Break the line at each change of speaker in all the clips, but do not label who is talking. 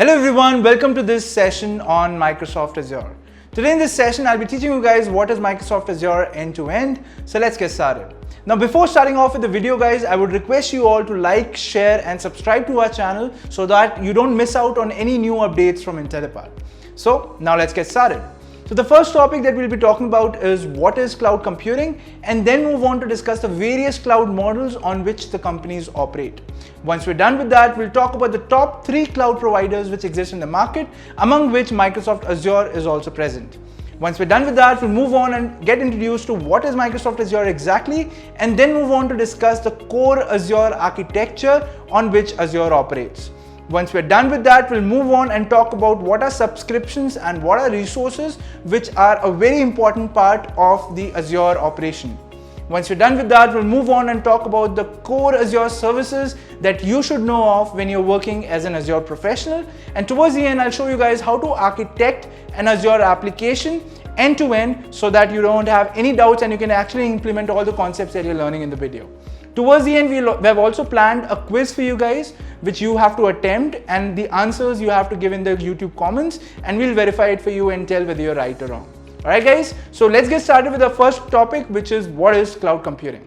Hello everyone, welcome to this session on Microsoft Azure. Today in this session, I'll be teaching you guys what is Microsoft Azure end-to-end. So let's get started. Now before starting off with the video guys, I would request you all to like, share and subscribe to our channel so that you don't miss out on any new updates from Intellipaat. So now let's get started. So the first topic that we'll be talking about is what is cloud computing, and then move on to discuss the various cloud models on which the companies operate. Once we're done with that, we'll talk about the top 3 cloud providers which exist in the market, among which Microsoft Azure is also present. Once we're done with that, we'll move on and get introduced to what is Microsoft Azure exactly, and then move on to discuss the core Azure architecture on which Azure operates. Once we're done with that, we'll move on and talk about what are subscriptions and what are resources, which are a very important part of the Azure operation. Once you're done with that, we'll move on and talk about the core Azure services that you should know of when you're working as an Azure professional. And towards the end, I'll show you guys how to architect an Azure application end-to-end so that you don't have any doubts and you can actually implement all the concepts that you're learning in the video. Towards the end, we have also planned a quiz for you guys, which you have to attempt, and the answers you have to give in the YouTube comments, and we'll verify it for you and tell whether you're right or wrong. Alright guys, so let's get started with the first topic, which is what is cloud computing.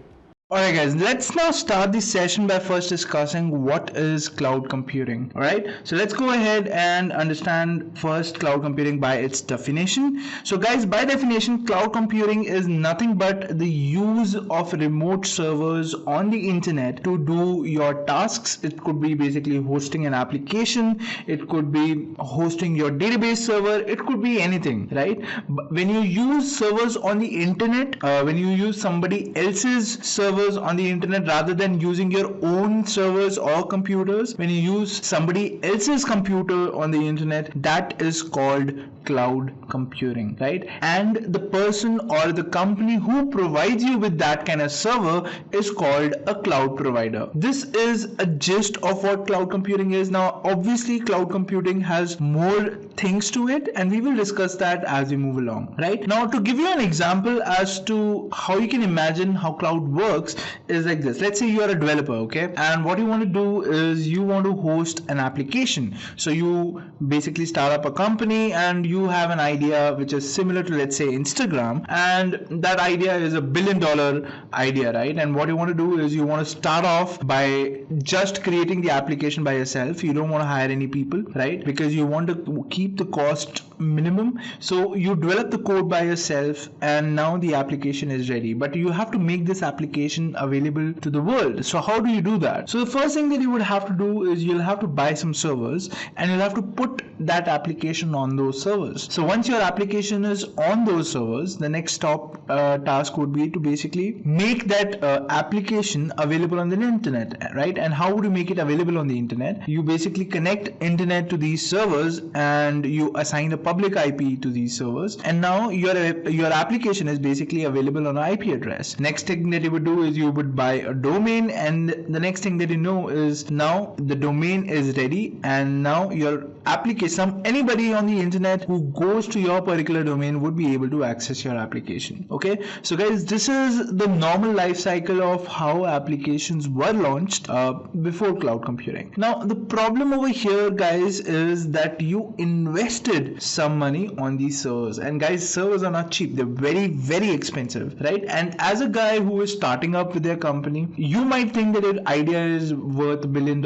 Alright guys, let's now start this session by first discussing what is cloud computing. Alright, so let's go ahead and understand first cloud computing by its definition. So guys, by definition, cloud computing is nothing but the use of remote servers on the internet to do your tasks. It could be basically hosting an application, it could be hosting your database server, it could be anything, right? When you use servers on the internet, when you use somebody else's servers on the internet rather than using your own servers or computers, when you use somebody else's computer on the internet, that is called cloud computing, right? And the person or the company who provides you with that kind of server is called a cloud provider. This is a gist of what cloud computing is. Now obviously cloud computing has more things to it, and we will discuss that as we move along. Right now, to give you an example as to how you can imagine how cloud works is like this. Let's say you are a developer, okay, and what you want to do is you want to host an application. So you basically start up a company and you have an idea which is similar to, let's say, Instagram, and that idea is $1 billion idea, right? And what you want to do is you want to start off by just creating the application by yourself. You don't want to hire any people, right? Because you want to keep the cost minimum. So you develop the code by yourself and now the application is ready, but you have to make this application available to the world. So how do you do that? So the first thing that you would have to do is you'll have to buy some servers and you'll have to put that application on those servers. So once your application is on those servers, the next task would be to basically make that application available on the internet, right? And how would you make it available on the internet? You basically connect internet to these servers and you assign a public IP to these servers, and now your application is basically available on an IP address. Next thing that you would do is you would buy a domain, and the next thing that you know is now the domain is ready, and now your application, anybody on the internet who goes to your particular domain would be able to access your application. Okay, so guys, this is the normal life cycle of how applications were launched before cloud computing. Now the problem over here, guys, is that you invested some money on these servers, and guys, servers are not cheap. They're very expensive, right? And as a guy who is starting up with their company, you might think that your idea is worth $1 billion,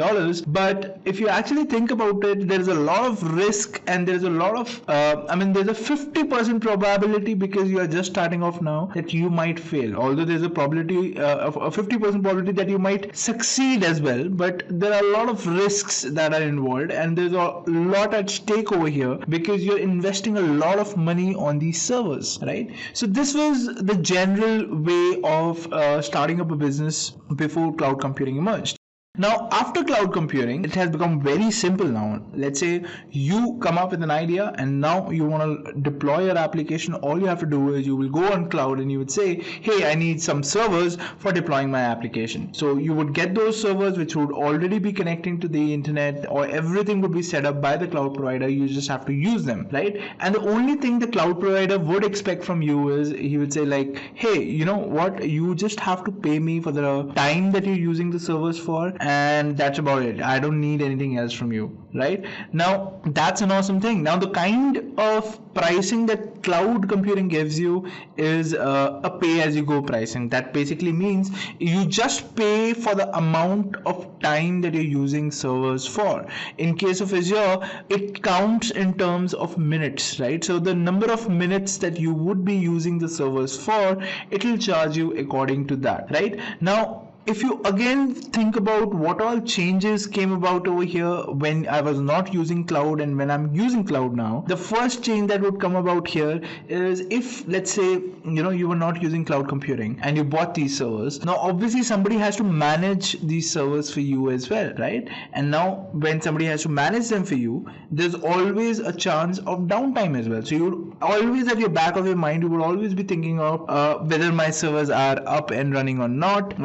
but if you actually think about it, there's a lot of risk and there's a lot of there's a 50% probability, because you are just starting off now, that you might fail, although there's a probability of a 50% probability that you might succeed as well. But there are a lot of risks that are involved, and there's a lot at stake over here because you're investing a lot of money on these servers, right? So this was the general way of starting up a business before cloud computing emerged. Now, after cloud computing, it has become very simple now. Let's say you come up with an idea and now you want to deploy your application. All you have to do is you will go on cloud and you would say, hey, I need some servers for deploying my application. So you would get those servers which would already be connecting to the internet, or everything would be set up by the cloud provider. You just have to use them, right? And the only thing the cloud provider would expect from you is he would say like, hey, you know what? You just have to pay me for the time that you're using the servers for, and that's about it. I don't need anything else from you, right? Now that's an awesome thing. Now the kind of pricing that cloud computing gives you is a pay-as-you-go pricing. That basically means you just pay for the amount of time that you're using servers for. In case of Azure, it counts in terms of minutes, right? So the number of minutes that you would be using the servers for, it will charge you according to that, right? Now if you again think about what all changes came about over here when I was not using cloud and when I'm using cloud now, the first change that would come about here is, if let's say you were not using cloud computing and you bought these servers, now obviously somebody has to manage these servers for you as well, right? And now when somebody has to manage them for you, there's always a chance of downtime as well. So you always, at your back of your mind, you will always be thinking of whether my servers are up and running or not.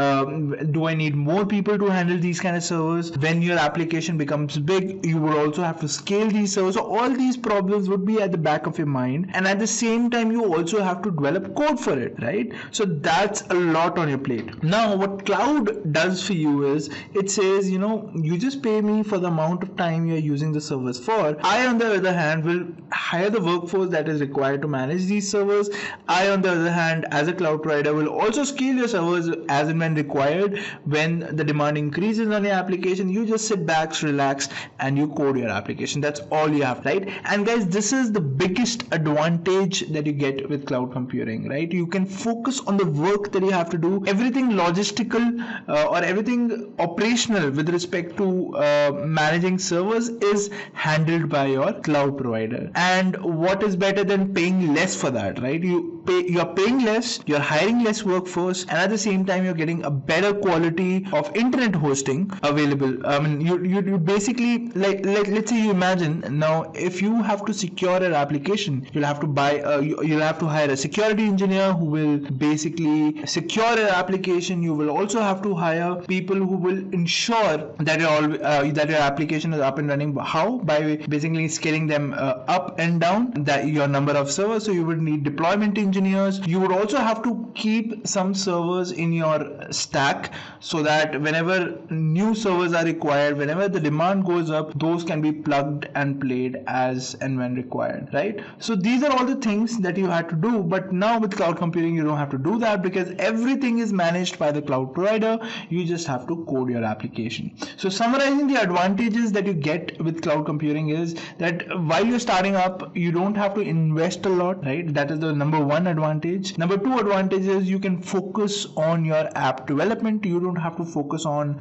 Do I need more people to handle these kind of servers? When your application becomes big, you will also have to scale these servers. So all these problems would be at the back of your mind, and at the same time you also have to develop code for it, right? So that's a lot on your plate. Now what cloud does for you is, it says, you just pay me for the amount of time you're using the servers for. I, on the other hand, will hire the workforce that is required to manage these servers. I, on the other hand, as a cloud provider, will also scale your servers as and when required. When the demand increases on your application, you just sit back, relax, and you code your application. That's all you have, right? And guys, this is the biggest advantage that you get with cloud computing, right? You can focus on the work that you have to do. Everything logistical or everything operational with respect to managing servers is handled by your cloud provider. And what is better than paying less for that, right? You're paying less, you're hiring less workforce, and at the same time you're getting a better quality of internet hosting available. I mean, you basically, like let's say you imagine now, if you have to secure an application, you'll have to you'll have to hire a security engineer who will basically secure an application. You will also have to hire people who will ensure that your application is up and running. How? By basically scaling them up and down, that your number of servers. So you would need deployment engineers. You would also have to keep some servers in your stack, so that whenever new servers are required, whenever the demand goes up, those can be plugged and played as and when required, right? So these are all the things that you had to do. But now with cloud computing, you don't have to do that, because everything is managed by the cloud provider. You just have to code your application. So summarizing the advantages that you get with cloud computing is that while you're starting up, you don't have to invest a lot, right? That is the number one advantage. Number two advantage is you can focus on your app development. You don't have to focus on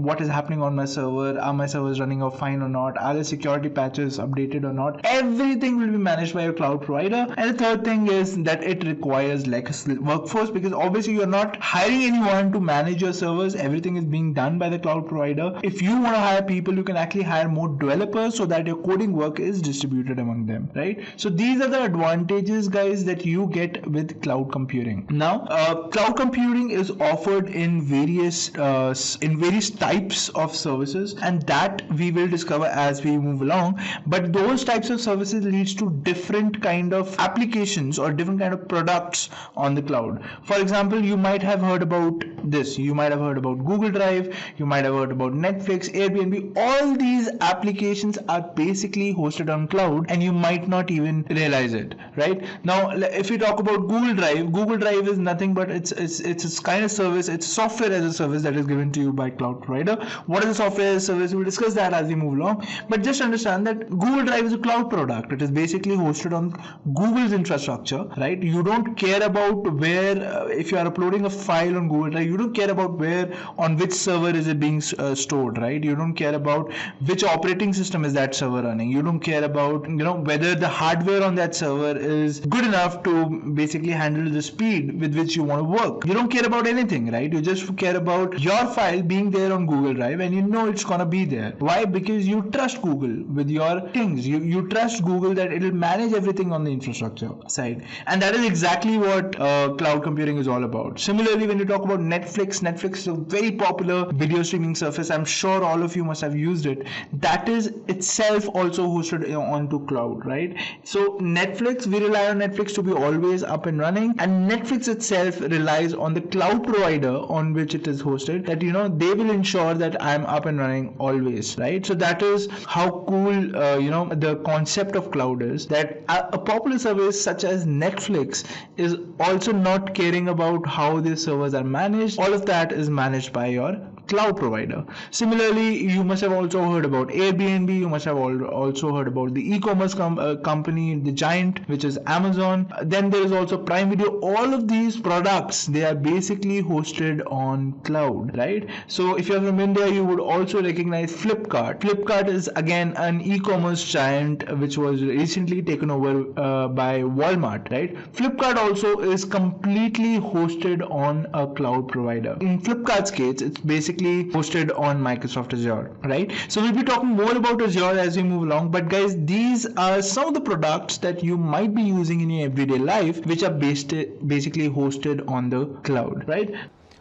what is happening on my server. Are my servers running off fine or not? Are the security patches updated or not? Everything will be managed by your cloud provider. And the third thing is that it requires less workforce, because obviously you're not hiring anyone to manage your servers. Everything is being done by the cloud provider. If you want to hire people, you can actually hire more developers so that your coding work is distributed among them, right? So these are the advantages, guys, that you get with cloud computing. Now cloud computing is offered in various types of services, and that we will discover as we move along. But those types of services leads to different kind of applications or different kind of products on the cloud. For example, you might have heard about this. You might have heard about Google Drive. You might have heard about Netflix, Airbnb. All these applications are basically hosted on cloud, and you might not even realize it, right? Now, if we talk about Google Drive is nothing but it's a kind of service. It's software as a service that is given to you by cloud provider. What is a software as a service? We'll discuss that as we move along. But just understand that Google Drive is a cloud product. It is basically hosted on Google's infrastructure, right? You don't care about where, if you are uploading a file on Google Drive, you don't care about where, on which server is it being stored, right? You don't care about which operating system is that server running. You don't care about, whether the hardware on that server is good enough to basically handle the speed with which you want to work. You don't care about anything, right? You just care about your file being there on Google Drive, and it's gonna be there. Why? Because you trust Google with your things. You trust Google that it'll manage everything on the infrastructure side, and that is exactly what cloud computing is all about. Similarly, when you talk about Netflix is a very popular video streaming service. I'm sure all of you must have used it. That is itself also hosted onto cloud, right? So Netflix, we rely on Netflix to be always up and running, and Netflix itself relies on the cloud provider on which it is hosted, that they will ensure that I'm up and running always, right? So that is how cool the concept of cloud is, that a popular service such as Netflix is also not caring about how their servers are managed. All of that is managed by your cloud provider. Similarly, you must have also heard about Airbnb. You must have also heard about the e-commerce company, the giant, which is Amazon. Then there is also Prime Video. All of these products, they are basically hosted on cloud, right? So if you're from India, you would also recognize Flipkart. Flipkart is again an e-commerce giant which was recently taken over by Walmart, right? Flipkart also is completely hosted on a cloud provider. In Flipkart's case, it's basically hosted on Microsoft Azure, right? So we'll be talking more about Azure as we move along, but guys, these are some of the products that you might be using in your everyday life which are basically hosted on the cloud, right?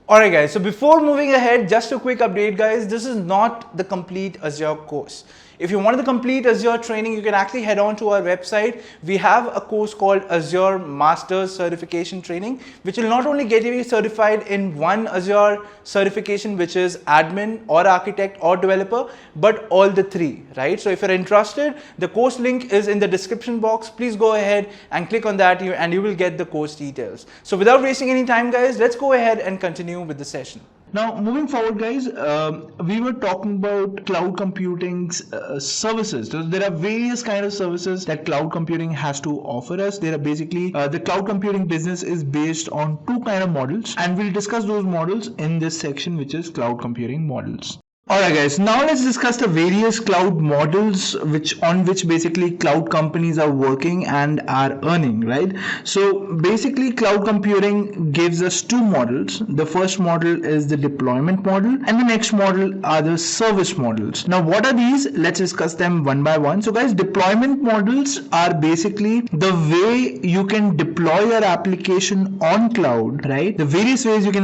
Alright guys, so before moving ahead, just a quick update guys, this is not the complete Azure course. If you want the complete Azure training, you can actually head on to our website. We have a course called Azure Masters Certification Training, which will not only get you certified in one Azure certification, which is admin or architect or developer, but all the three, right? So if you're interested, the course link is in the description box. Please go ahead and click on that and you will get the course details. So without wasting any time guys, let's go ahead and continue with the session. Now, moving forward, guys, we were talking about cloud computing's services. So there are various kind of services that cloud computing has to offer us. There are basically the cloud computing business is based on two kind of models, and we'll discuss those models in this section, which is cloud computing models. Alright guys, now let's discuss the various cloud models on which basically cloud companies are working and are earning, right? So basically cloud computing gives us two models. The first model is the deployment model and the next model are the service models. Now what are these? Let's discuss them one by one. So guys, deployment models are basically the way you can deploy your application on cloud, right? The various ways you can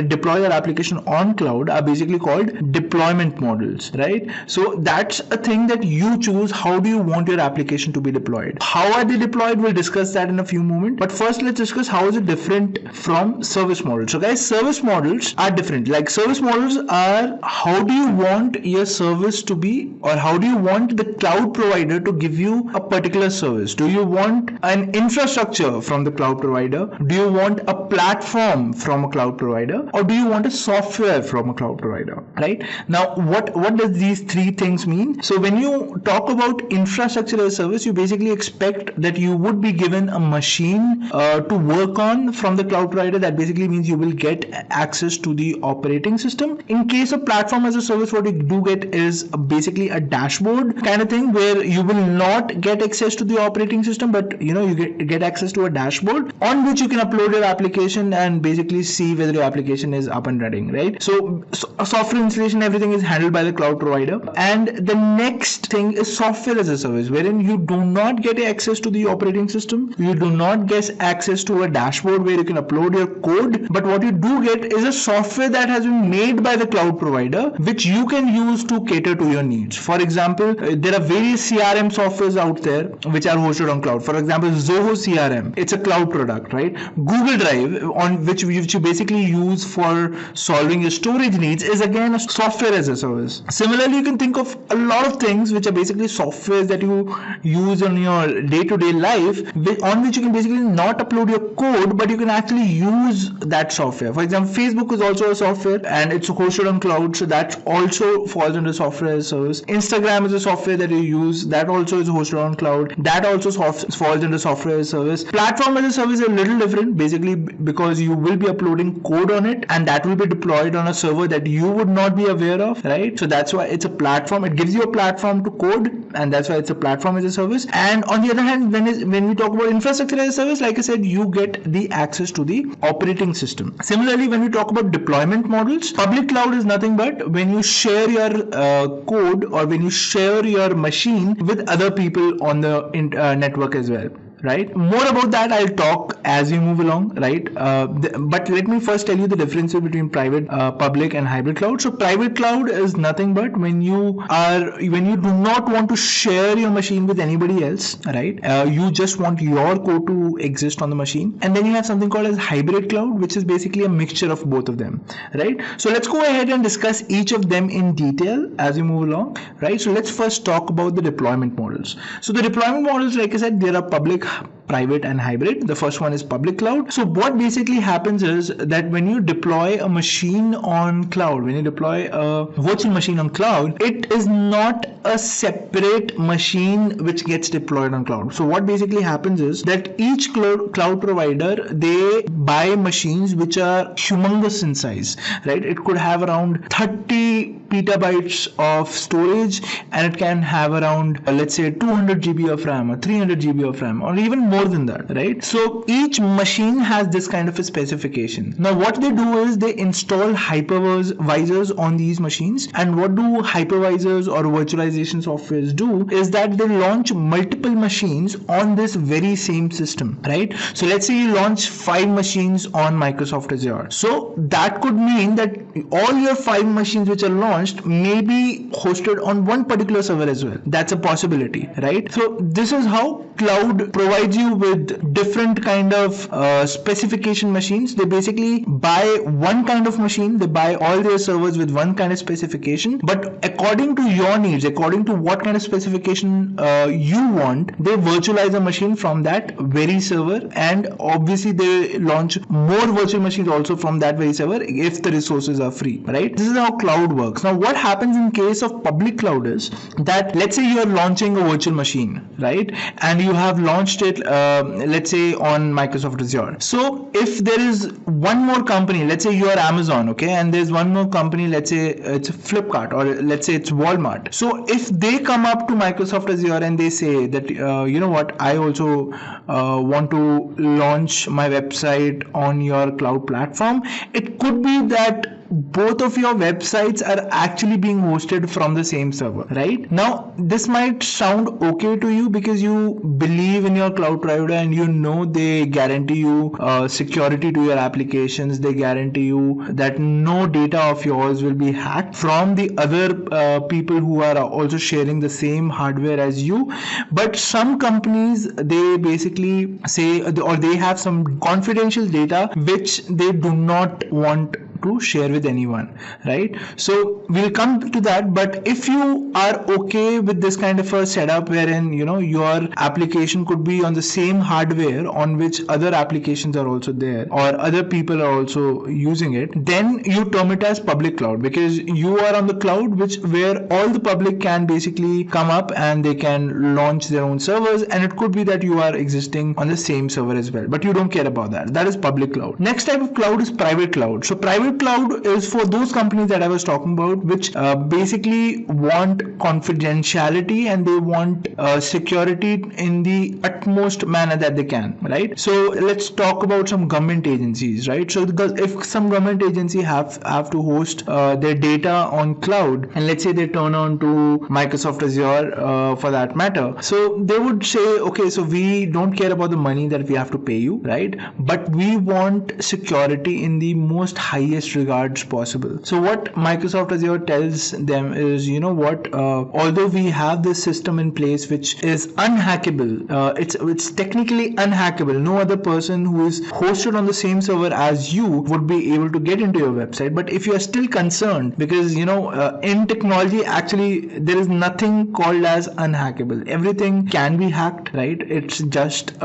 deploy your application on cloud are basically called deployment models, right? So that's a thing that you choose. How do you want your application to be deployed? How are they deployed? We'll discuss that in a few moments. But first, let's discuss how is it different from service models. So guys, service models are different. Like service models are how do you want your service to be, or how do you want the cloud provider to give you a particular service? Do you want an infrastructure from the cloud provider? Do you want a platform from a cloud provider? Or do you want a software from a cloud provider, right? Now, what does these three things mean? So when you talk about infrastructure as a service, you basically expect that you would be given a machine to work on from the cloud provider. That basically means you will get access to the operating system. In case of platform as a service, what you do get is basically a dashboard kind of thing, where you will not get access to the operating system, but you get access to a dashboard on which you can upload your application and basically see whether your application is up and running, right? So software installation, everything is handled by the cloud provider. And the next thing is software as a service, wherein you do not get access to the operating system, you do not get access to a dashboard where you can upload your code, but what you do get is a software that has been made by the cloud provider, which you can use to cater to your needs. For example, there are various CRM softwares out there which are hosted on cloud. For example, Zoho CRM, it's a cloud product, right? Google Drive, on which you basically use for solving your storage needs, is again a software as a service. Similarly, you can think of a lot of things which are basically softwares that you use on your day-to-day life, on which you can basically not upload your code, but you can actually use that software. For example, Facebook is also a software and it's hosted on cloud, so that also falls under software as a service. Instagram is a software that you use, that also is hosted on cloud, that also falls under software as a service. Platform as a service is a little different, basically because you will be uploading code on it and that will be deployed on a server that you would not be aware of, right? So that's why it's a platform. It gives you a platform to code, and that's why it's a platform as a service. And on the other hand, when we talk about infrastructure as a service, like I said, you get the access to the operating system. Similarly, when we talk about deployment models, public cloud is nothing but when you share your code or when you share your machine with other people on the network as well.
right? More about that I'll talk as we move along, right? But let me first tell you the differences between private, public, and hybrid cloud. So private cloud is nothing but when you do not want to share your machine with anybody else, right? You just want your code to exist on the machine. And then you have something called as hybrid cloud, which is basically a mixture of both of them, right? So let's go ahead and discuss each of them in detail as we move along, right? So let's first talk about the deployment models. So the deployment models, like I said, there are public, private, and hybrid. The first one is public cloud. So what basically happens is that when you deploy a machine on cloud, when you deploy a virtual machine on cloud, it is not a separate machine which gets deployed on cloud. So what basically happens is that each cloud provider, they buy machines which are humongous in size, right? It could have around 30 petabytes of storage, and it can have around let's say 200 GB of RAM or 300 GB of RAM, or even more than that, right? So each machine has this kind of a specification. Now what they do is they install hypervisors on these machines, and what do hypervisors or virtualization softwares do is that they launch multiple machines on this very same system, right? So let's say you launch 5 machines on Microsoft Azure. So that could mean that all your 5 machines which are launched may be hosted on one particular server as well. That's a possibility, right? So this is how cloud provides you with different kind of specification machines. They basically buy one kind of machine, they buy all their servers with one kind of specification, but according to your needs, according to what kind of specification you want, they virtualize a machine from that very server, and obviously they launch more virtual machines also from that very server if the resources are free, right? This is how cloud works. Now what happens in case of public cloud is that let's say you are launching a virtual machine, right? And you have launched it let's say on Microsoft Azure. So if there is one more company, let's say you are Amazon, okay, and there's one more company, let's say it's Flipkart, or let's say it's Walmart. So if they come up to Microsoft Azure and they say that you know what, I also want to launch my website on your cloud platform, it could be that both of your websites are actually being hosted from the same server, right? Now this might sound okay to you because you believe in your cloud provider and you know they guarantee you security to your applications, they guarantee you that no data of yours will be hacked from the other people who are also sharing the same hardware as you. But some companies, they basically say, or they have some confidential data which they do not want to share with anyone, right? So we'll come to that. But if you are okay with this kind of a setup wherein you know your application could be on the same hardware on which other applications are also there, or other people are also using it, then you term it as public cloud, because you are on the cloud where all the public can basically come up and they can launch their own servers, and it could be that you are existing on the same server as well, but you don't care about that. That is public cloud. Next type of cloud is private cloud. So private cloud is for those companies that I was talking about, which basically want confidentiality and they want security in the utmost manner that they can, right? So let's talk about some government agencies, right? So because if some government agency have to host their data on cloud, and let's say they turn on to Microsoft Azure for that matter, so they would say, okay, so we don't care about the money that we have to pay you, right? But we want security in the most highest regards possible. So what Microsoft Azure tells them is, you know what, although we have this system in place which is unhackable, it's technically unhackable. No other person who is hosted on the same server as you would be able to get into your website. But if you are still concerned, because you know in technology actually there is nothing called as unhackable. Everything can be hacked, right? It's just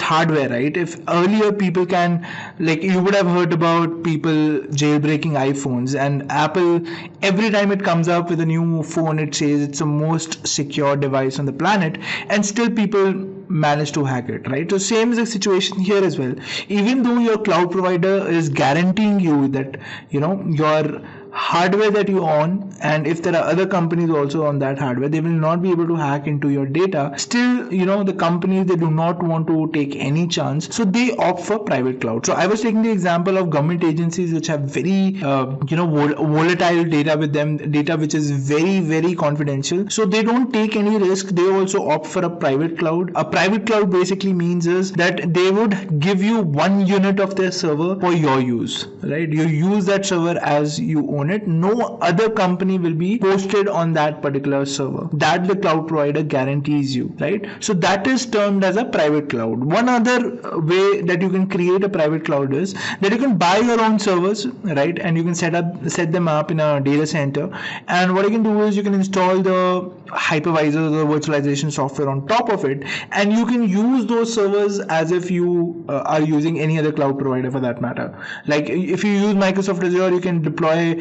hardware, right? If earlier people can, like you would have heard about people jailbreaking iPhones, and Apple, every time it comes up with a new phone, it says it's the most secure device on the planet, and still people manage to hack it, right? So same is the situation here as well. Even though your cloud provider is guaranteeing you that you know your hardware that you own, and if there are other companies also on that hardware, they will not be able to hack into your data. Still, the companies, they do not want to take any chance, so they opt for private cloud. So I was taking the example of government agencies which have very volatile data with them, data which is very, very confidential, so they don't take any risk. They also opt for a private cloud. A private cloud basically means is that they would give you 1 unit of their server for your use, right? You use that server as you own it. No other company will be posted on that particular server. That the cloud provider guarantees you, right? So that is termed as a private cloud. One other way that you can create a private cloud is that you can buy your own servers, right? And you can set them up in a data center. And what you can do is you can install the hypervisor, the virtualization software on top of it, and you can use those servers as if you are using any other cloud provider for that matter. Like if you use Microsoft Azure, you can deploy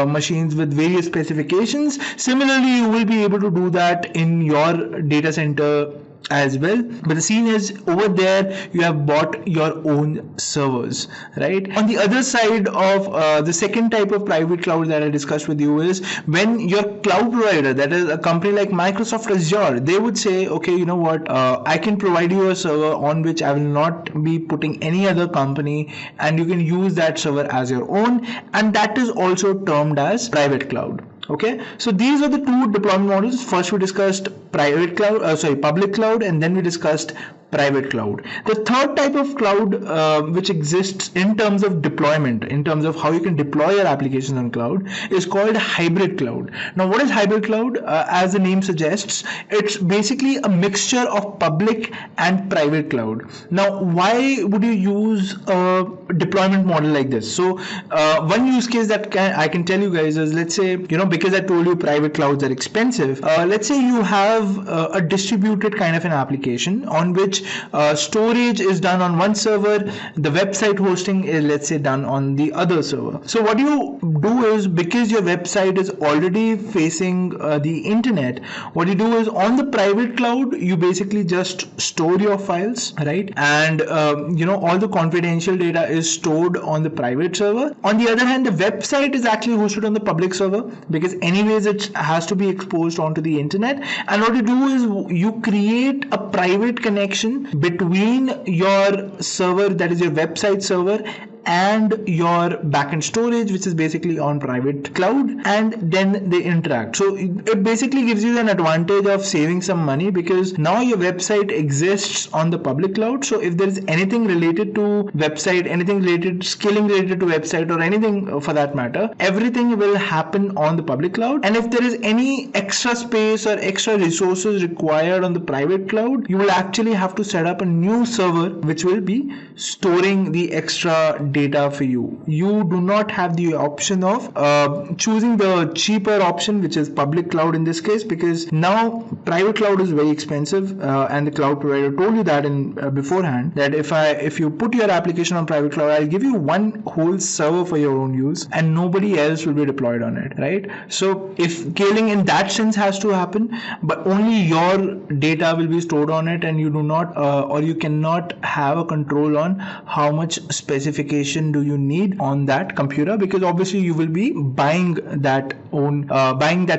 machines with various specifications. Similarly, you will be able to do that in your data center as well, but the scene is over there you have bought your own servers, right? On the other side of the second type of private cloud that I discussed with you is when your cloud provider, that is a company like Microsoft Azure, they would say, okay, you know what, I can provide you a server on which I will not be putting any other company, and you can use that server as your own, and that is also termed as private cloud. Okay, so these are the two deployment models. First we discussed public cloud, and then we discussed private cloud. The third type of cloud which exists in terms of deployment, in terms of how you can deploy your applications on cloud, is called hybrid cloud. Now what is hybrid cloud? As the name suggests, it's basically a mixture of public and private cloud. Now why would you use a deployment model like this? So one use case that I can tell you guys is, let's say, because I told you private clouds are expensive, let's say you have a distributed kind of an application on which storage is done on one server, the website hosting is, let's say, done on the other server. So what you do is, because your website is already facing the internet, what you do is on the private cloud you basically just store your files, right? And all the confidential data is stored on the private server. On the other hand, the website is actually hosted on the public server, because anyways it has to be exposed onto the internet. And what you do is you create a private connection between your server, that is your website server, and your backend storage, which is basically on private cloud, and then they interact. So it basically gives you an advantage of saving some money, because now your website exists on the public cloud. So if there is anything related to website, anything related, scaling related to website, or anything for that matter, everything will happen on the public cloud. And if there is any extra space or extra resources required on the private cloud, you will actually have to set up a new server which will be storing the extra data for you. You do not have the option of choosing the cheaper option, which is public cloud in this case, because now private cloud is very expensive, and the cloud provider told you that in beforehand, that if you put your application on private cloud, I'll give you one whole server for your own use, and nobody else will be deployed on it, right? So if scaling in that sense has to happen, but only your data will be stored on it, and you do not or you cannot have a control on how much specification do you need on that computer, because obviously you will be buying that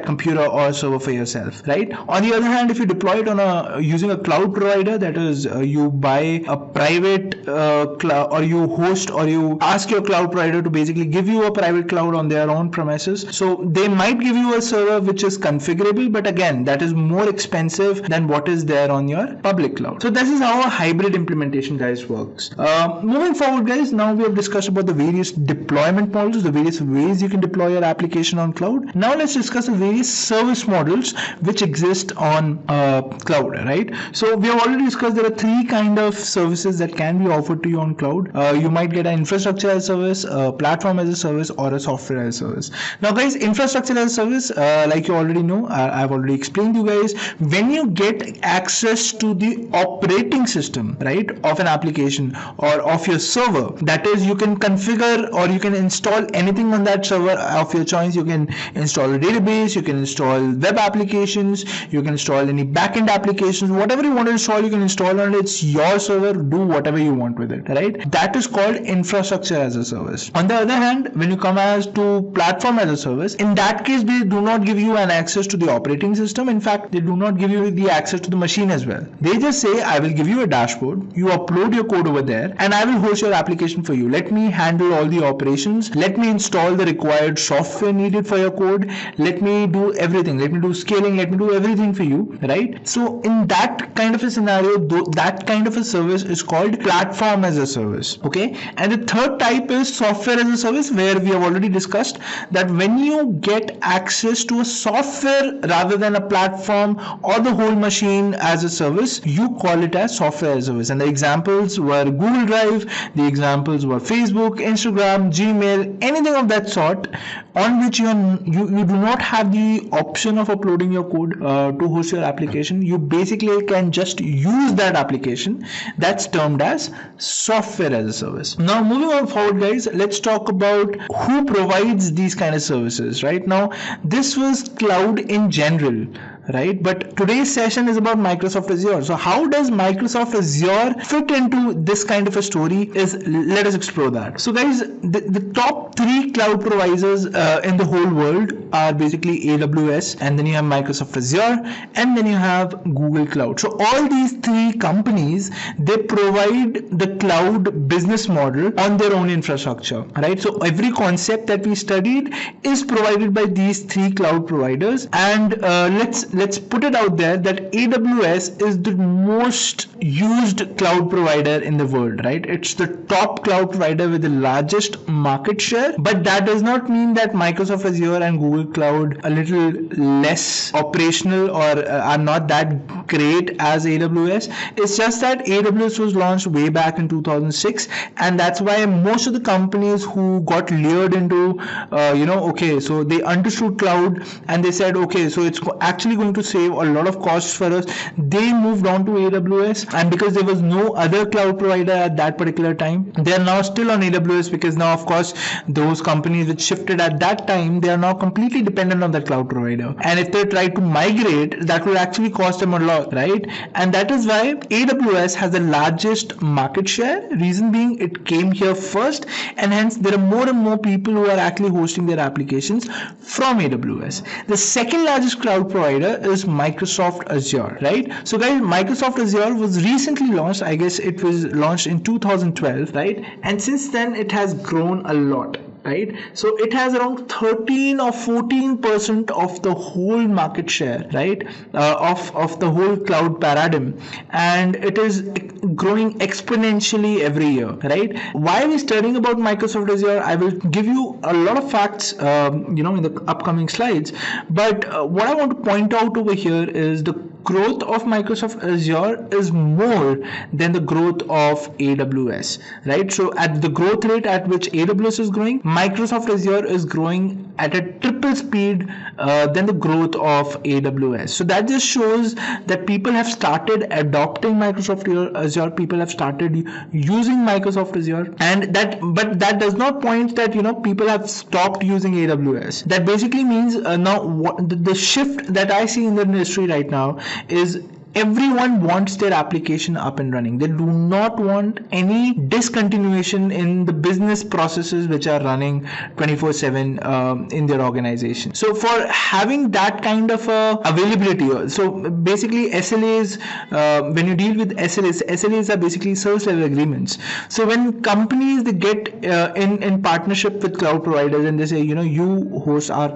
computer or server for yourself, right? On the other hand, if you deploy it using a cloud provider, that is you buy a private cloud, or you host, or you ask your cloud provider to basically give you a private cloud on their own premises. So they might give you a server which is configurable, but again, that is more expensive than what is there on your public cloud. So this is how a hybrid implementation, guys, works. Moving forward, guys, now we have discussed about the various deployment models, the various ways you can deploy your application on cloud. Now let's discuss the various service models which exist on cloud, right? So we have already discussed there are three kind of services that can be offered to you on cloud. You might get an infrastructure as a service, a platform as a service, or a software as a service. Now guys, infrastructure as a service, like you already know, I've already explained to you guys, when you get access to the operating system, right, of an application or of your server, that is is you can configure or you can install anything on that server of your choice. You can install a database, you can install web applications, you can install any backend applications, whatever you want to install, you can install on it. It's your server, do whatever you want with it, right? That is called infrastructure as a service. On the other hand, when you come as to platform as a service, in that case, they do not give you an access to the operating system. In fact, they do not give you the access to the machine as well. They just say, I will give you a dashboard, you upload your code over there, and I will host your application for you. Let me handle all the operations. Let me install the required software needed for your code. Let me do everything. Let me do scaling. Let me do everything for you, right? So in that kind of a scenario, that kind of a service is called platform as a service, okay? And the third type is software as a service, where we have already discussed that when you get access to a software rather than a platform or the whole machine as a service, you call it as software as a service. And the examples were Google Drive, the examples were Facebook, Instagram, Gmail, anything of that sort on which you do not have the option of uploading your code to host your application. You basically can just use that application. That's termed as software as a service. Now moving on forward, guys, let's talk about who provides these kind of services. Right now, this was cloud in general, right? But today's session is about Microsoft Azure. So how does Microsoft Azure fit into this kind of a story? Let us explore that. So guys, the top three cloud providers in the whole world are basically AWS, and then you have Microsoft Azure, and then you have Google Cloud. So all these three companies, they provide the cloud business model on their own infrastructure, right? So every concept that we studied is provided by these three cloud providers. And let's put it out there that AWS is the most used cloud provider in the world, right? It's the top cloud provider with the largest market share, but that does not mean that Microsoft Azure and Google Cloud a little less operational or are not that great as AWS. It's just that AWS was launched way back in 2006, and that's why most of the companies who got lured into okay, so they understood cloud and they said, okay, so it's actually going to save a lot of costs for us, they moved on to AWS. And because there was no other cloud provider at that particular time, they are now still on AWS, because now of course those companies which shifted at that time, they are now completely dependent on that cloud provider, and if they try to migrate, that will actually cost them a lot, right? And that is why AWS has the largest market share. Reason being, it came here first, and hence there are more and more people who are actually hosting their applications from AWS. The second largest cloud provider is Microsoft Azure, right? So guys, Microsoft Azure was recently launched. I guess it was launched in 2012, right? And since then it has grown a lot, right? So it has around 13 or 14% of the whole market share, right? Of the whole cloud paradigm, and it is growing exponentially every year, right? Why are we studying about Microsoft Azure? I will give you a lot of facts, in the upcoming slides. But what I want to point out over here is the growth of Microsoft Azure is more than the growth of AWS, right? So at the growth rate at which AWS is growing, Microsoft Azure is growing at a triple speed than the growth of AWS. So that just shows that people have started adopting Microsoft Azure, people have started using Microsoft Azure, but that does not point that people have stopped using AWS. That basically means now the shift that I see in the industry right now is everyone wants their application up and running. They do not want any discontinuation in the business processes which are running 24/7 in their organization. So for having that kind of availability, so basically SLAs, when you deal with SLAs are basically service level agreements. So when companies, they get in partnership with cloud providers and they say, you host our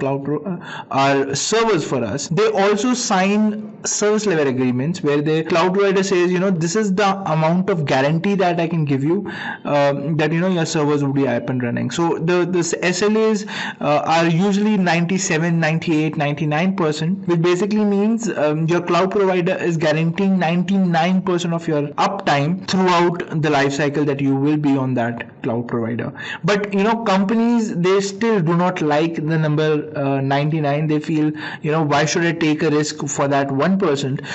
our servers for us, they also sign service level agreements where the cloud provider says, this is the amount of guarantee that I can give you, that your servers will be up and running. So the SLAs are usually 97, 98, 99%, which basically means your cloud provider is guaranteeing 99% of your uptime throughout the life cycle that you will be on that cloud provider. But companies, they still do not like the number 99. They feel, why should I take a risk for that 1%?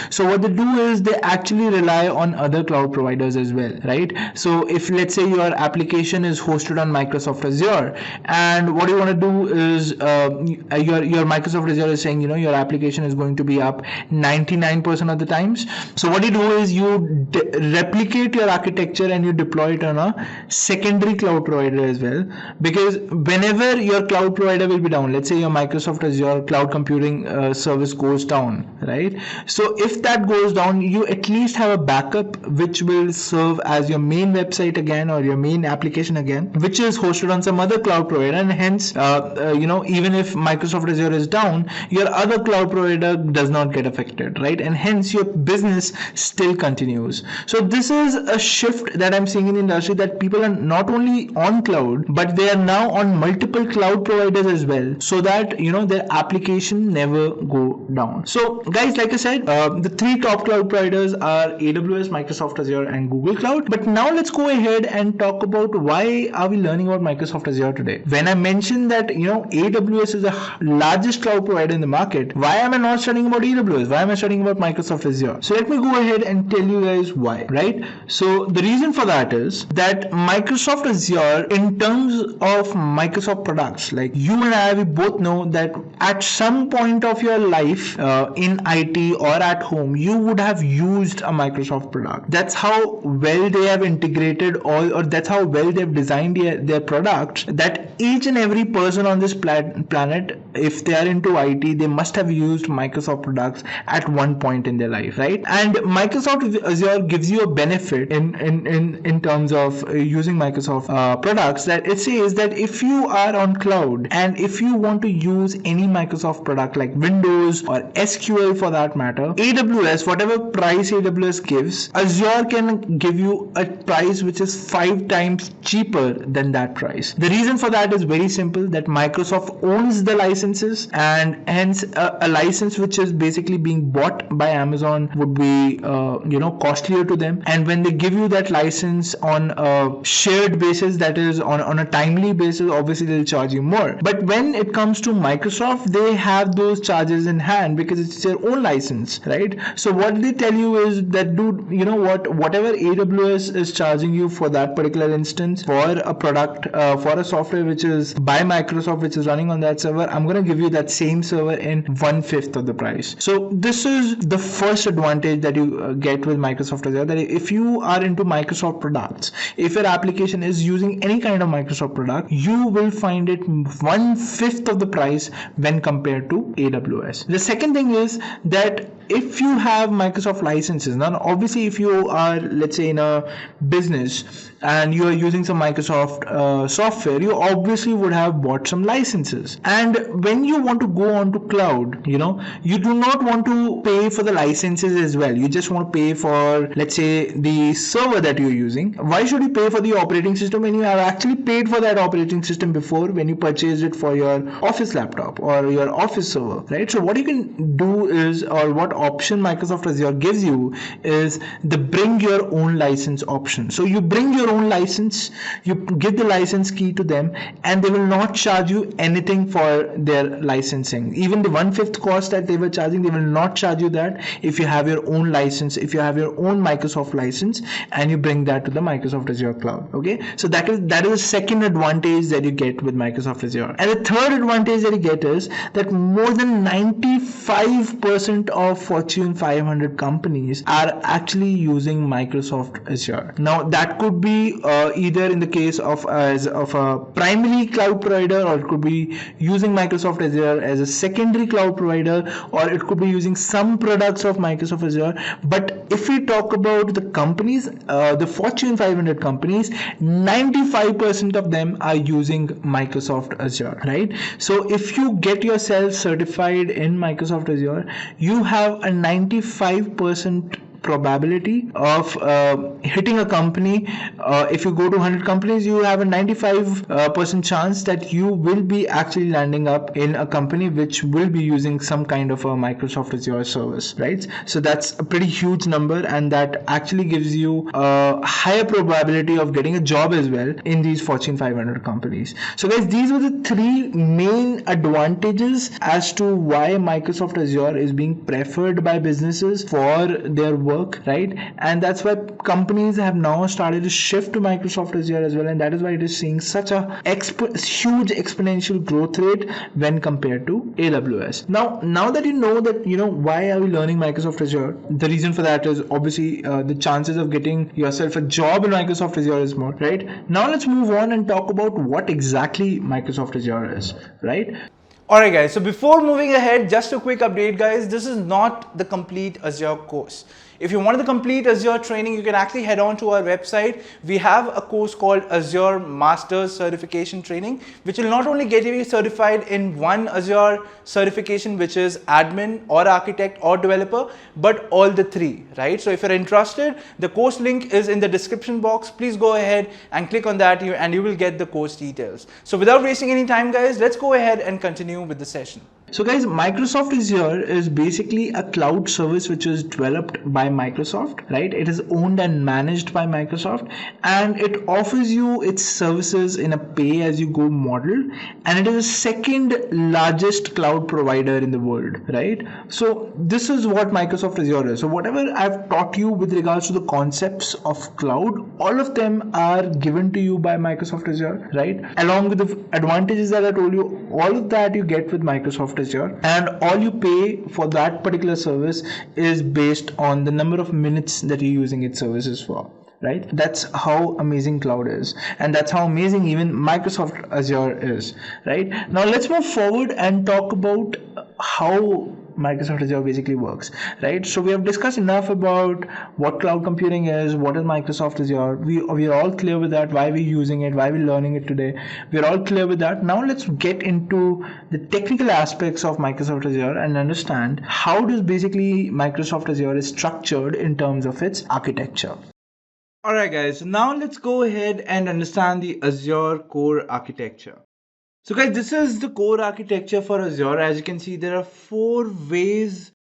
So what what they do is they actually rely on other cloud providers as well, right? So if let's say your application is hosted on Microsoft Azure, and what you want to do is your Microsoft Azure is saying, your application is going to be up 99% of the times. So what you do is you replicate your architecture and you deploy it on a secondary cloud provider as well, because whenever your cloud provider will be down, let's say your Microsoft Azure cloud computing service goes down, right? So if that goes down, you at least have a backup which will serve as your main website again, or your main application again, which is hosted on some other cloud provider, and hence even if Microsoft Azure is down, your other cloud provider does not get affected, right? And hence your business still continues. So this is a shift that I'm seeing in the industry, that people are not only on cloud, but they are now on multiple cloud providers as well, so that their application never go down. So guys, like I said, the three top cloud providers are AWS, Microsoft Azure, and Google Cloud. But now let's go ahead and talk about why are we learning about Microsoft Azure today. When I mentioned that AWS is the largest cloud provider in the market, why am I not studying about AWS? Why am I studying about Microsoft Azure? So let me go ahead and tell you guys why, right? So the reason for that is that Microsoft Azure, in terms of Microsoft products, like you and I, we both know that at some point of your life in IT or at home, you would have used a Microsoft product. That's how well they have integrated or that's how well they've designed their products, that each and every person on this planet, if they are into IT, they must have used Microsoft products at one point in their life, right? And Microsoft Azure gives you a benefit in terms of using Microsoft products, that it says that if you are on cloud and if you want to use any Microsoft product like Windows or SQL for that matter, AWS, whatever price AWS gives, Azure can give you a price which is 5 times cheaper than that price. The reason for that is very simple, that Microsoft owns the licenses, and hence a license which is basically being bought by Amazon would be costlier to them. And when they give you that license on a shared basis, that is on a timely basis, obviously they'll charge you more. But when it comes to Microsoft, they have those charges in hand because it's their own license, right? So what they tell you is that, dude, whatever AWS is charging you for that particular instance, for a product, for a software which is by Microsoft, which is running on that server, I'm going to give you that same server in 1/5 of the price. So this is the first advantage that you get with Microsoft Azure, that if you are into Microsoft products, if your application is using any kind of Microsoft product, you will find it 1/5 of the price when compared to AWS. The second thing is that if you have Microsoft licenses, now obviously if you are, let's say, in a business and you are using some Microsoft software, you obviously would have bought some licenses. And when you want to go on to cloud, you do not want to pay for the licenses as well. You just want to pay for, let's say, the server that you're using. Why should you pay for the operating system when you have actually paid for that operating system before, when you purchased it for your office laptop or your office server, right? So what you can do is, or what option Microsoft Azure gives you, is the bring your own license option. So you bring your own license, you give the license key to them, and they will not charge you anything for their licensing. Even the 1/5 cost that they were charging, they will not charge you that if you have your own license, if you have your own Microsoft license and you bring that to the Microsoft Azure cloud. Okay, so that is the second advantage that you get with Microsoft Azure. And the third advantage that you get is that more than 95% of Fortune 500 companies are actually using Microsoft Azure. Now that could be either in the case of a primary cloud provider, or it could be using Microsoft Azure as a secondary cloud provider, or it could be using some products of Microsoft Azure. But if we talk about the companies, the Fortune 500 companies, 95% of them are using Microsoft Azure, right? So if you get yourself certified in Microsoft Azure, you have a 95% probability of hitting a company. If you go to 100 companies, you have a 95% chance that you will be actually landing up in a company which will be using some kind of a Microsoft Azure service, right? So that's a pretty huge number, and that actually gives you a higher probability of getting a job as well in these Fortune 500 companies. So guys, these were the three main advantages as to why Microsoft Azure is being preferred by businesses for their work, right? And that's why companies have now started to shift to Microsoft Azure as well, and that is why it is seeing such a huge exponential growth rate when compared to AWS. Now that you know why are we learning Microsoft Azure, the reason for that is obviously the chances of getting yourself a job in Microsoft Azure is more, right? Now let's move on and talk about what exactly Microsoft Azure is, right?
Alright guys, so before moving ahead, just a quick update guys, this is not the complete Azure course. If you want the complete Azure training, you can actually head on to our website. We have a course called Azure Masters Certification Training, which will not only get you certified in one Azure certification, which is admin or architect or developer, but all the three, right? So if you're interested, the course link is in the description box. Please go ahead and click on that and you will get the course details. So without wasting any time guys, let's go ahead and continue with the session.
So guys, Microsoft Azure is basically a cloud service which is developed by Microsoft, right? It is owned and managed by Microsoft, and it offers you its services in a pay-as-you-go model, and it is the second largest cloud provider in the world, right? So this is what Microsoft Azure is. So whatever I've taught you with regards to the concepts of cloud, all of them are given to you by Microsoft Azure, right? Along with the advantages that I told you, all of that you get with Microsoft Azure, and all you pay for that particular service is based on the number of minutes that you're using its services for, right? That's how amazing cloud is, and that's how amazing even Microsoft Azure is, right? Now let's move forward and talk about how Microsoft Azure basically works, right? So we have discussed enough about what cloud computing is, what is Microsoft Azure. We are all clear with that, why we're using it, why we're learning it today. We're all clear with that. Now let's get into the technical aspects of Microsoft Azure and understand how does basically Microsoft Azure is structured in terms of its architecture.
Alright guys, so now let's go ahead and understand the Azure core architecture. So guys, this is the core architecture for Azure. As you can see, there are 4 ways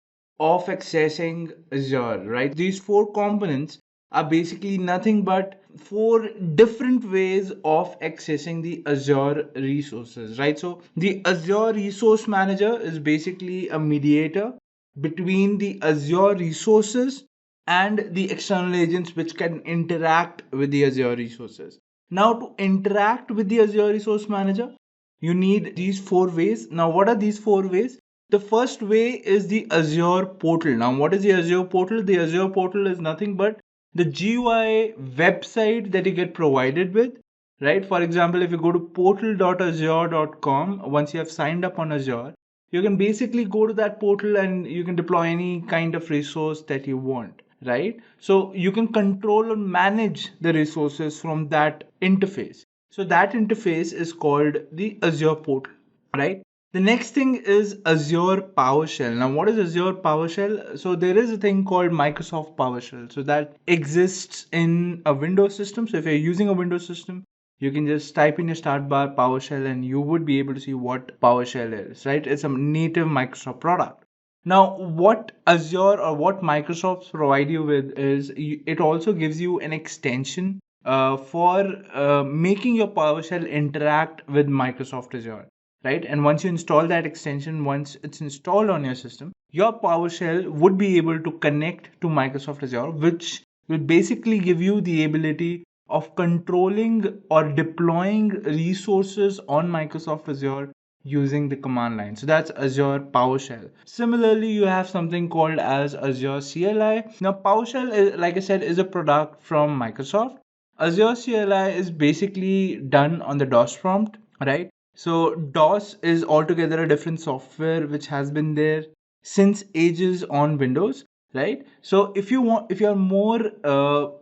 of accessing Azure, right? These 4 components are basically nothing but 4 different ways of accessing the Azure resources, right? So the Azure Resource Manager is basically a mediator between the Azure resources and the external agents which can interact with the Azure resources. Now to interact with the Azure Resource Manager, you need these 4 ways. Now what are these 4 ways? The first way is the Azure portal. Now what is the Azure portal? The Azure portal is nothing but the GUI website that you get provided with, right? For example, if you go to portal.azure.com, once you have signed up on Azure, you can basically go to that portal and you can deploy any kind of resource that you want, right? So you can control and manage the resources from that interface. So that interface is called the Azure portal, right? The next thing is Azure PowerShell. Now what is Azure PowerShell? So there is a thing called Microsoft PowerShell. So that exists in a Windows system. So if you're using a Windows system, you can just type in your start bar PowerShell and you would be able to see what PowerShell is, right? It's a native Microsoft product. Now, what Azure or what Microsoft provide you with is it also gives you an extension for making your PowerShell interact with Microsoft Azure, right? And once you install that extension, once it's installed on your system, your PowerShell would be able to connect to Microsoft Azure, which will basically give you the ability of controlling or deploying resources on Microsoft Azure using the command line. So that's Azure PowerShell. Similarly, you have something called as Azure CLI. Now PowerShell is, like I said, is a product from Microsoft. Azure CLI is basically done on the DOS prompt, right? So DOS is altogether a different software which has been there since ages on Windows.
right? So if you're more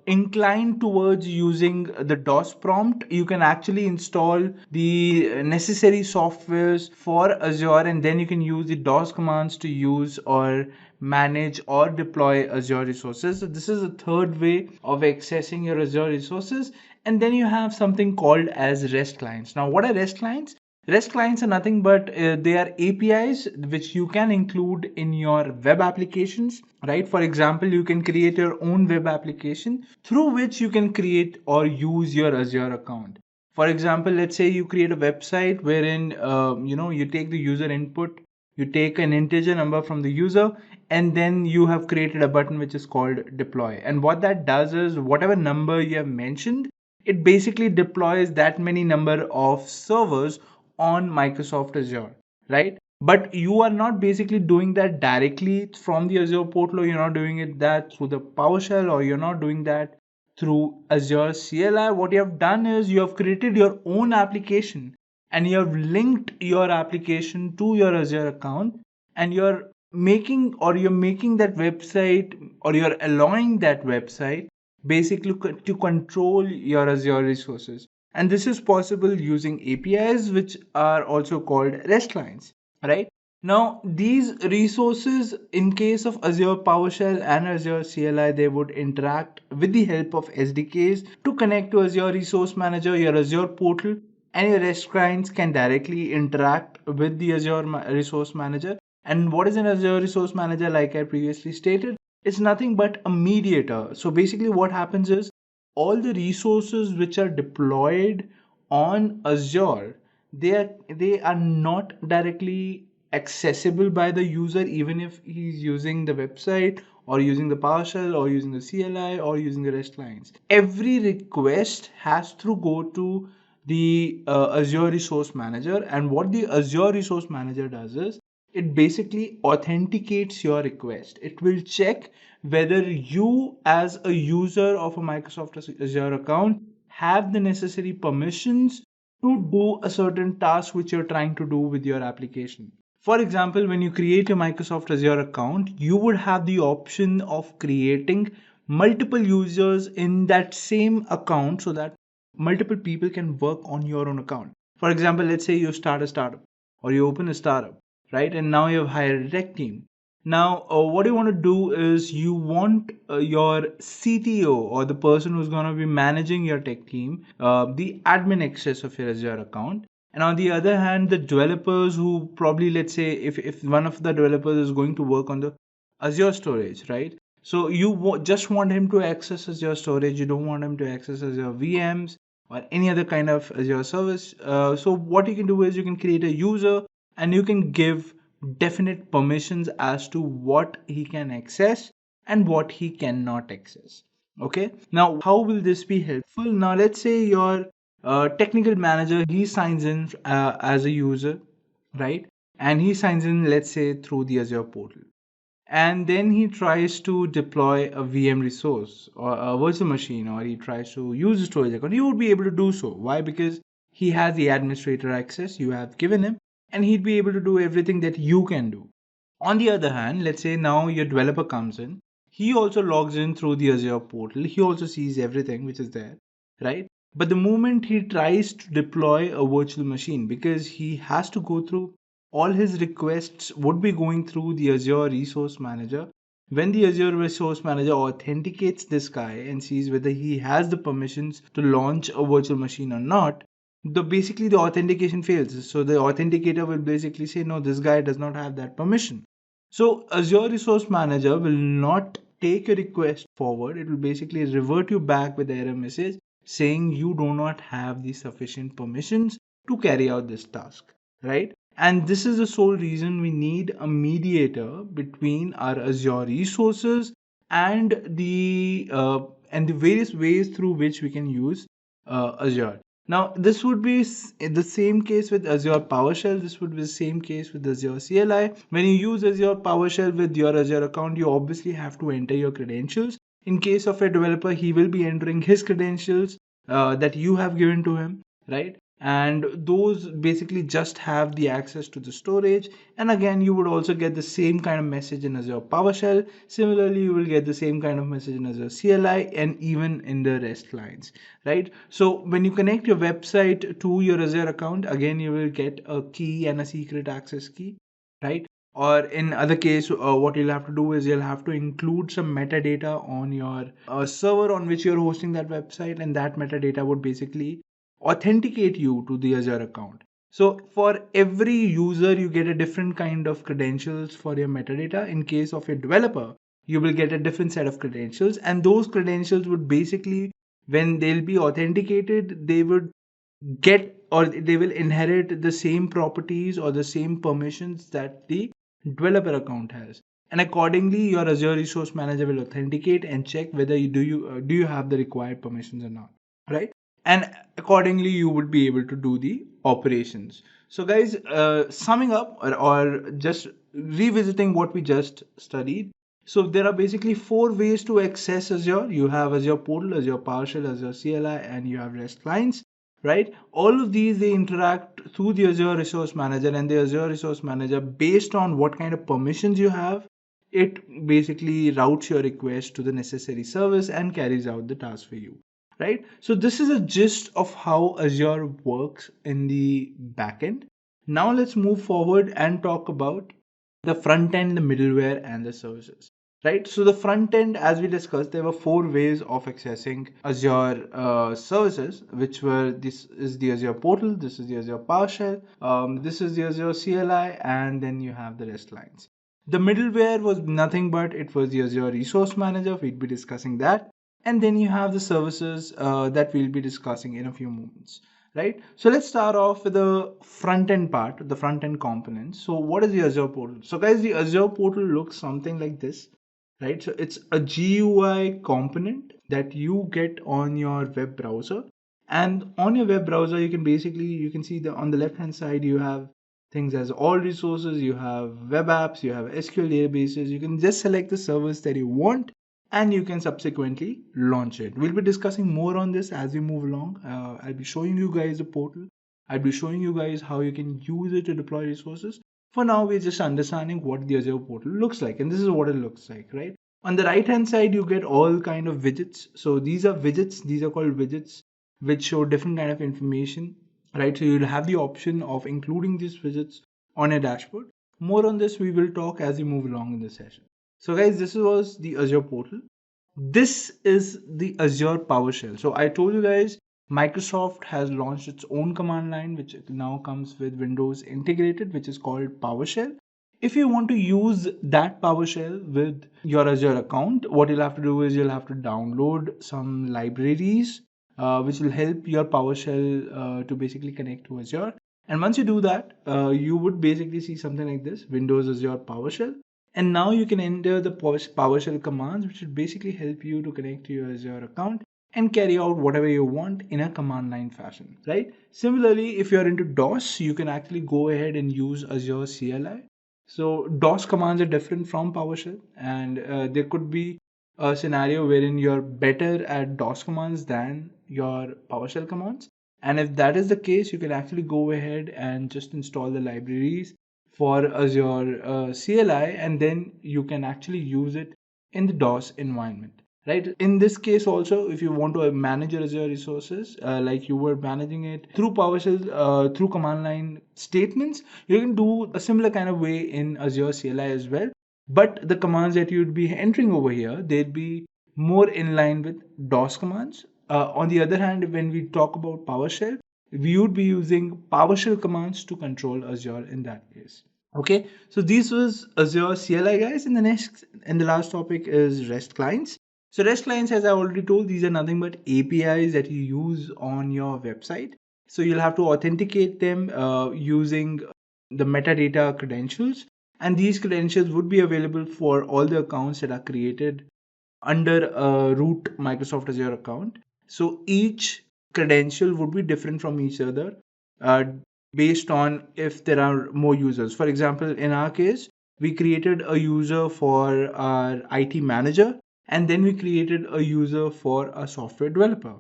inclined towards using the DOS prompt, you can actually install the necessary softwares for Azure, and then you can use the DOS commands to use or manage or deploy Azure resources. So this is a third way of accessing your Azure resources. And then you have something called as REST clients. Now, what are REST clients? REST clients are nothing but they are APIs which you can include in your web applications, right? For example, you can create your own web application through which you can create or use your Azure account. For example, let's say you create a website wherein you take the user input, you take an integer number from the user, and then you have created a button which is called deploy. And what that does is whatever number you have mentioned, it basically deploys that many number of servers on Microsoft Azure, right? But you are not basically doing that directly from the Azure portal, or you're not doing it that through the PowerShell, or you're not doing that through Azure CLI. What you have done is you have created your own application and you have linked your application to your Azure account, and you're making that website, or you're allowing that website basically to control your Azure resources. And this is possible using APIs, which are also called REST clients, right? Now, these resources, in case of Azure PowerShell and Azure CLI, they would interact with the help of SDKs to connect to Azure Resource Manager, your Azure portal, and your REST clients can directly interact with the Azure Resource Manager. And what is an Azure Resource Manager? Like I previously stated, it's nothing but a mediator. So basically, what happens is all the resources which are deployed on Azure, they are not directly accessible by the user, even if he's using the website or using the PowerShell or using the CLI or using the REST clients. Every request has to go to the Azure Resource Manager, and what the Azure Resource Manager does is it basically authenticates your request. It will check whether you, as a user of a Microsoft Azure account, have the necessary permissions to do a certain task which you're trying to do with your application. For example, when you create a Microsoft Azure account, you would have the option of creating multiple users in that same account so that multiple people can work on your own account. For example, let's say you start a startup or you open a startup, right? And now you've hired a tech team. Now, what you want to do is you want your CTO, or the person who's going to be managing your tech team, the admin access of your Azure account. And on the other hand, the developers who probably, let's say, if one of the developers is going to work on the Azure storage, right? So you just want him to access Azure storage. You don't want him to access Azure VMs or any other kind of Azure service. So what you can do is you can create a user and you can give definite permissions as to what he can access and what he cannot access. Okay, now how will this be helpful? Now let's say your technical manager, he signs in as a user, right? And he signs in, let's say, through the Azure portal, and then he tries to deploy a VM resource or a virtual machine, or he tries to use a storage account. You would be able to do so. Why? Because he has the administrator access you have given him, and he'd be able to do everything that you can do. On the other hand, let's say now your developer comes in, he also logs in through the Azure portal, he also sees everything which is there, right? But the moment he tries to deploy a virtual machine, because he has to go through, all his requests would be going through the Azure Resource Manager. When the Azure Resource Manager authenticates this guy and sees whether he has the permissions to launch a virtual machine or not, basically the authentication fails. So the authenticator will basically say, no, this guy does not have that permission. So Azure Resource Manager will not take your request forward. It will basically revert you back with the error message saying you do not have the sufficient permissions to carry out this task, right? And this is the sole reason we need a mediator between our Azure resources and the various ways through which we can use Azure. Now, this would be the same case with Azure PowerShell. This would be the same case with Azure CLI. When you use Azure PowerShell with your Azure account, you obviously have to enter your credentials. In case of a developer, he will be entering his credentials that you have given to him, right? and those basically just have the access to the storage. And again, you would also get the same kind of message in Azure PowerShell. Similarly, you will get the same kind of message in Azure CLI and even in the REST lines, right? So when you connect your website to your Azure account, again, you will get a key and a secret access key, right? Or in other case, what you'll have to do is you'll have to include some metadata on your server on which you're hosting that website, and that metadata would basically authenticate you to the Azure account. So for every user, you get a different kind of credentials for your metadata. In case of a developer, you will get a different set of credentials, and those credentials would basically, when they'll be authenticated, they would get, or they will inherit the same properties or the same permissions that the developer account has. And accordingly, your Azure Resource Manager will authenticate and check whether do you have the required permissions or not, right? And accordingly, you would be able to do the operations. So guys, summing up, or just revisiting what we just studied. So there are basically four ways to access Azure. You have Azure Portal, Azure PowerShell, Azure CLI, and you have REST clients, right? All of these, they interact through the Azure Resource Manager, and the Azure Resource Manager, based on what kind of permissions you have, it basically routes your request to the necessary service and carries out the task for you, right? So this is a gist of how Azure works in the backend. Now let's move forward and talk about the front end, the middleware, and the services, right? So the front end, as we discussed, there were four ways of accessing Azure services, which were, this is the Azure portal, this is the Azure PowerShell, this is the Azure CLI, and then you have the REST lines. The middleware was nothing but it was the Azure Resource Manager. We'd be discussing that. And then you have the services that we'll be discussing in a few moments, right? So let's start off with the front end part, the front end components. So what is the Azure portal? So guys, the Azure portal looks something like this, right? So it's a GUI component that you get on your web browser. And on your web browser, you can basically, you can see on the left hand side, you have things as all resources, you have web apps, you have SQL databases. You can just select the service that you want, and you can subsequently launch it. We'll be discussing more on this as we move along. I'll be showing you guys the portal. I'll be showing you guys how you can use it to deploy resources. For now, we're just understanding what the Azure portal looks like, and this is what it looks like, right? On the right hand side, you get all kind of widgets. So these are widgets, these are called widgets, which show different kind of information, right? So you'll have the option of including these widgets on a dashboard. More on this we will talk as we move along in the session. So guys, this was the Azure portal. This is the Azure PowerShell. So I told you guys, Microsoft has launched its own command line, which now comes with Windows integrated, which is called PowerShell. If you want to use that PowerShell with your Azure account, what you'll have to do is you'll have to download some libraries, which will help your PowerShell to basically connect to Azure. And once you do that, you would basically see something like this, Windows Azure PowerShell. And now you can enter the PowerShell commands, which should basically help you to connect to your Azure account and carry out whatever you want in a command line fashion, right? Similarly, if you're into DOS, you can actually go ahead and use Azure CLI. So DOS commands are different from PowerShell, and there could be a scenario wherein you're better at DOS commands than your PowerShell commands. And if that is the case, you can actually go ahead and just install the libraries for Azure CLI, and then you can actually use it in the DOS environment, right? In this case also, if you want to manage your Azure resources like you were managing it through PowerShell, through command line statements, you can do a similar kind of way in Azure CLI as well. But the commands that you'd be entering over here, they'd be more in line with DOS commands. On the other hand, when we talk about PowerShell, we would be using PowerShell commands to control Azure in that case. Okay, so this was Azure CLI, guys. And the last topic is REST clients. So REST clients, as I already told, these are nothing but APIs that you use on your website. So you'll have to authenticate them using the metadata credentials, and these credentials would be available for all the accounts that are created under a root Microsoft Azure account. So each credential would be different from each other based on if there are more users. For example, in our case, we created a user for our IT manager, and then we created a user for a software developer.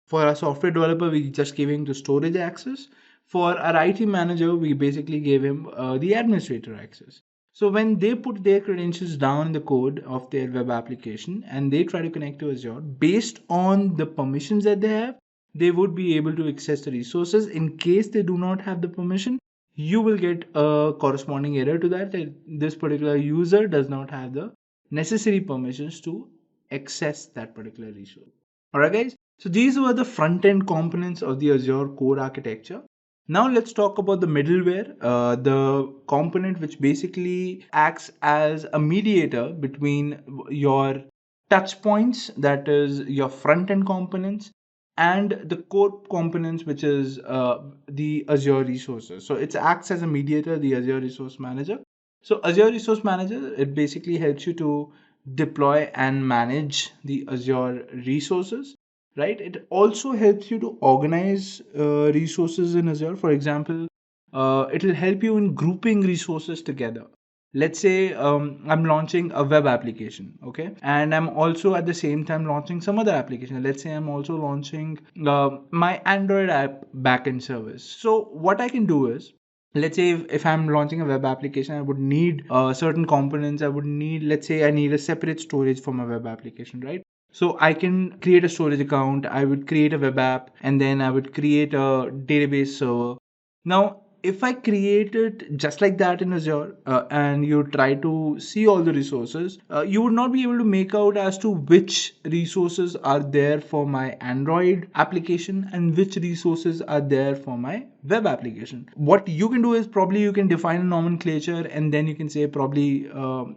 For our software developer, we just gave him the storage access. For our IT manager, we basically gave him the administrator access. So when they put their credentials down in the code of their web application and they try to connect to Azure, based on the permissions that they have, they would be able to access the resources. In case they do not have the permission, you will get a corresponding error to that this particular user does not have the necessary permissions to access that particular resource. Alright guys, so these were the front end components of the Azure core architecture. Now let's talk about the middleware, the component which basically acts as a mediator between your touch points, that is your front end components, and the core components, which is the Azure resources. So it acts as a mediator, the Azure Resource Manager. So Azure Resource Manager, it basically helps you to deploy and manage the Azure resources, right? It also helps you to organize resources in Azure. For example, it will help you in grouping resources together. Let's say I'm launching a web application, okay, and I'm also at the same time launching some other application. Let's say I'm also launching my Android app backend service. So what I can do is, let's say if I'm launching a web application, I would need certain components. I would need, let's say I need a separate storage for my web application, right? So I can create a storage account, I would create a web app, and then I would create a database server. Now if I create it just like that in Azure, and you try to see all the resources, you would not be able to make out as to which resources are there for my Android application and which resources are there for my web application. What you can do is, probably you can define a nomenclature, and then you can say, probably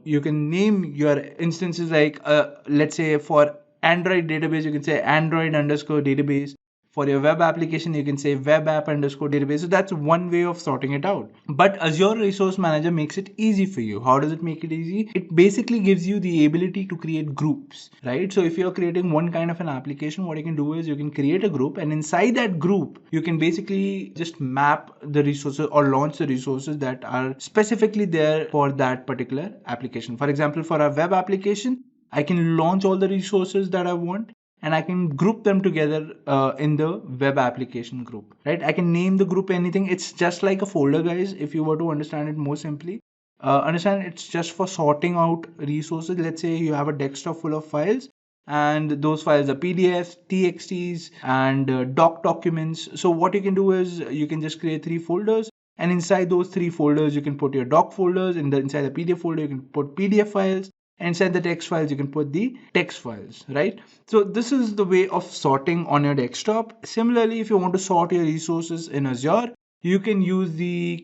you can name your instances like, let's say for Android database, you can say Android underscore database. For your web application, you can say web app underscore database. So that's one way of sorting it out. But Azure Resource Manager makes it easy for you. How does it make it easy? It basically gives you the ability to create groups, right? So if you're creating one kind of an application, what you can do is you can create a group, and inside that group, you can basically just map the resources or launch the resources that are specifically there for that particular application. For example, for a web application, I can launch all the resources that I want, and I can group them together in the web application group, right? I can name the group anything. It's just like a folder, guys. If you were to understand it more simply, understand it's just for sorting out resources. Let's say you have a desktop full of files, and those files are PDFs, TXTs, and doc documents. So what you can do is you can just create 3 folders, and inside those 3 folders you can put your doc folders. Inside the PDF folder you can put PDF files, and inside the text files you can put the text files, right? So this is the way of sorting on your desktop. Similarly, if you want to sort your resources in Azure, you can use the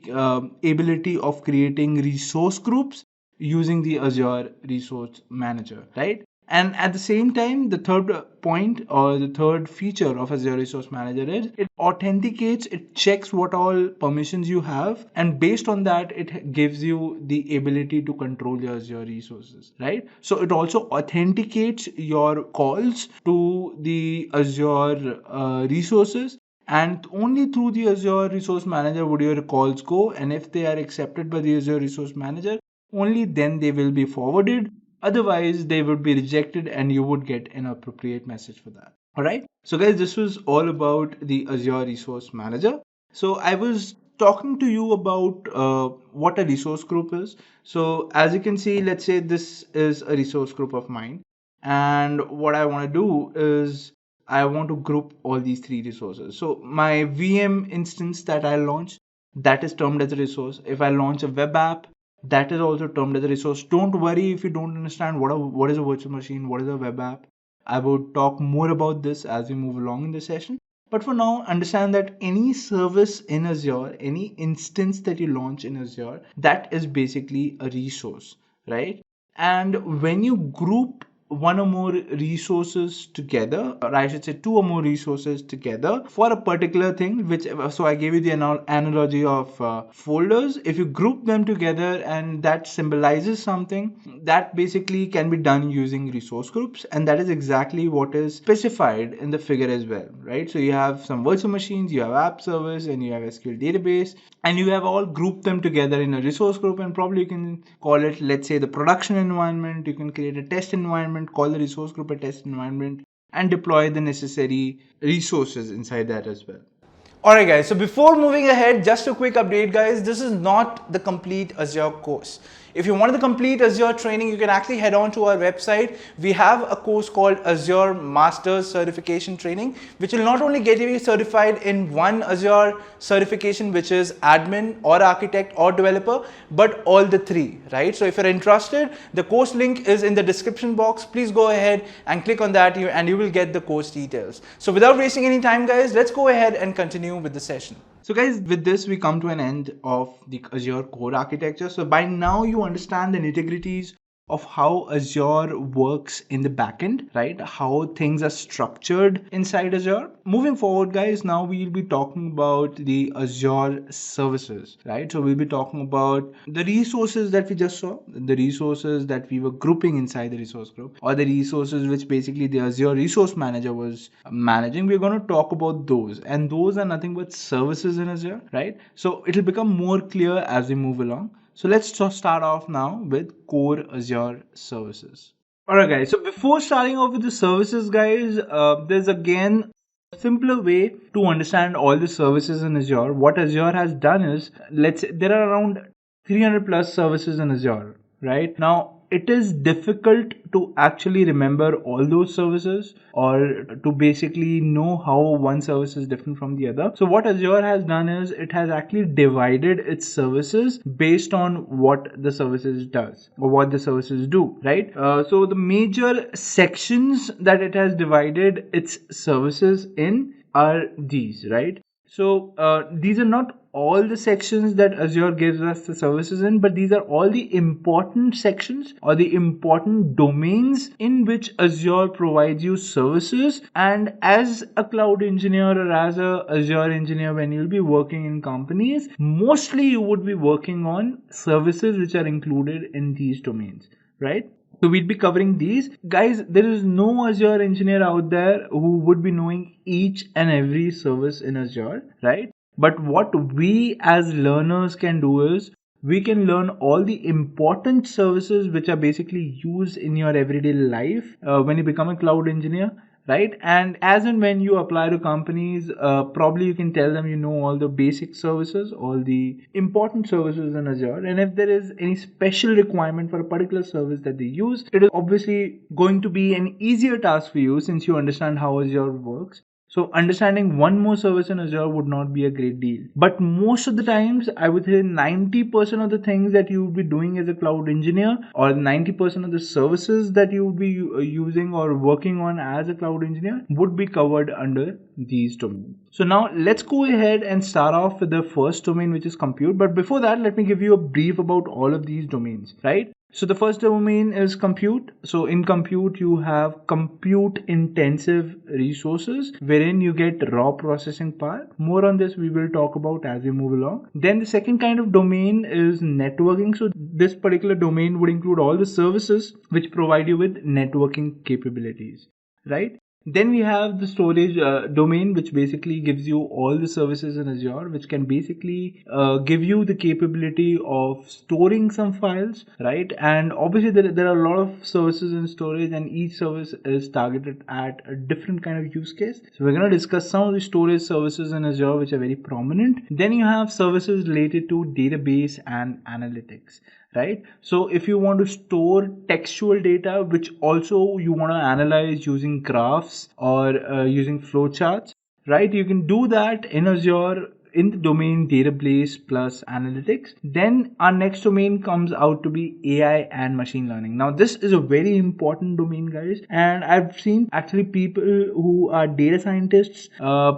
ability of creating resource groups using the Azure Resource Manager, right? And at the same time, the third point or the third feature of Azure Resource Manager is it authenticates, it checks what all permissions you have, and based on that, it gives you the ability to control your Azure resources, right? So it also authenticates your calls to the Azure resources, and only through the Azure Resource Manager would your calls go, and if they are accepted by the Azure Resource Manager, only then they will be forwarded. Otherwise, they would be rejected and you would get an appropriate message for that. All right. So guys, this was all about the Azure Resource Manager. So I was talking to you about what a resource group is. So as you can see, let's say this is a resource group of mine. And what I want to do is I want to group all these 3 resources. So my VM instance that I launch, that is termed as a resource. If I launch a web app, that is also termed as a resource. Don't worry if you don't understand what is a virtual machine, what is a web app. I would talk more about this as we move along in the session. But for now, understand that any service in Azure, any instance that you launch in Azure, that is basically a resource, right? And when you group one or more resources together, or I should say 2 or more resources together for a particular thing, which, so I gave you the analogy of folders. If you group them together and that symbolizes something, that basically can be done using resource groups, and that is exactly what is specified in the figure as well, right? So you have some virtual machines, you have app service, and you have SQL database, and you have all grouped them together in a resource group, and probably you can call it, let's say, the production environment. You can create a test environment, call the resource group a test environment, and deploy the necessary resources inside that as well.
Alright guys, so before moving ahead, just a quick update guys, this is not the complete Azure course. If you want the complete Azure training, you can actually head on to our website. We have a course called Azure Masters Certification Training, which will not only get you certified in one Azure certification, which is admin or architect or developer, but all the three, right? So if you're interested, the course link is in the description box. Please go ahead and click on that and you will get the course details. So without wasting any time guys, let's go ahead and continue with the session.
So guys, with this we come to an end of the Azure core architecture. So by now you understand the nitty-gritties of how Azure works in the backend, right? How things are structured inside Azure. Moving forward, guys, now we'll be talking about the Azure services, right? So we'll be talking about the resources that we just saw, the resources that we were grouping inside the resource group, or the resources which basically the Azure Resource Manager was managing. We're going to talk about those, and those are nothing but services in Azure, right? So it'll become more clear as we move along. So let's just start off now with core Azure services. Alright guys, so before starting off with the services guys, there's again a simpler way to understand all the services in Azure. What Azure has done is, let's say there are around 300 plus services in Azure, right? Now, it is difficult to actually remember all those services or to basically know how one service is different from the other. So what Azure has done is it has actually divided its services based on what the services does or what the services do, right? So the major sections that it has divided its services in are these, right? So these are not all the sections that Azure gives us the services in, but these are all the important sections or the important domains in which Azure provides you services. And as a cloud engineer or as a Azure engineer, when you'll be working in companies, mostly you would be working on services which are included in these domains, right? So we'd be covering these. Guys, there is no Azure engineer out there who would be knowing each and every service in Azure, right? But what we as learners can do is we can learn all the important services which are basically used in your everyday life when you become a cloud engineer, right? And as and when you apply to companies, probably you can tell them you know all the basic services, all the important services in Azure, and if there is any special requirement for a particular service that they use, it is obviously going to be an easier task for you since you understand how Azure works. So understanding one more service in Azure would not be a great deal. But most of the times, I would say 90% of the things that you would be doing as a cloud engineer, or 90% of the services that you would be using or working on as a cloud engineer would be covered under these domains. So now let's go ahead and start off with the first domain, which is compute. But before that, let me give you a brief about all of these domains, right? So the first domain is compute. So in compute, you have compute intensive resources wherein you get raw processing power. More on this we will talk about as we move along. Then the second kind of domain is networking. So this particular domain would include all the services which provide you with networking capabilities, right? Then we have the storage domain, which basically gives you all the services in Azure, which can basically give you the capability of storing some files, right? And obviously there are a lot of services in storage, and each service is targeted at a different kind of use case. So we're going to discuss some of the storage services in Azure, which are very prominent. Then you have services related to database and analytics, right? So if you want to store textual data, which also you want to analyze using graphs or using flowcharts, right? You can do that in Azure in the domain database plus analytics. Then our next domain comes out to be AI and machine learning. Now this is a very important domain, guys, and I've seen actually people who are data scientists,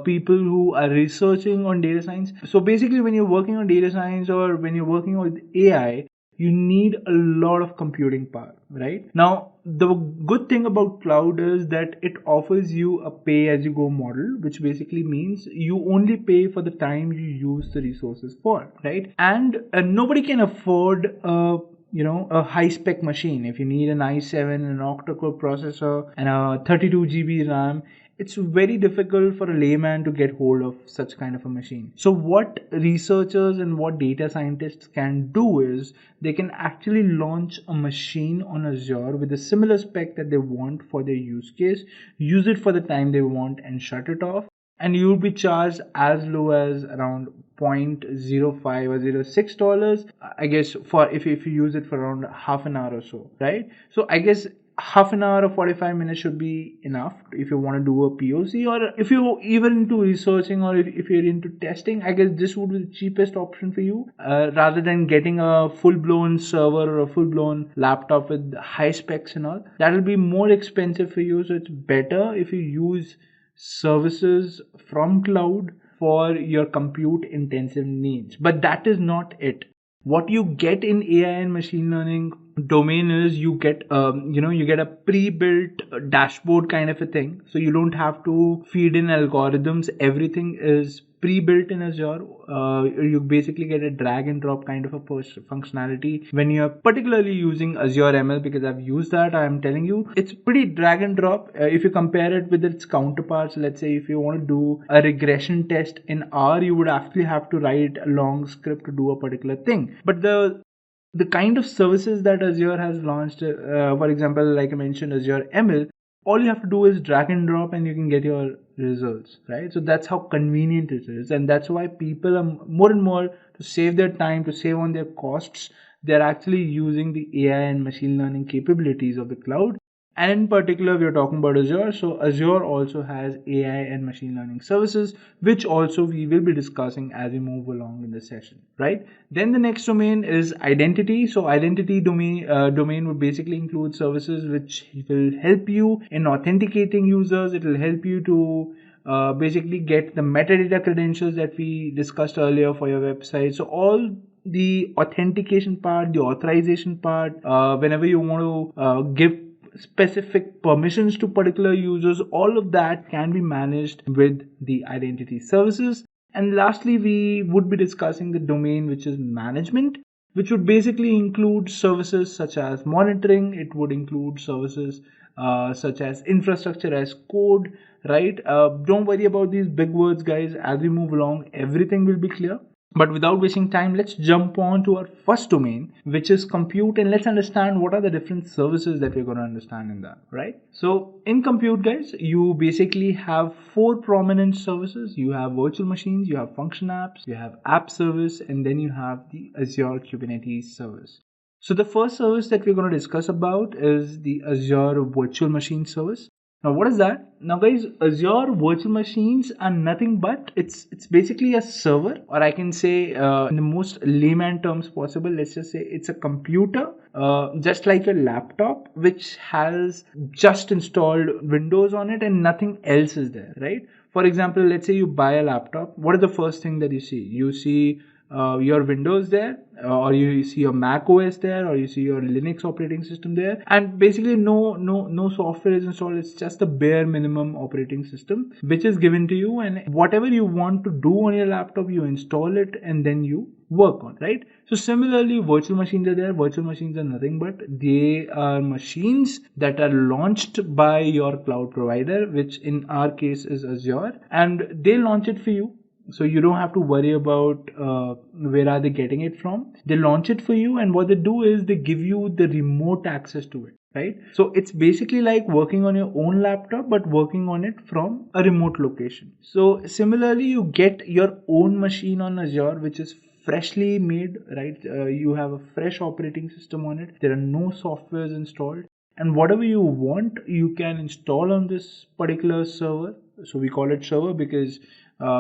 people who are researching on data science. So basically when you're working on data science or when you're working with AI, you need a lot of computing power, right? Now, the good thing about cloud is that it offers you a pay-as-you-go model, which basically means you only pay for the time you use the resources for, right? And nobody can afford a a high spec machine, if you need an i7, an octa-core processor, and a 32 GB RAM, it's very difficult for a layman to get hold of such kind of a machine. So what researchers and what data scientists can do is they can actually launch a machine on Azure with a similar spec that they want for their use case, use it for the time they want, and shut it off. And you'll be charged as low as around 0.05 or $0.06, I guess, for if you use it for around half an hour or so, right? So I guess half an hour or 45 minutes should be enough if you want to do a POC, or if you're even into researching, or if you're into testing. I guess this would be the cheapest option for you, rather than getting a full-blown server or a full-blown laptop with high specs and all. That will be more expensive for you. So it's better if you use services from cloud for your compute intensive needs. But that is not it. What you get in AI and machine learning domain is you get a pre-built dashboard kind of a thing. So you don't have to feed in algorithms. Everything is pre-built in Azure. You basically get a drag and drop kind of a functionality when you're particularly using Azure ML, because I've used that. I'm telling you, it's pretty drag and drop. If you compare it with its counterparts, let's say if you want to do a regression test in R, you would actually have to write a long script to do a particular thing. But the kind of services that Azure has launched, for example, like I mentioned, Azure ML, all you have to do is drag and drop and you can get your results, right? So that's how convenient it is, and that's why people are more and more, to save their time, to save on their costs, they're actually using the AI and machine learning capabilities of the cloud. And in particular, we are talking about Azure. So Azure also has AI and machine learning services, which also we will be discussing as we move along in the session, right? Then the next domain is identity. So identity domain would basically include services which will help you in authenticating users. It will help you to basically get the metadata credentials that we discussed earlier for your website. So all the authentication part, the authorization part, whenever you want to give specific permissions to particular users, all of that can be managed with the identity services. And lastly, we would be discussing the domain which is management, which would basically include services such as monitoring. It would include services such as infrastructure as code, right? Don't worry about these big words, guys. As we move along, everything will be clear. But without wasting time, let's jump on to our first domain, which is compute, and let's understand what are the different services that we're going to understand in that, right? So in compute, guys, you basically have four prominent services. You have virtual machines, you have function apps, you have app service, and then you have the Azure Kubernetes service. So the first service that we're going to discuss about is the Azure Virtual Machine service. Now, what is that? Now, guys, Azure virtual machines are nothing but it's basically a server, or I can say in the most layman terms possible, let's just say it's a computer, just like a laptop, which has just installed Windows on it and nothing else is there, right? For example, let's say you buy a laptop. What is the first thing that you see? You see your Windows there, or you see your Mac OS there, or you see your Linux operating system there, and basically no software is installed. It's just the bare minimum operating system which is given to you, and whatever you want to do on your laptop, you install it and then you work on, right? So similarly, virtual machines are there. Virtual machines are nothing but they are machines that are launched by your cloud provider, which in our case is Azure, and they launch it for you. So you don't have to worry about where are they getting it from. They launch it for you, and what they do is they give you the remote access to it, right? So it's basically like working on your own laptop, but working on it from a remote location. So similarly, you get your own machine on Azure, which is freshly made, right? You have a fresh operating system on it. There are no softwares installed, and whatever you want, you can install on this particular server. So we call it server because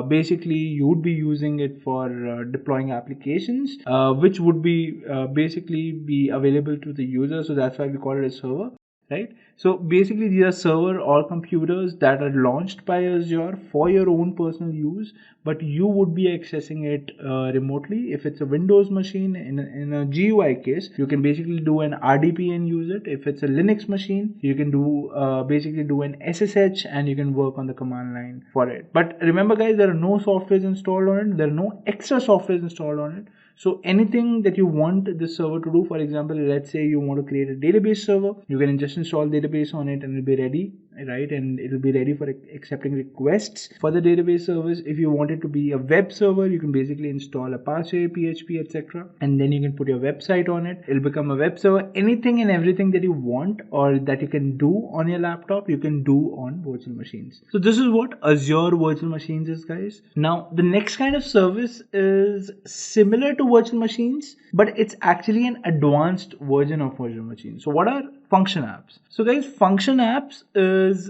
basically you would be using it for deploying applications, which would be basically be available to the user. So that's why we call it a server, right? So basically these are server or computers that are launched by Azure for your own personal use, but you would be accessing it remotely. If it's a Windows machine, in a GUI case, you can basically do an RDP and use it. If it's a Linux machine, you can do basically do an SSH and you can work on the command line for it. But remember, guys, there are no softwares installed on it. There are no extra softwares installed on it. So anything that you want this server to do, for example, let's say you want to create a database server, you can just install database on it and it'll be ready, right? And it'll be ready for accepting requests for the database service. If you want it to be a web server, you can basically install Apache, PHP, etc. And then you can put your website on it. It'll become a web server. Anything and everything that you want or that you can do on your laptop, you can do on virtual machines. So this is what Azure Virtual Machines is, guys. Now, the next kind of service is similar to virtual machines, but it's actually an advanced version of virtual machines. So what are function apps? So guys, function apps is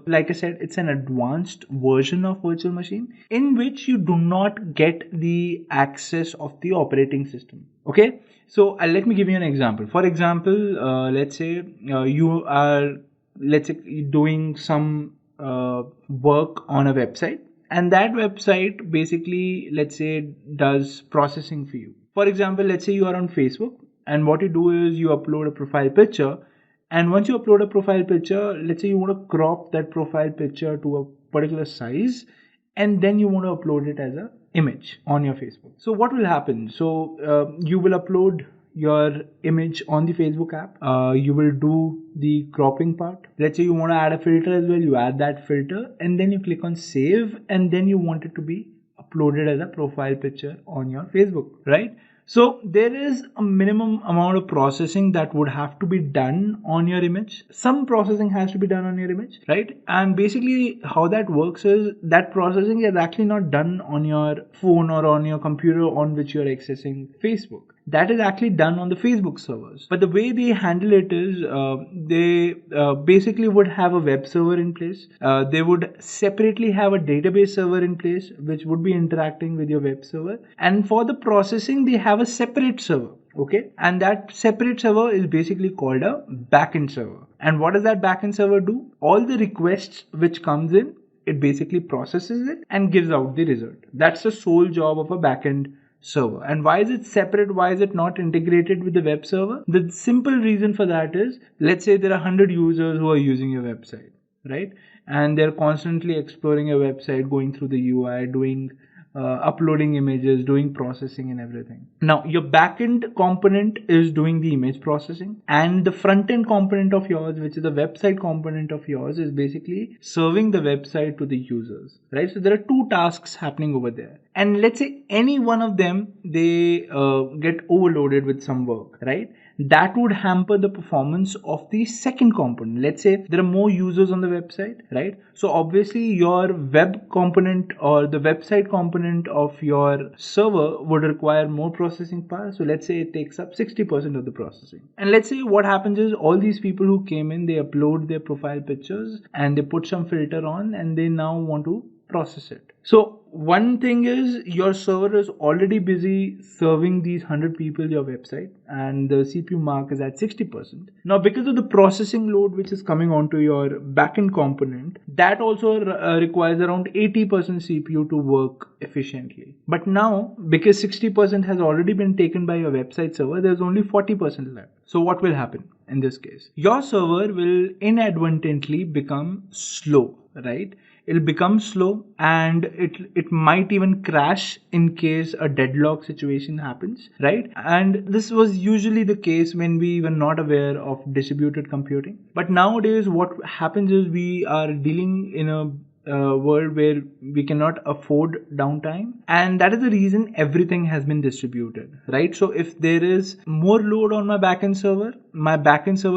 like I said, it's an advanced version of virtual machine in which you do not get the access of the operating system. Okay, so let me give you an example. For example, let's say you are, let's say, doing some work on a website, and that website basically, let's say, does processing for you. For example, let's say you are on Facebook, and what you do is you upload a profile picture, and once you upload a profile picture, let's say you want to crop that profile picture to a particular size, and then you want to upload it as an image on your Facebook. So what will happen? So you will upload your image on the Facebook app. You will do the cropping part. Let's say you want to add a filter as well. You add that filter and then you click on save, and then you want it to be uploaded as a profile picture on your Facebook, right? So there is a minimum amount of processing that would have to be done on your image. Some processing has to be done on your image, right? And basically how that works is that processing is actually not done on your phone or on your computer on which you're accessing Facebook. That is actually done on the Facebook servers. But the way they handle it is they basically would have a web server in place. They would separately have a database server in place which would be interacting with your web server. And for the processing, they have a separate server. Okay, and that separate server is basically called a backend server. And what does that backend server do? All the requests which comes in, it basically processes it and gives out the result. That's the sole job of a backend server. And why is it separate? Why is it not integrated with the web server? The simple reason for that is, let's say there are 100 users who are using your website, right? And they're constantly exploring your website, going through the UI, doing uploading images, doing processing and everything. Now your backend component is doing the image processing, and the front end component of yours, which is the website component of yours, is basically serving the website to the users, right? So there are two tasks happening over there, and let's say any one of them, they get overloaded with some work, right? That would hamper the performance of the second component. Let's say there are more users on the website, right? So obviously your web component or the website component of your server would require more processing power. So let's say it takes up 60% of the processing. And let's say what happens is all these people who came in, they upload their profile pictures and they put some filter on and they now want to process it. So one thing is your server is already busy serving these 100 people your website, and the CPU mark is at 60%. Now because of the processing load which is coming onto your backend component, that also requires around 80% CPU to work efficiently. But now because 60% has already been taken by your website server, there's only 40% left. So what will happen in this case? Your server will inadvertently become slow, right? It'll become slow, and it might even crash in case a deadlock situation happens, right? And this was usually the case when we were not aware of distributed computing. But nowadays what happens is we are dealing in a world where we cannot afford downtime, and that is the reason everything has been distributed, right? So if there is more load on my backend server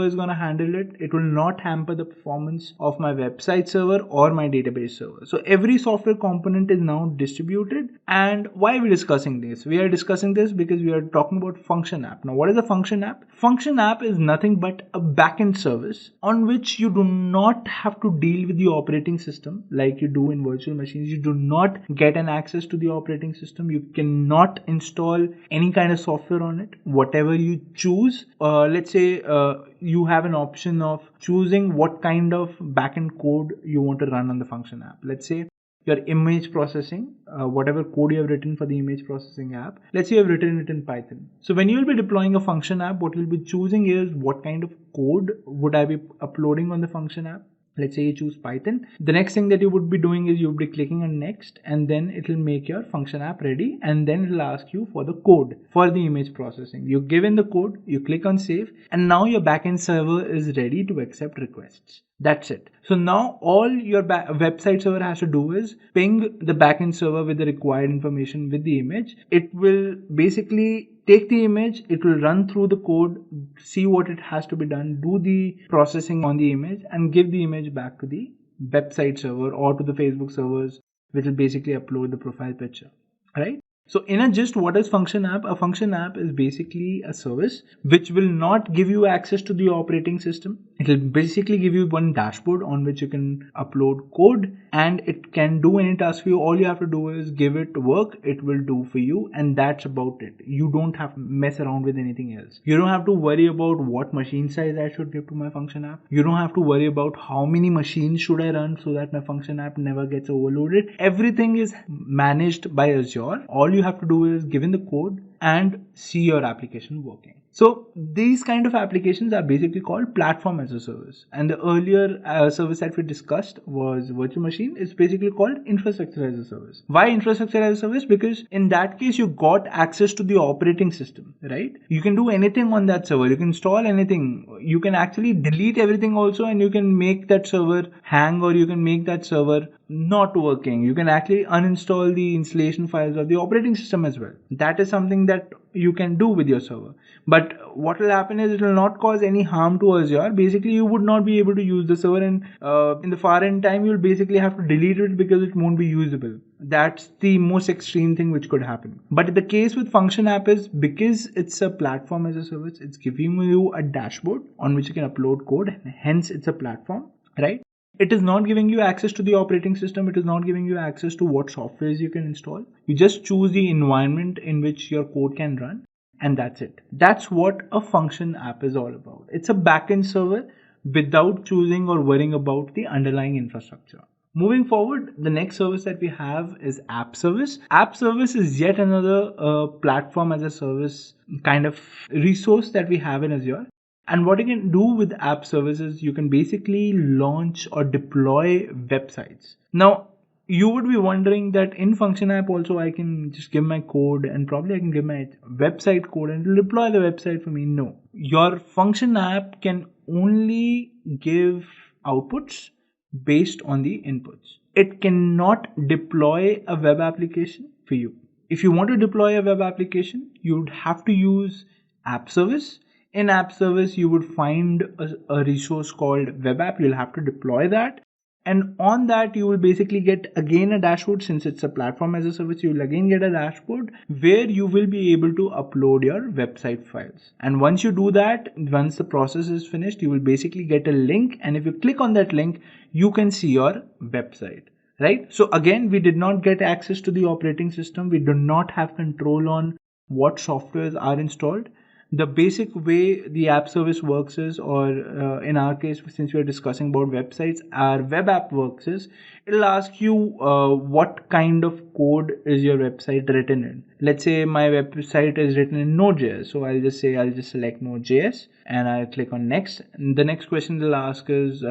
is going to handle it. It will not hamper the performance of my website server or my database server. So every software component is now distributed. And why are we discussing this? We are discussing this because we are talking about function app. Now what is a function app? Function app is nothing but a backend service on which you do not have to deal with the operating system like you do in virtual machines. You do not get an access to the operating system. You cannot install any kind of software on it. Whatever you choose, let's say you have an option of choosing what kind of backend code you want to run on the function app. Let's say your image processing, whatever code you have written for the image processing app, let's say you have written it in Python. So when you will be deploying a function app, what you'll be choosing is what kind of code would I be uploading on the function app. Let's say you choose Python. The next thing that you would be doing is you would be clicking on next, and then it will make your function app ready, and then it will ask you for the code for the image processing. You give in the code, you click on save, and now your backend server is ready to accept requests. That's it. So now all your website server has to do is ping the backend server with the required information with the image. It will basically take the image, it will run through the code, see what it has to be done, do the processing on the image, and give the image back to the website server or to the Facebook servers, which will basically upload the profile picture, right? So in a gist, what is function app? A function app is basically a service which will not give you access to the operating system. It will basically give you one dashboard on which you can upload code, and it can do any task for you. All you have to do is give it work, it will do for you, and that's about it. You don't have to mess around with anything else. You don't have to worry about what machine size I should give to my function app. You don't have to worry about how many machines should I run so that my function app never gets overloaded. Everything is managed by Azure. All you have to do is give in the code and see your application working. So these kind of applications are basically called platform as a service. And the earlier service that we discussed was virtual machine. It's basically called infrastructure as a service. Why infrastructure as a service? Because in that case, you got access to the operating system, right? You can do anything on that server. You can install anything. You can actually delete everything also, and you can make that server hang, or you can make that server not working. You can actually uninstall the installation files of the operating system as well. That is something that you can do with your server. But what will happen is it will not cause any harm to Azure. Basically, you would not be able to use the server, and in the far end time, you'll basically have to delete it because it won't be usable. That's the most extreme thing which could happen. But the case with function app is because it's a platform as a service, it's giving you a dashboard on which you can upload code, and hence it's a platform, right? It is not giving you access to the operating system. It is not giving you access to what softwares you can install. You just choose the environment in which your code can run, and that's it. That's what a function app is all about. It's a backend server without choosing or worrying about the underlying infrastructure. Moving forward, the next service that we have is app service. App service is yet another platform as a service kind of resource that we have in Azure. And what you can do with app services, you can basically launch or deploy websites. Now, you would be wondering that in function app also I can just give my code, and probably I can give my website code and it will deploy the website for me. No. Your function app can only give outputs based on the inputs. It cannot deploy a web application for you. If you want to deploy a web application, you would have to use app service. In app service, you would find a resource called web app. You'll have to deploy that. And on that, you will basically get again a dashboard. Since it's a platform as a service, you will again get a dashboard where you will be able to upload your website files. And once you do that, once the process is finished, you will basically get a link. And if you click on that link, you can see your website, right? So again, we did not get access to the operating system. We do not have control on what softwares are installed. The basic way the app service works is, or in our case, since we are discussing about websites, our web app works is, it'll ask you what kind of code is your website written in. Let's say my website is written in Node.js. So I'll just select Node.js and I'll click on next. And the next question they'll ask is,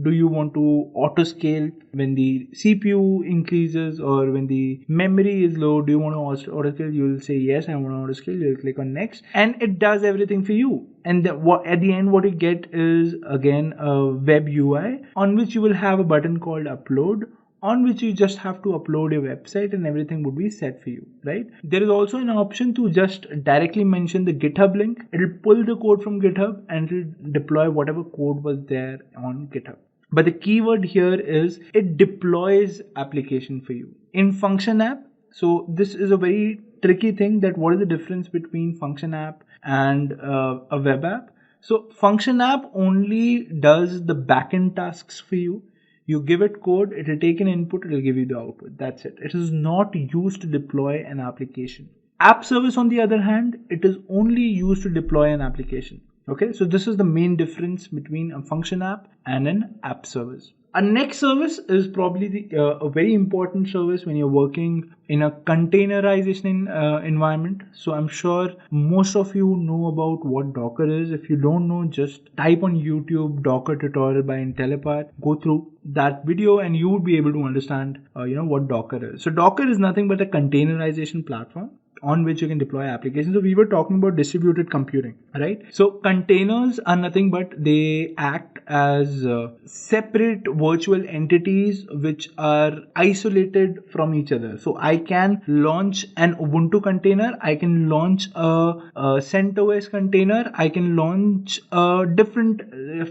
do you want to auto scale when the CPU increases or when the memory is low? Do you want to auto scale? You will say yes, I want to auto scale. You'll click on next, and it does everything for you. And at the end, what you get is again a web UI on which you will have a button called upload, on which you just have to upload your website and everything would be set for you, right? There is also an option to just directly mention the GitHub link. It'll pull the code from GitHub and it'll deploy whatever code was there on GitHub. But the keyword here is it deploys application for you in function app. So this is a very tricky thing, that what is the difference between function app and a web app? So function app only does the backend tasks for you. You give it code, it will take an input, it will give you the output. That's it. It is not used to deploy an application. App service, on the other hand, it is only used to deploy an application. Okay, so this is the main difference between a function app and an app service. A next service is probably a very important service when you're working in a containerization environment. So I'm sure most of you know about what Docker is. If you don't know, just type on YouTube Docker tutorial by Intellipaat. Go through that video and you would be able to understand what Docker is. So Docker is nothing but a containerization platform on which you can deploy applications. So we were talking about distributed computing, right? So containers are nothing but they act as separate virtual entities which are isolated from each other. So I can launch an Ubuntu container, I can launch a CentOS container, I can launch a different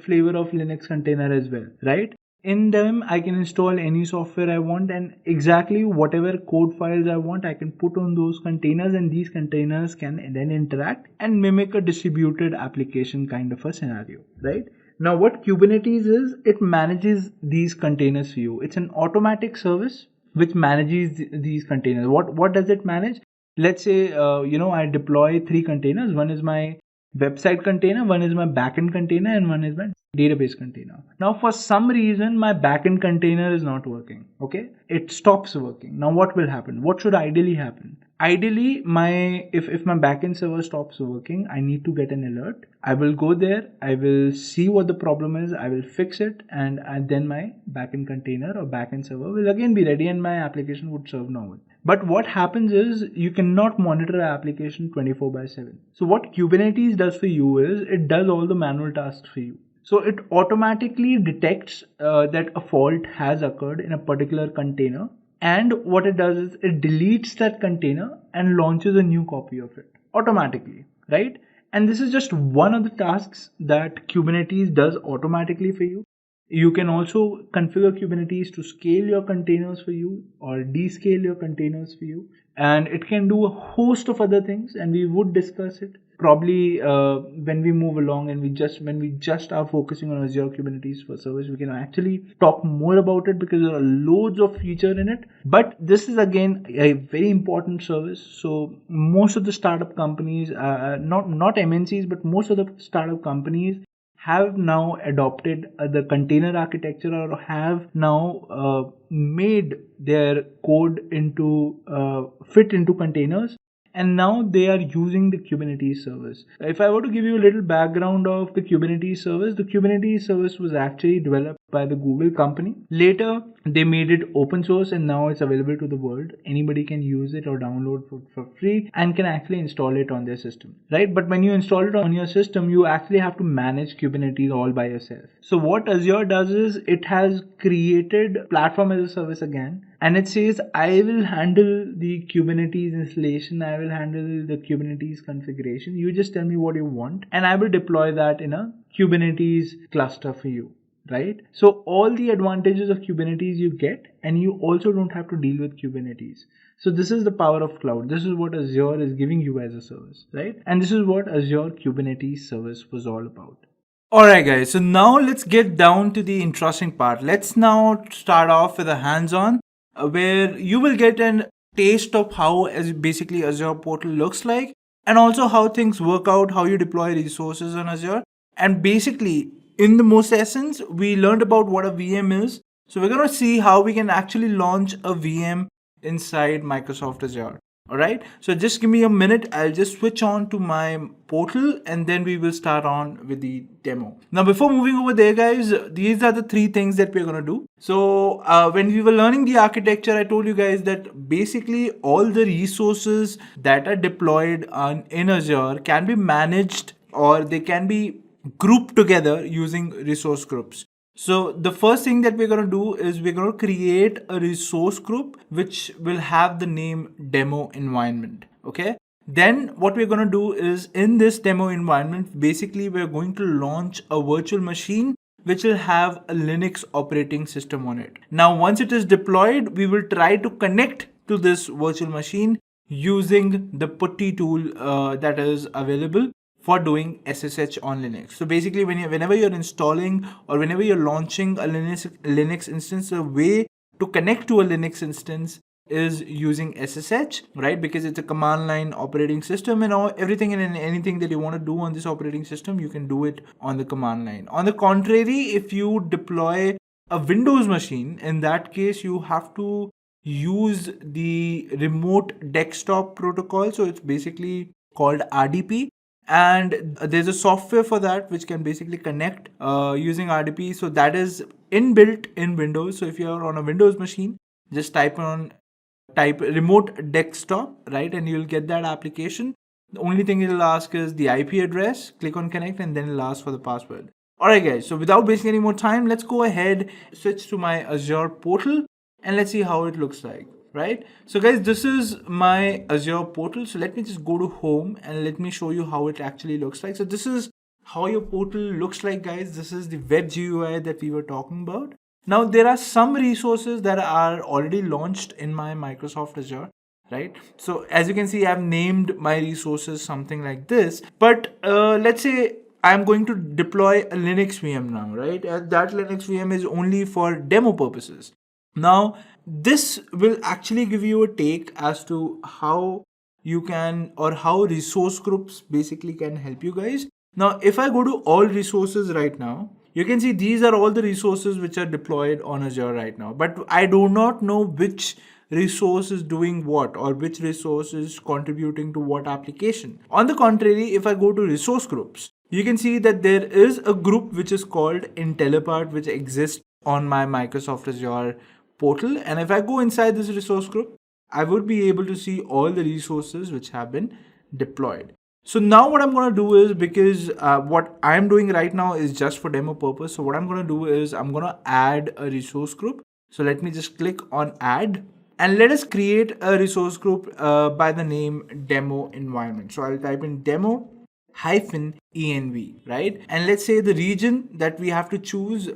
flavor of Linux container as well, right? In them I can install any software I want, and exactly whatever code files I want I can put on those containers, and these containers can then interact and mimic a distributed application kind of a scenario, right? Now what Kubernetes is, it manages these containers for you. It's an automatic service which manages these containers. What does it manage? Let's say I deploy 3 containers. One is my website container, one is my backend container, and one is my database container. Now for some reason my backend container is not working. Okay, it stops working. Now what will happen? What should ideally happen? Ideally, if my backend server stops working, I need to get an alert. I will go there, I will see what the problem is, I will fix it, and then my backend container or backend server will again be ready and my application would serve normal. But what happens is you cannot monitor an application 24/7. So what Kubernetes does for you is it does all the manual tasks for you. So it automatically detects that a fault has occurred in a particular container, and what it does is it deletes that container and launches a new copy of it automatically, right? And this is just one of the tasks that Kubernetes does automatically for you. You can also configure Kubernetes to scale your containers for you or descale your containers for you. And it can do a host of other things, and we would discuss it probably when we move along, and when we just are focusing on Azure Kubernetes for service, we can actually talk more about it because there are loads of features in it. But this is again a very important service. So most of the startup companies, not MNCs, but most of the startup companies have now adopted the container architecture, or have now made their code into fit into containers, and now they are using the Kubernetes service. If I were to give you a little background of the Kubernetes service was actually developed by the Google company. Later they made it open source, and now it's available to the world. Anybody can use it or download for free and can actually install it on their system, right? But when you install it on your system, you actually have to manage Kubernetes all by yourself. So what Azure does is it has created platform as a service again, and it says I will handle the Kubernetes installation, I will handle the Kubernetes configuration. You just tell me what you want and I will deploy that in a Kubernetes cluster for you, right? So all the advantages of Kubernetes you get, and you also don't have to deal with Kubernetes. So this is the power of cloud. This is what Azure is giving you as a service, right? And this is what Azure Kubernetes service was all about.
Alright guys, so now let's get down to the interesting part. Let's now start off with a hands-on where you will get a taste of how basically Azure portal looks like, and also how things work out, how you deploy resources on Azure. And basically in the most essence, we learned about what a VM is. So we're going to see how we can actually launch a VM inside Microsoft Azure. Alright, so just give me a minute. I'll just switch on to my portal and then we will start on with the demo. Now before moving over there guys, these are the 3 things that we're going to do. So when we were learning the architecture, I told you guys that basically all the resources that are deployed in Azure can be managed, or they can be grouped together using resource groups. So the first thing that we're going to do is we're going to create a resource group which will have the name demo environment. Okay. Then what we're going to do is in this demo environment, basically we're going to launch a virtual machine which will have a Linux operating system on it. Now once it is deployed, we will try to connect to this virtual machine using the putty tool that is available for doing SSH on Linux. So basically whenever you're installing or whenever you're launching a Linux instance, the way to connect to a Linux instance is using SSH, right? Because it's a command line operating system, and everything and anything that you want to do on this operating system, you can do it on the command line. On the contrary, if you deploy a Windows machine, in that case, you have to use the remote desktop protocol. So it's basically called RDP. And there's a software for that which can basically connect using RDP. So that is inbuilt in Windows. So if you're on a Windows machine, just type remote desktop, right? And you'll get that application. The only thing it'll ask is the IP address, click on connect, and then it'll ask for the password. Alright guys, so without wasting any more time, let's go ahead, switch to my Azure portal, and let's see how it looks like, right? So guys, this is my Azure portal. So let me just go to home and let me show you how it actually looks like. So this is how your portal looks like, guys. This is the web GUI that we were talking about. Now there are some resources that are already launched in my Microsoft Azure, right? So as you can see, I've named my resources something like this, but let's say I'm going to deploy a Linux VM now, right? That Linux VM is only for demo purposes. Now, this will actually give you a take as to how you can, or how resource groups basically can help you guys. Now, if I go to all resources right now, you can see these are all the resources which are deployed on Azure right now, but I do not know which resource is doing what, or which resource is contributing to what application. On the contrary, if I go to resource groups, you can see that there is a group which is called Intellipaat, which exists on my Microsoft Azure portal. And if I go inside this resource group, I would be able to see all the resources which have been deployed. So now what I'm going to do is, because what I'm doing right now is just for demo purpose. So what I'm going to do is I'm going to add a resource group. So let me just click on add, and let us create a resource group by the name demo environment. So I'll type in demo -env, right? And let's say the region that we have to choose,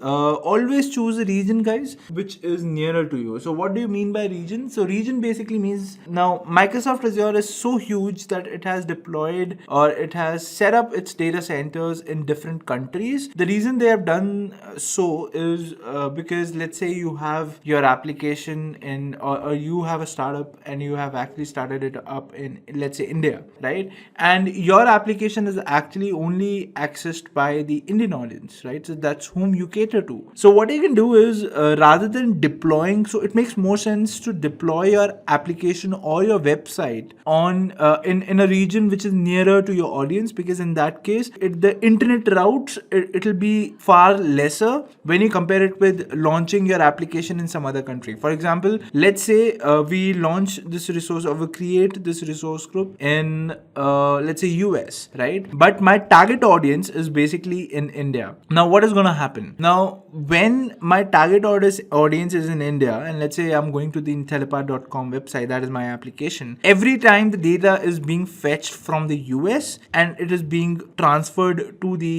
always choose a region, guys, which is nearer to you. So what do you mean by region? So region basically means, now Microsoft Azure is so huge that it has deployed, or it has set up its data centers in different countries. The reason they have done so is because let's say you have your application in, or you have a startup and you have actually started it up in, let's say, India, right? And your application is actually only accessed by the Indian audience, right? So that's whom you cater to. So what you can do is, rather than deploying, so it makes more sense to deploy your application or your website on in a region which is nearer to your audience, because in that case, the internet routes, it'll be far lesser when you compare it with launching your application in some other country. For example, let's say we launch this resource, or we create this resource group in let's say US, right? But my target audience is basically in India. Now what is going to happen? Now when my target audience is in India, and let's say I'm going to the Intellipaat.com website, that is my application, every time the data is being fetched from the US and it is being transferred to the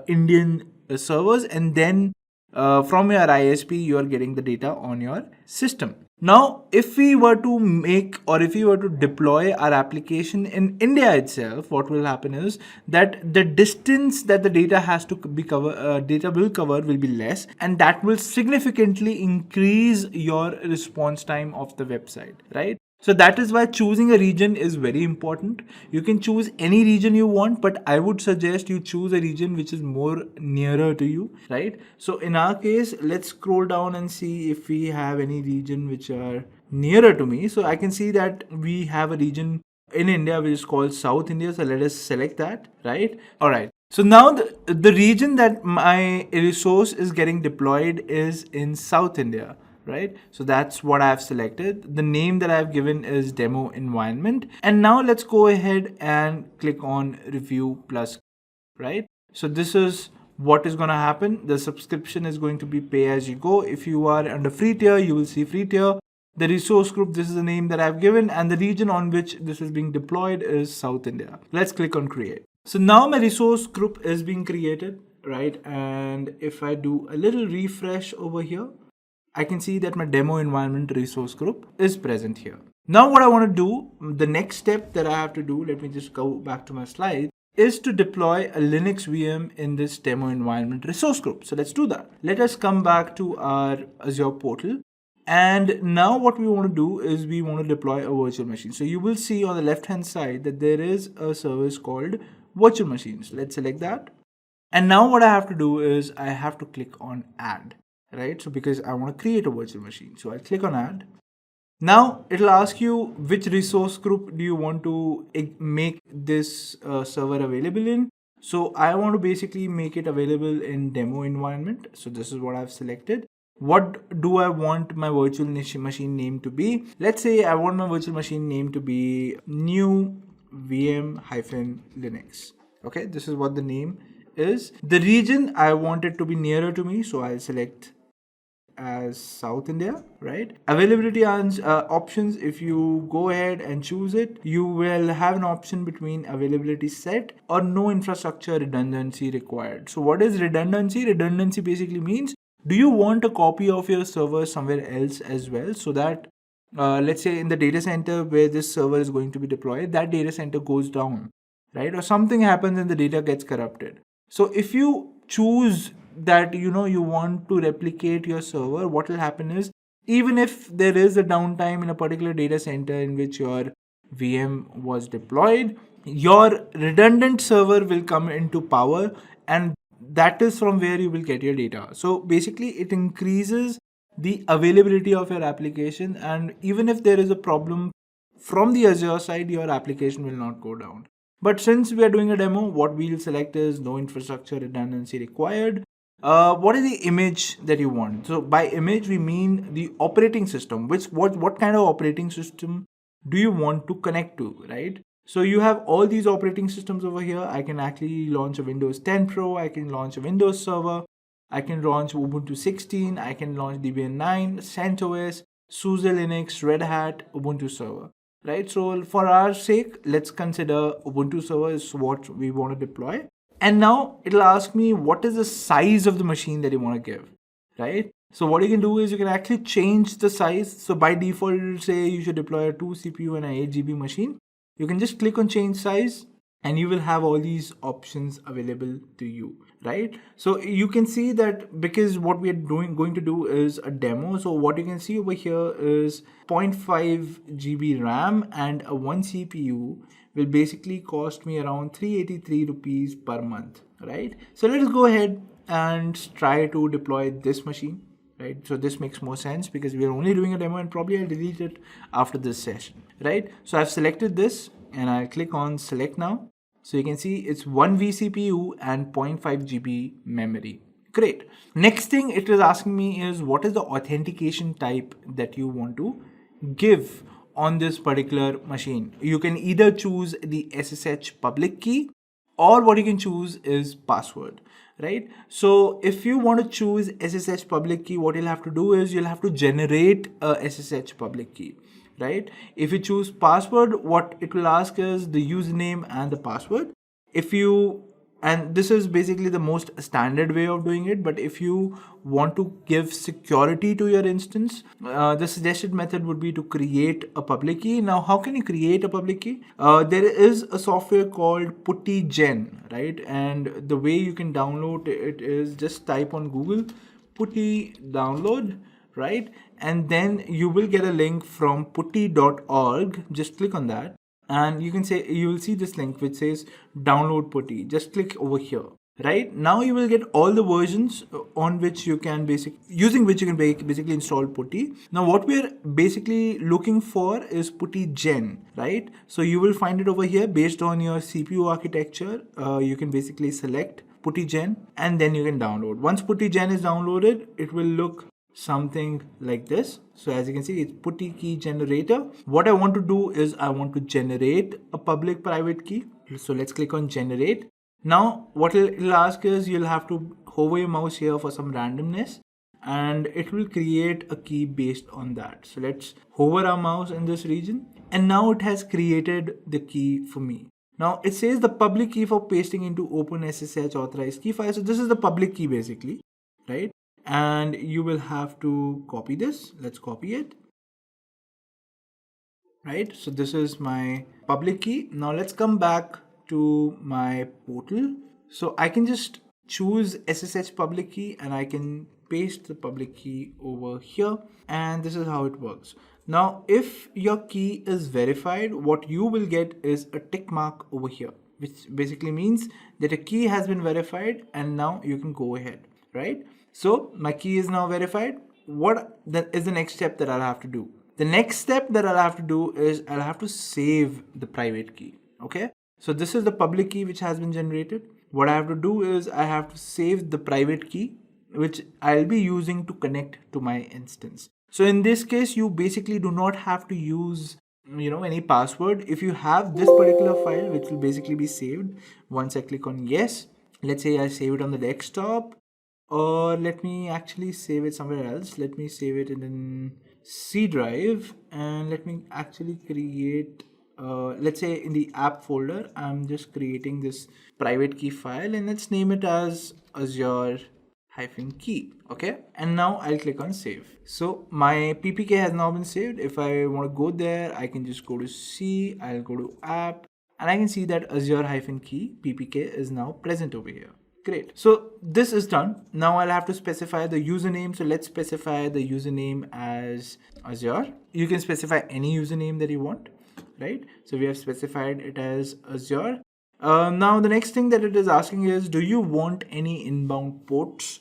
Indian servers, and then from your ISP you are getting the data on your system. Now, if we were to make, or if we were to deploy our application in India itself, what will happen is that the distance that the data has to be data will cover will be less, and that will significantly increase your response time of the website, right? So that is why choosing a region is very important. You can choose any region you want, but I would suggest you choose a region which is more nearer to you, right? So in our case, let's scroll down and see if we have any region which are nearer to me. So I can see that we have a region in India which is called South India. So let us select that, right? All right. So now the region that my resource is getting deployed is in South India, right? So that's what I've selected. The name that I've given is demo environment. And now let's go ahead and click on review plus, right? So this is what is going to happen. The subscription is going to be pay as you go. If you are under free tier, you will see free tier. The resource group, this is the name that I've given, and the region on which this is being deployed is South India. Let's click on create. So now my resource group is being created, right? And if I do a little refresh over here, I can see that my demo environment resource group is present here. Now what I want to do, the next step that I have to do, let me just go back to my slide, is to deploy a Linux VM in this demo environment resource group. So let's do that. Let us come back to our Azure portal. And now what we want to do is we want to deploy a virtual machine. So you will see on the left hand side that there is a service called virtual machines. Let's select that. And now what I have to do is I have to click on add. right? So because I want to create a virtual machine. So I'll click on add. Now it'll ask you which resource group do you want to make this server available in. So I want to basically make it available in demo environment. So this is what I've selected. What do I want my virtual machine name to be? Let's say I want my virtual machine name to be new VM-Linux. Okay, this is what the name is. The region I want it to be nearer to me, so I'll select as South India, right? Availability options, if you go ahead and choose it, you will have an option between availability set or no infrastructure redundancy required. So what is redundancy? Redundancy basically means, do you want a copy of your server somewhere else as well, so that let's say in the data center where this server is going to be deployed, that data center goes down, right? Or something happens and the data gets corrupted. So if you choose that you want to replicate your server, what will happen is, even if there is a downtime in a particular data center in which your VM was deployed, your redundant server will come into power, and that is from where you will get your data. So basically it increases the availability of your application, and even if there is a problem from the Azure side, your application will not go down. But since we are doing a demo, what we'll select is no infrastructure redundancy required. What is the image that you want? So by image we mean the operating system. What kind of operating system do you want to connect to, right? So you have all these operating systems over here. I can actually launch a Windows 10 Pro, I can launch a Windows Server, I can launch Ubuntu 16, I can launch Debian 9, CentOS, SUSE Linux, Red Hat, Ubuntu Server, right? So for our sake, let's consider Ubuntu Server is what we want to deploy. And now it'll ask me what is the size of the machine that you want to give, right? So what you can do is you can actually change the size. So by default, it'll say you should deploy a 2 CPU and an 8 GB machine. You can just click on change size and you will have all these options available to you, right? So you can see that because what we are going to do is a demo. So what you can see over here is 0.5 GB RAM and a 1 CPU will basically cost me around 383 rupees per month, right? So let's go ahead and try to deploy this machine, right? So this makes more sense because we are only doing a demo, and probably I'll delete it after this session, right? So I've selected this and I'll click on select now. So you can see it's 1 vCPU and 0.5 GB memory. Great. Next thing it is asking me is what is the authentication type that you want to give on this particular machine. You can either choose the SSH public key, or what you can choose is password, right? So if you want to choose SSH public key, what you'll have to do is you'll have to generate a SSH public key, right? If you choose password, what it will ask is the username and the password. And this is basically the most standard way of doing it, but if you want to give security to your instance, the suggested method would be to create a public key. Now, how can you create a public key? There is a software called PuttyGen, right? And the way you can download it is just type on Google Putty download, right? And then you will get a link from putty.org. Just click on that. And you will see this link which says download Putty. Just click over here. Right now you will get all the versions on which you can using which you can basically install Putty. Now what we're basically looking for is PuttyGen, right? So you will find it over here based on your CPU architecture. You can basically select PuttyGen and then you can download. Once PuttyGen is downloaded, it will look something like this. So as you can see, it's Putty key generator. What I want to do is I want to generate a public private key. So let's click on generate. Now what it'll ask is you'll have to hover your mouse here for some randomness and it will create a key based on that. So let's hover our mouse in this region and now it has created the key for me. Now it says the public key for pasting into open SSH authorized key file. So this is the public key basically, right? And you will have to copy this. Let's copy it. Right. So this is my public key. Now let's come back to my portal. So I can just choose SSH public key and I can paste the public key over here. And this is how it works. Now, if your key is verified, what you will get is a tick mark over here, which basically means that a key has been verified and now you can go ahead, right? So my key is now verified. What is the next step that I'll have to do? The next step that I'll have to do is I'll have to save the private key. Okay. So this is the public key which has been generated. What I have to do is I have to save the private key which I'll be using to connect to my instance. So in this case, you basically do not have to use any password. If you have this particular file which will basically be saved, once I click on yes, let's say I save it on the desktop, or let me actually save it somewhere else. Let me save it in C drive, and let me actually create let's say in the app folder, I'm just creating this private key file, and let's name it as Azure -key. Okay, and now I'll click on save. So my ppk has now been saved. If I want to go there, I can just go to C, I'll go to app, and I can see that Azure -key ppk is now present over here. Great. So this is done. Now I'll have to specify the username. So let's specify the username as Azure. You can specify any username that you want, right? So we have specified it as Azure. Now the next thing that it is asking is, do you want any inbound ports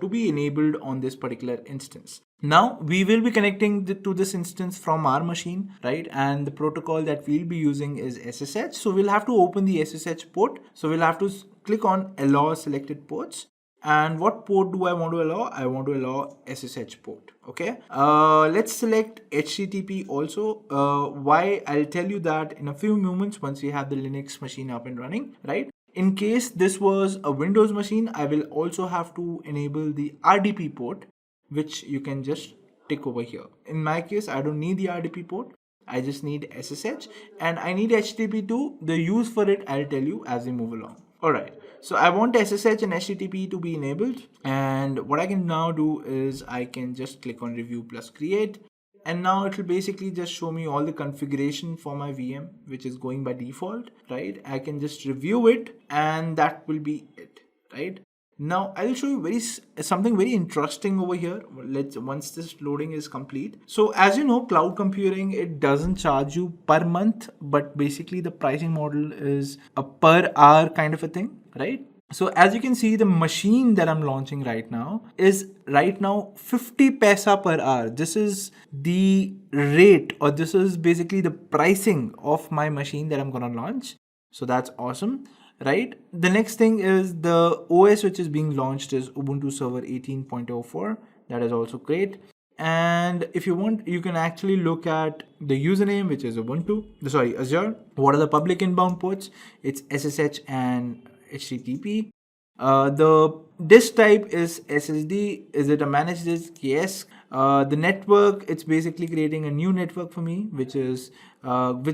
to be enabled on this particular instance? Now we will be connecting to this instance from our machine, right? And the protocol that we'll be using is SSH. So we'll have to open the SSH port. So we'll have to click on allow selected ports. And what port do I want to allow? I want to allow SSH port. Okay. Let's select HTTP also. Why? I'll tell you that in a few moments once we have the Linux machine up and running, right? In case this was a Windows machine, I will also have to enable the RDP port, which you can just tick over here. In my case, I don't need the RDP port. I just need SSH, and I need HTTP too. The use for it, I'll tell you as we move along. All right. So I want SSH and HTTP to be enabled. And what I can now do is I can just click on review plus create. And now it will basically just show me all the configuration for my VM, which is going by default, right? I can just review it, and that will be it, right? Now I'll show you something very interesting over here. Once this loading is complete. So as you know, cloud computing, it doesn't charge you per month, but basically the pricing model is a per hour kind of a thing, right? So as you can see, the machine that I'm launching right now is 50 paisa per hour. This is the rate, or this is basically the pricing of my machine that I'm gonna launch. So that's awesome, right? The next thing is the OS which is being launched is Ubuntu Server 18.04. That is also great. And if you want, you can actually look at the username, which is Azure. What are the public inbound ports? It's SSH and HTTP. The disk type is SSD. Is it a managed disk? Yes. The network, it's basically creating a new network for me, which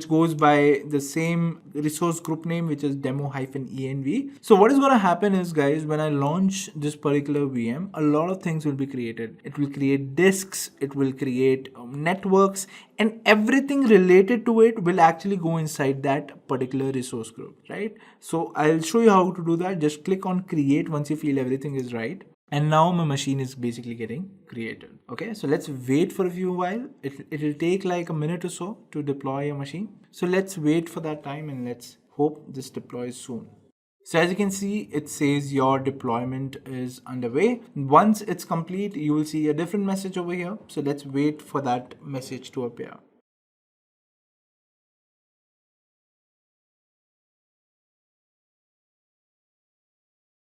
goes by the same resource group name, which is demo-env. So what is going to happen is, guys, when I launch this particular VM, a lot of things will be created. It will create disks, it will create networks, and everything related to it will actually go inside that particular resource group, right? So I'll show you how to do that. Just click on create once you feel everything is right. And now my machine is basically getting created. Okay, so let's wait for a few while. It will take like a minute or so to deploy your machine. So let's wait for that time, and let's hope this deploys soon. So as you can see, it says your deployment is underway. Once it's complete, you will see a different message over here. So let's wait for that message to appear.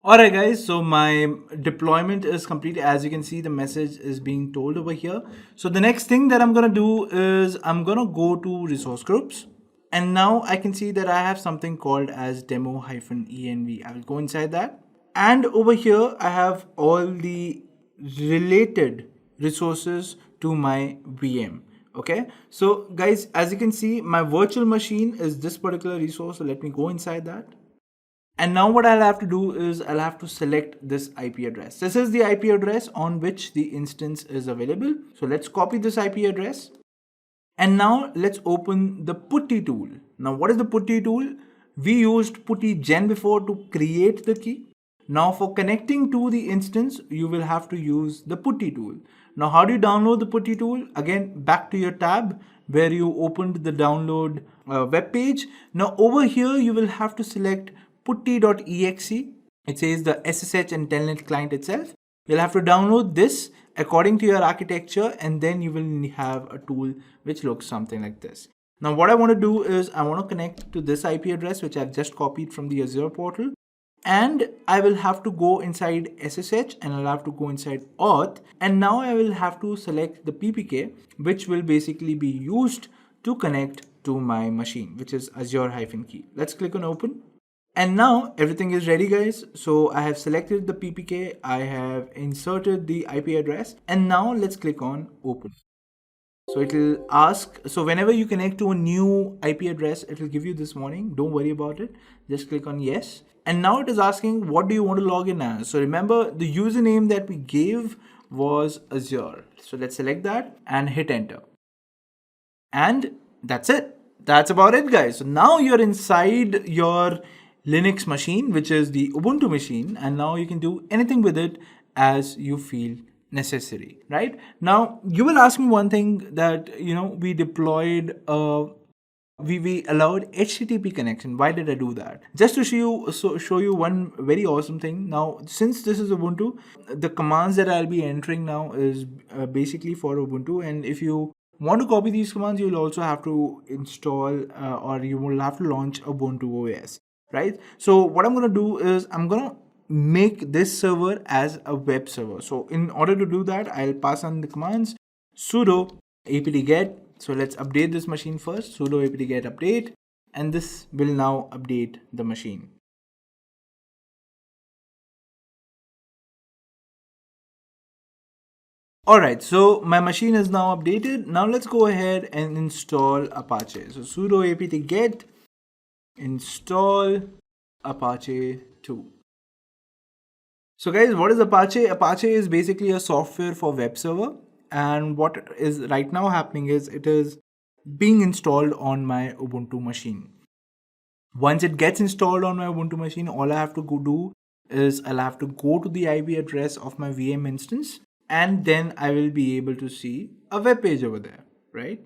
Alright guys, so my deployment is complete. As you can see, the message is being told over here. So the next thing that I'm gonna do is I'm gonna go to resource groups, and now I can see that I have something called as demo-env. I will go inside that, and over here I have all the related resources to my VM. Okay, so guys, as you can see, my virtual machine is this particular resource. So let me go inside that. And now what I'll have to do is I'll have to select this IP address. This is the IP address on which the instance is available. So let's copy this IP address. And now let's open the putty tool. Now what is the putty tool? We used putty gen before to create the key. Now for connecting to the instance, you will have to use the putty tool. Now how do you download the putty tool? Again, back to your tab where you opened the download web page. Now over here, you will have to select putty.exe. It says the SSH and telnet client itself. You'll have to download this according to your architecture, and then you will have a tool which looks something like this. Now, what I want to do is I want to connect to this IP address, which I've just copied from the Azure portal. And I will have to go inside SSH, and I'll have to go inside auth. And now I will have to select the PPK, which will basically be used to connect to my machine, which is Azure-key. Let's click on open. And now everything is ready, guys. So I have selected the PPK, I have inserted the IP address, and now let's click on open. So it will ask, so whenever you connect to a new IP address, it will give you this warning. Don't worry about it. Just click on yes. And now it is asking, what do you want to log in as? So remember, the username that we gave was Azure. So let's select that and hit enter. And that's it. That's about it, guys. So now you're inside your Linux machine, which is the Ubuntu machine, and now you can do anything with it as you feel necessary, right? Now you will ask me one thing, that we deployed we allowed HTTP connection. Why did I do that? Just to show you one very awesome thing. Now, since this is Ubuntu, the commands that I'll be entering now is basically for Ubuntu, and if you want to copy these commands, you will also have to install or you will have to launch Ubuntu OS, right? So what I'm going to do is I'm going to make this server as a web server. So in order to do that, I'll pass on the commands sudo apt-get. So let's update this machine first. Sudo apt-get update, and this will now update the machine. Alright, so my machine is now updated. Now let's go ahead and install Apache. So sudo apt-get install Apache 2. So guys, what is Apache? Apache is basically a software for web server, and what is right now happening is it is being installed on my Ubuntu machine. Once it gets installed on my Ubuntu machine, all I have to do is I'll have to go to the IP address of my VM instance, and then I will be able to see a web page over there, right?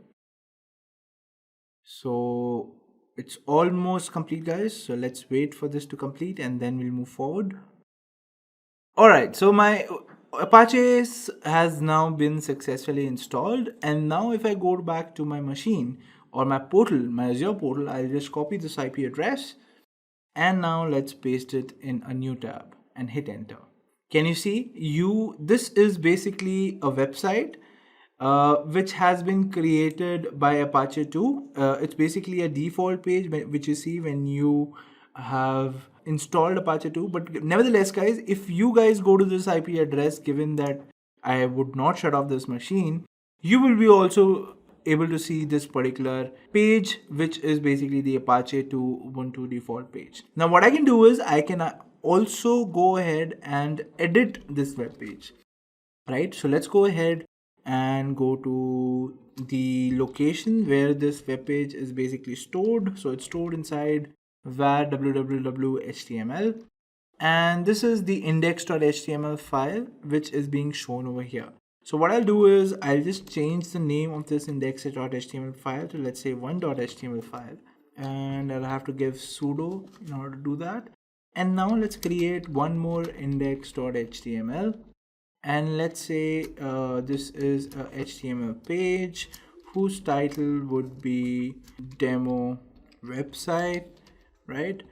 So it's almost complete, guys. So let's wait for this to complete, and then we'll move forward. Alright, so my Apache has now been successfully installed, and now if I go back to my machine or my portal, my Azure portal, I'll just copy this IP address, and now let's paste it in a new tab and hit enter. Can you see? This is basically a website which has been created by Apache 2. It's basically a default page which you see when you have installed Apache 2. But nevertheless, guys, if you guys go to this IP address, given that I would not shut off this machine, you will be also able to see this particular page, which is basically the Apache 2 Ubuntu default page. Now what I can do is I can also go ahead and edit this web page, right? So let's go ahead and go to the location where this web page is basically stored. So it's stored inside var www.html, and this is the index.html file which is being shown over here. So what I'll do is I'll just change the name of this index.html file to, let's say, 1.html file, and I'll have to give sudo in order to do that. And now let's create one more index.html, and let's say this is a HTML page whose title would be demo website, right?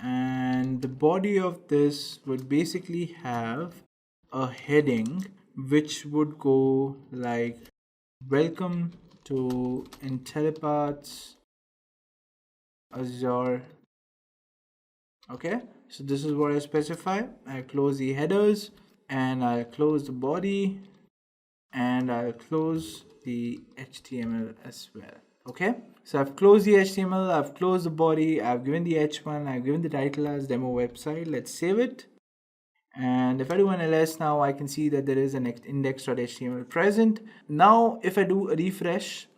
And the body of this would basically have a heading which would go like, welcome to Intellipaat's Azure. Okay, so this is what I specify. I close the headers, and I'll close the body, and I'll close the HTML as well. Okay, so I've closed the HTML, I've closed the body, I've given the H1, I've given the title as demo website. Let's save it. And if I do an ls now, I can see that there is an index.html present. Now if I do a refresh,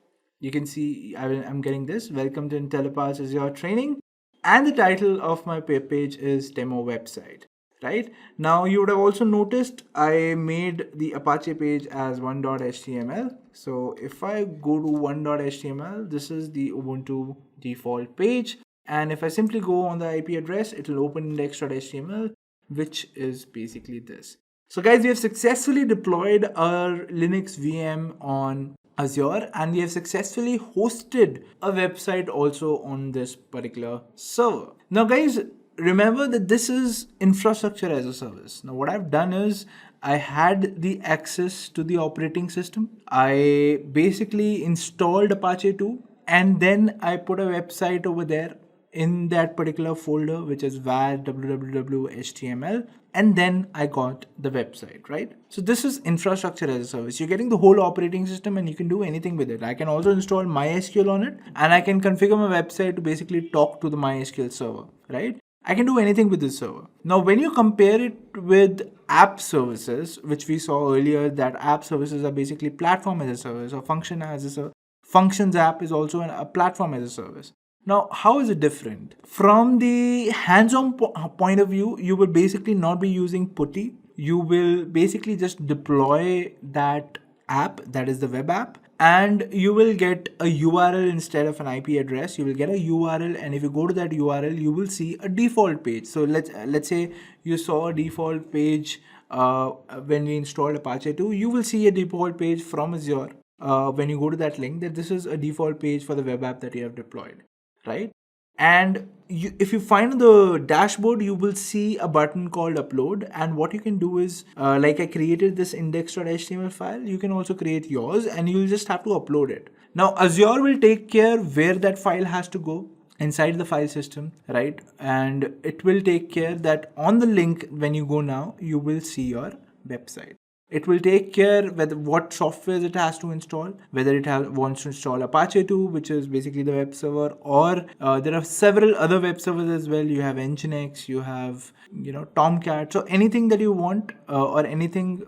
you can see I'm getting this, welcome to Intellipaat's Azure training, and the title of my page is demo website, right? Now you would have also noticed I made the Apache page as 1.html. So if I go to 1.html, this is the Ubuntu default page, and if I simply go on the IP address, it will open index.html, which is basically this. So guys, we have successfully deployed our Linux VM on Azure, and we have successfully hosted a website also on this particular server. Now guys, remember that this is infrastructure as a service. Now what I've done is I had the access to the operating system. I basically installed Apache 2, and then I put a website over there in that particular folder, which is var www html, and then I got the website, right? So this is infrastructure as a service. You're getting the whole operating system and you can do anything with it. I can also install MySQL on it, and I can configure my website to basically talk to the MySQL server, right? I can do anything with this server. Now, when you compare it with app services, which we saw earlier, that app services are basically platform as a service or function as a service. Functions app is also a platform as a service. Now, how is it different? From the hands-on point of view, you will basically not be using putty. You will basically just deploy that app, that is the web app, and you will get a URL instead of an IP address. You will get a URL, and if you go to that URL, you will see a default page. So let's say you saw a default page when we installed Apache 2. You will see a default page from Azure when you go to that link, that this is a default page for the web app that you have deployed, right? And if you find the dashboard, you will see a button called upload, and what you can do is like I created this index.html file, you can also create yours, and you'll just have to upload it. Now Azure will take care where that file has to go inside the file system, right? And it will take care that on the link when you go now, you will see your website. It will take care whether what software it has to install, whether it wants to install Apache 2, which is basically the web server, or there are several other web servers as well. You have Nginx, you have Tomcat. So anything that you want or anything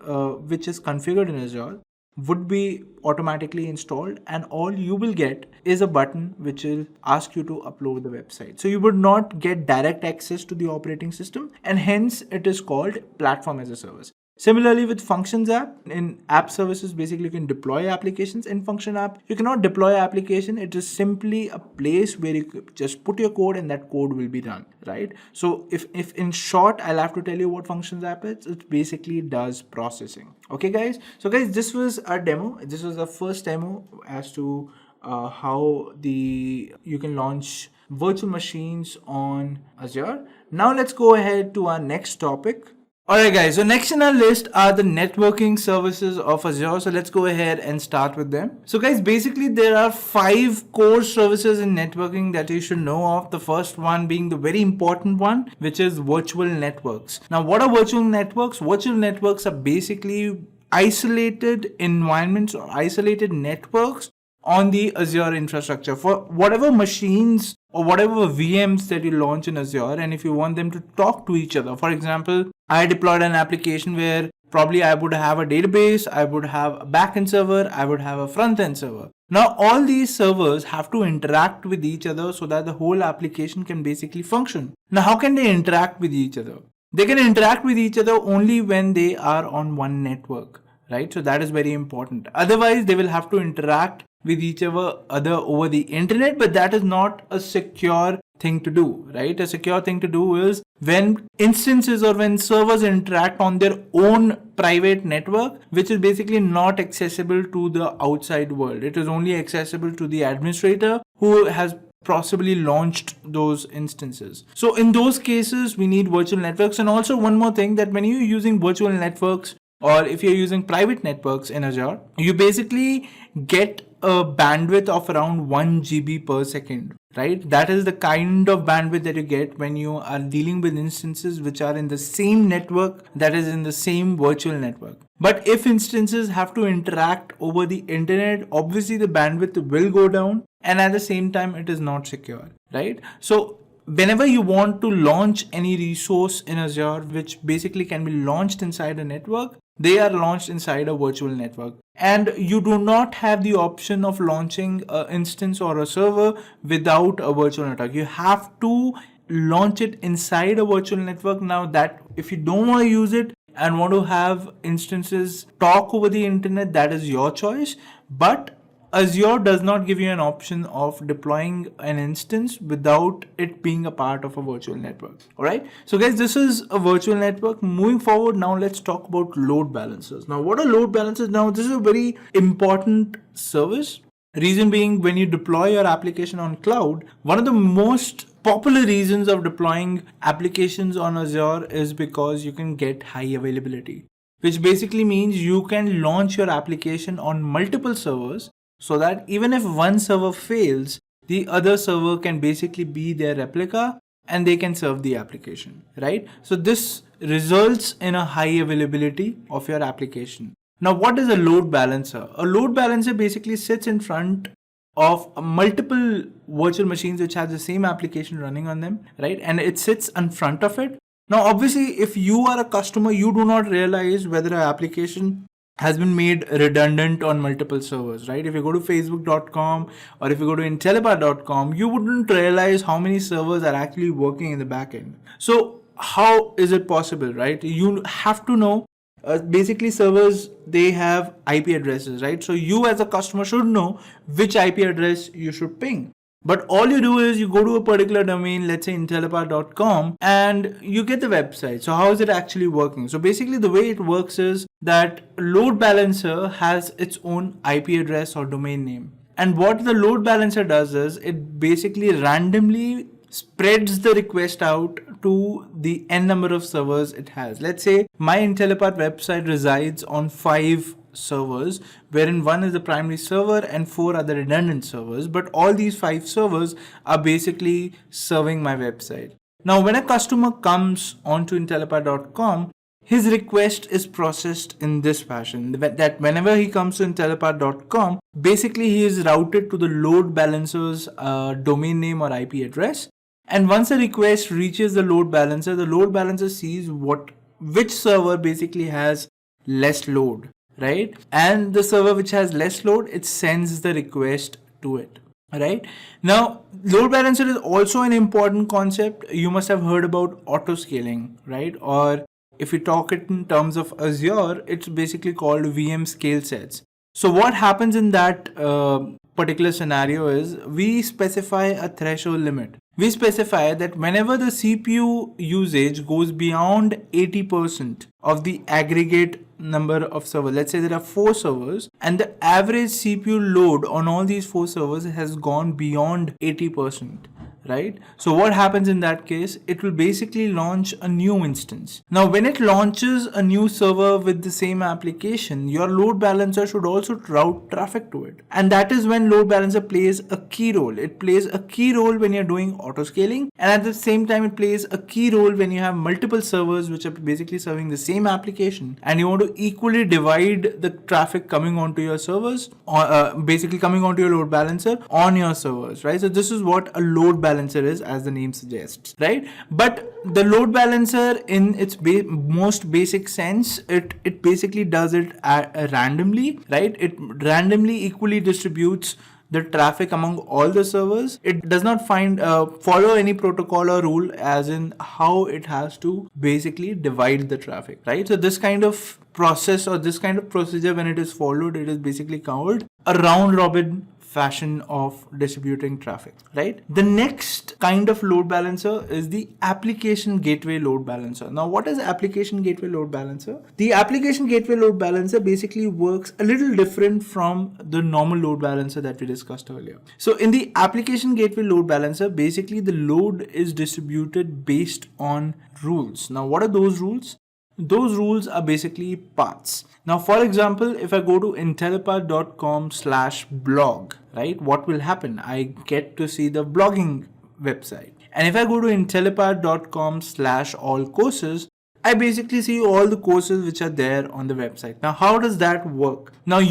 which is configured in Azure would be automatically installed, and all you will get is a button which will ask you to upload the website. So you would not get direct access to the operating system, and hence it is called platform as a service. Similarly with functions app, in app services, basically you can deploy applications. In function app, you cannot deploy application. It is simply a place where you just put your code and that code will be run, right? So if in short, I'll have to tell you what functions app is. It basically does processing. Okay guys, so guys, this was our demo. This was the first demo as to how you can launch virtual machines on Azure. Now let's go ahead to our next topic. Alright guys, so next in our list are the networking services of Azure. So let's go ahead and start with them. So guys, basically there are 5 core services in networking that you should know of. The first one being the very important one, which is virtual networks. Now what are virtual networks? Virtual networks are basically isolated environments or isolated networks on the Azure infrastructure for whatever machines or whatever VMs that you launch in Azure, and if you want them to talk to each other. For example, I deployed an application where probably I would have a database, I would have a backend server, I would have a front-end server. Now all these servers have to interact with each other so that the whole application can basically function. Now how can they interact with each other? They can interact with each other only when they are on one network, right? So that is very important. Otherwise, they will have to interact with each other over the internet, but that is not a secure thing to do, right? A secure thing to do is when instances or when servers interact on their own private network, which is basically not accessible to the outside world. It is only accessible to the administrator who has possibly launched those instances. So in those cases, we need virtual networks. And also one more thing, that when you're using virtual networks, or if you're using private networks in Azure, you basically get a bandwidth of around 1 GB per second, right? That is the kind of bandwidth that you get when you are dealing with instances which are in the same network, that is in the same virtual network. But if instances have to interact over the internet, obviously the bandwidth will go down, and at the same time it is not secure, right? So whenever you want to launch any resource in Azure, which basically can be launched inside a network, they are launched inside a virtual network. And you do not have the option of launching an instance or a server without a virtual network. You have to launch it inside a virtual network. Now that if you don't want to use it and want to have instances talk over the internet, that is your choice. But Azure does not give you an option of deploying an instance without it being a part of a virtual network. All right. So guys, this is a virtual network. Moving forward, now let's talk about load balancers. Now, what are load balancers? Now, this is a very important service. Reason being, when you deploy your application on cloud, one of the most popular reasons of deploying applications on Azure is because you can get high availability, which basically means you can launch your application on multiple servers so that even if one server fails, the other server can basically be their replica and they can serve the application, right? So this results in a high availability of your application. Now, what is a load balancer? A load balancer basically sits in front of multiple virtual machines which have the same application running on them, right? And it sits in front of it. Now, obviously, if you are a customer, you do not realize whether an application has been made redundant on multiple servers, right? If you go to facebook.com or if you go to Intellipaat.com, you wouldn't realize how many servers are actually working in the backend. So how is it possible, right? You have to know. Basically, servers, they have IP addresses, right? So you as a customer should know which IP address you should ping. But all you do is you go to a particular domain, let's say Intellipaat.com, and you get the website. So how is it actually working? So basically the way it works is that load balancer has its own IP address or domain name. And what the load balancer does is it basically randomly spreads the request out to the n number of servers it has. Let's say my Intellipaat website resides on 5 servers, wherein one is the primary server and 4 are the redundant servers, but all these 5 servers are basically serving my website. Now, when a customer comes onto Intellipaat.com, his request is processed in this fashion, that whenever he comes to Intellipaat.com, basically he is routed to the load balancer's domain name or IP address. And once a request reaches the load balancer sees which server basically has less load, right? And the server which has less load, it sends the request to it, right? Now, load balancer is also an important concept. You must have heard about auto scaling, right? Or if you talk it in terms of Azure, it's basically called VM scale sets. So what happens in that particular scenario is we specify a threshold limit. We specify that whenever the CPU usage goes beyond 80% of the aggregate number of servers, let's say there are 4 servers and the average CPU load on all these 4 servers has gone beyond 80%. Right? So what happens in that case? It will basically launch a new instance. Now, when it launches a new server with the same application, your load balancer should also route traffic to it. And that is when load balancer plays a key role. It plays a key role when you're doing auto scaling, and at the same time, it plays a key role when you have multiple servers which are basically serving the same application, and you want to equally divide the traffic coming onto your servers, or basically coming onto your load balancer on your servers, right? So this is what a load balancer is, as the name suggests, right? But the load balancer in its most basic sense, it basically does it randomly, right? It randomly equally distributes the traffic among all the servers. It does not follow any protocol or rule as in how it has to basically divide the traffic, right? So this kind of process or this kind of procedure, when it is followed, it is basically called a round robin fashion of distributing traffic, right? The next kind of load balancer is the application gateway load balancer. Now, what is application gateway load balancer? The application gateway load balancer basically works a little different from the normal load balancer that we discussed earlier. So in the application gateway load balancer, basically the load is distributed based on rules. Now, what are those rules? Those rules are basically paths. Now, for example, if I go to intellipaat.com/blog, right, what will happen? I get to see the blogging website. And if I go to intellipaat.com/all-courses, I basically see all the courses which are there on the website. Now, how does that work? Now,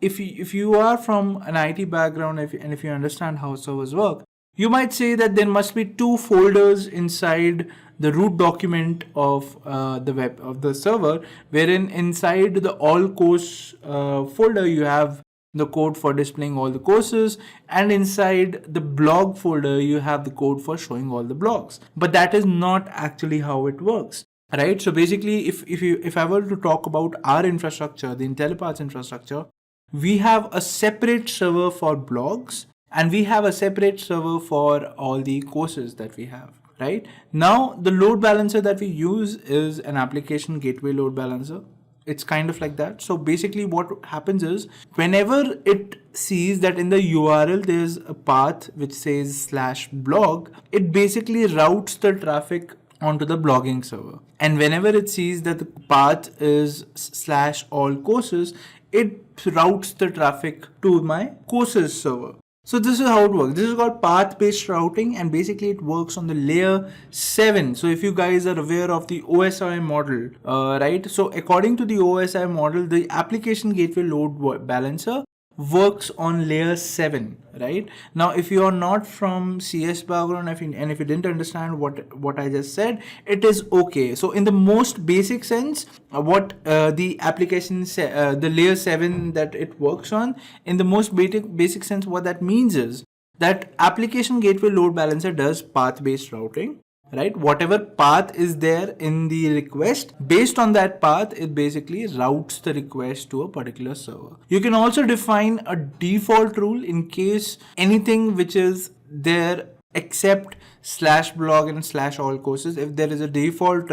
if you are from an IT background, and if you understand how servers work, you might say that there must be 2 folders inside the root document of the server, wherein inside the all course folder you have the code for displaying all the courses, and inside the blog folder you have the code for showing all the blogs. But that is not actually how it works, right? So basically, if I were to talk about our infrastructure, the Intellipaat's infrastructure, we have a separate server for blogs and we have a separate server for all the courses that we have, right? Now, the load balancer that we use is an application gateway load balancer. It's kind of like that. So basically what happens is whenever it sees that in the URL there's a path which says /blog, it basically routes the traffic onto the blogging server. And whenever it sees that the path is /all courses, it routes the traffic to my courses server. So this is how it works. This is called path-based routing, and basically it works on the layer 7. So if you guys are aware of the OSI model, right? So according to the OSI model, the application gateway load balancer works on layer 7, right? Now, if you are not from CS background, if you didn't understand what I just said, it is okay. So in the most basic sense, what the application the layer 7 that it works on, in the most basic sense, what that means is that application gateway load balancer does path-based routing, right? Whatever path is there in the request, based on that path, it basically routes the request to a particular server. You can also define a default rule in case anything which is there except /blog and /all courses. If there is a default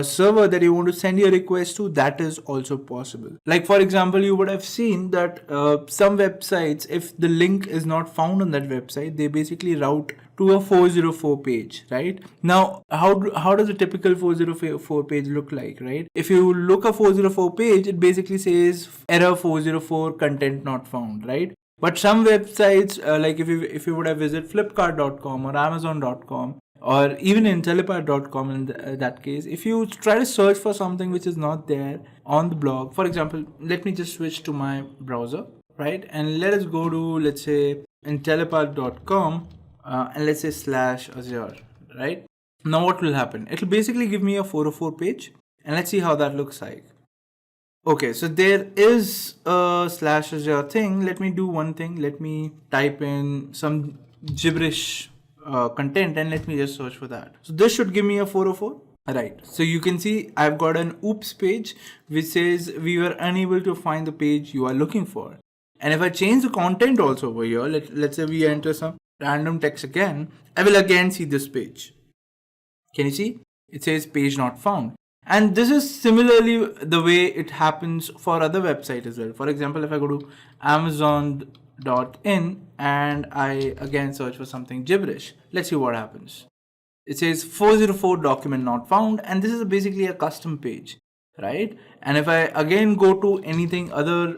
server that you want to send your request to, that is also possible. Like for example, you would have seen that some websites, if the link is not found on that website, they basically route to a 404 page, right? Now, how does a typical 404 page look like, right? If you look a 404 page, it basically says error 404, content not found, right? But some websites, like if you would have visited flipkart.com or amazon.com or even Intellipaat.com in that case, if you try to search for something which is not there on the blog, for example, let me just switch to my browser, right? And let us go to, let's say, Intellipaat.com and let's say /Azure, right? Now what will happen? It will basically give me a 404 page, and let's see how that looks like. Okay, so there is a /Azure thing. Let me do one thing. Let me type in some gibberish content and let me just search for that. So this should give me a 404. Right. So you can see I've got an oops page which says we were unable to find the page you are looking for. And if I change the content also over here, let's say we enter some random text again, I will again see this page. Can you see? It says page not found. And this is similarly the way it happens for other websites as well. For example, if I go to amazon.in and I again search for something gibberish, let's see what happens. It says 404 document not found, and this is basically a custom page, right? And if I again go to any other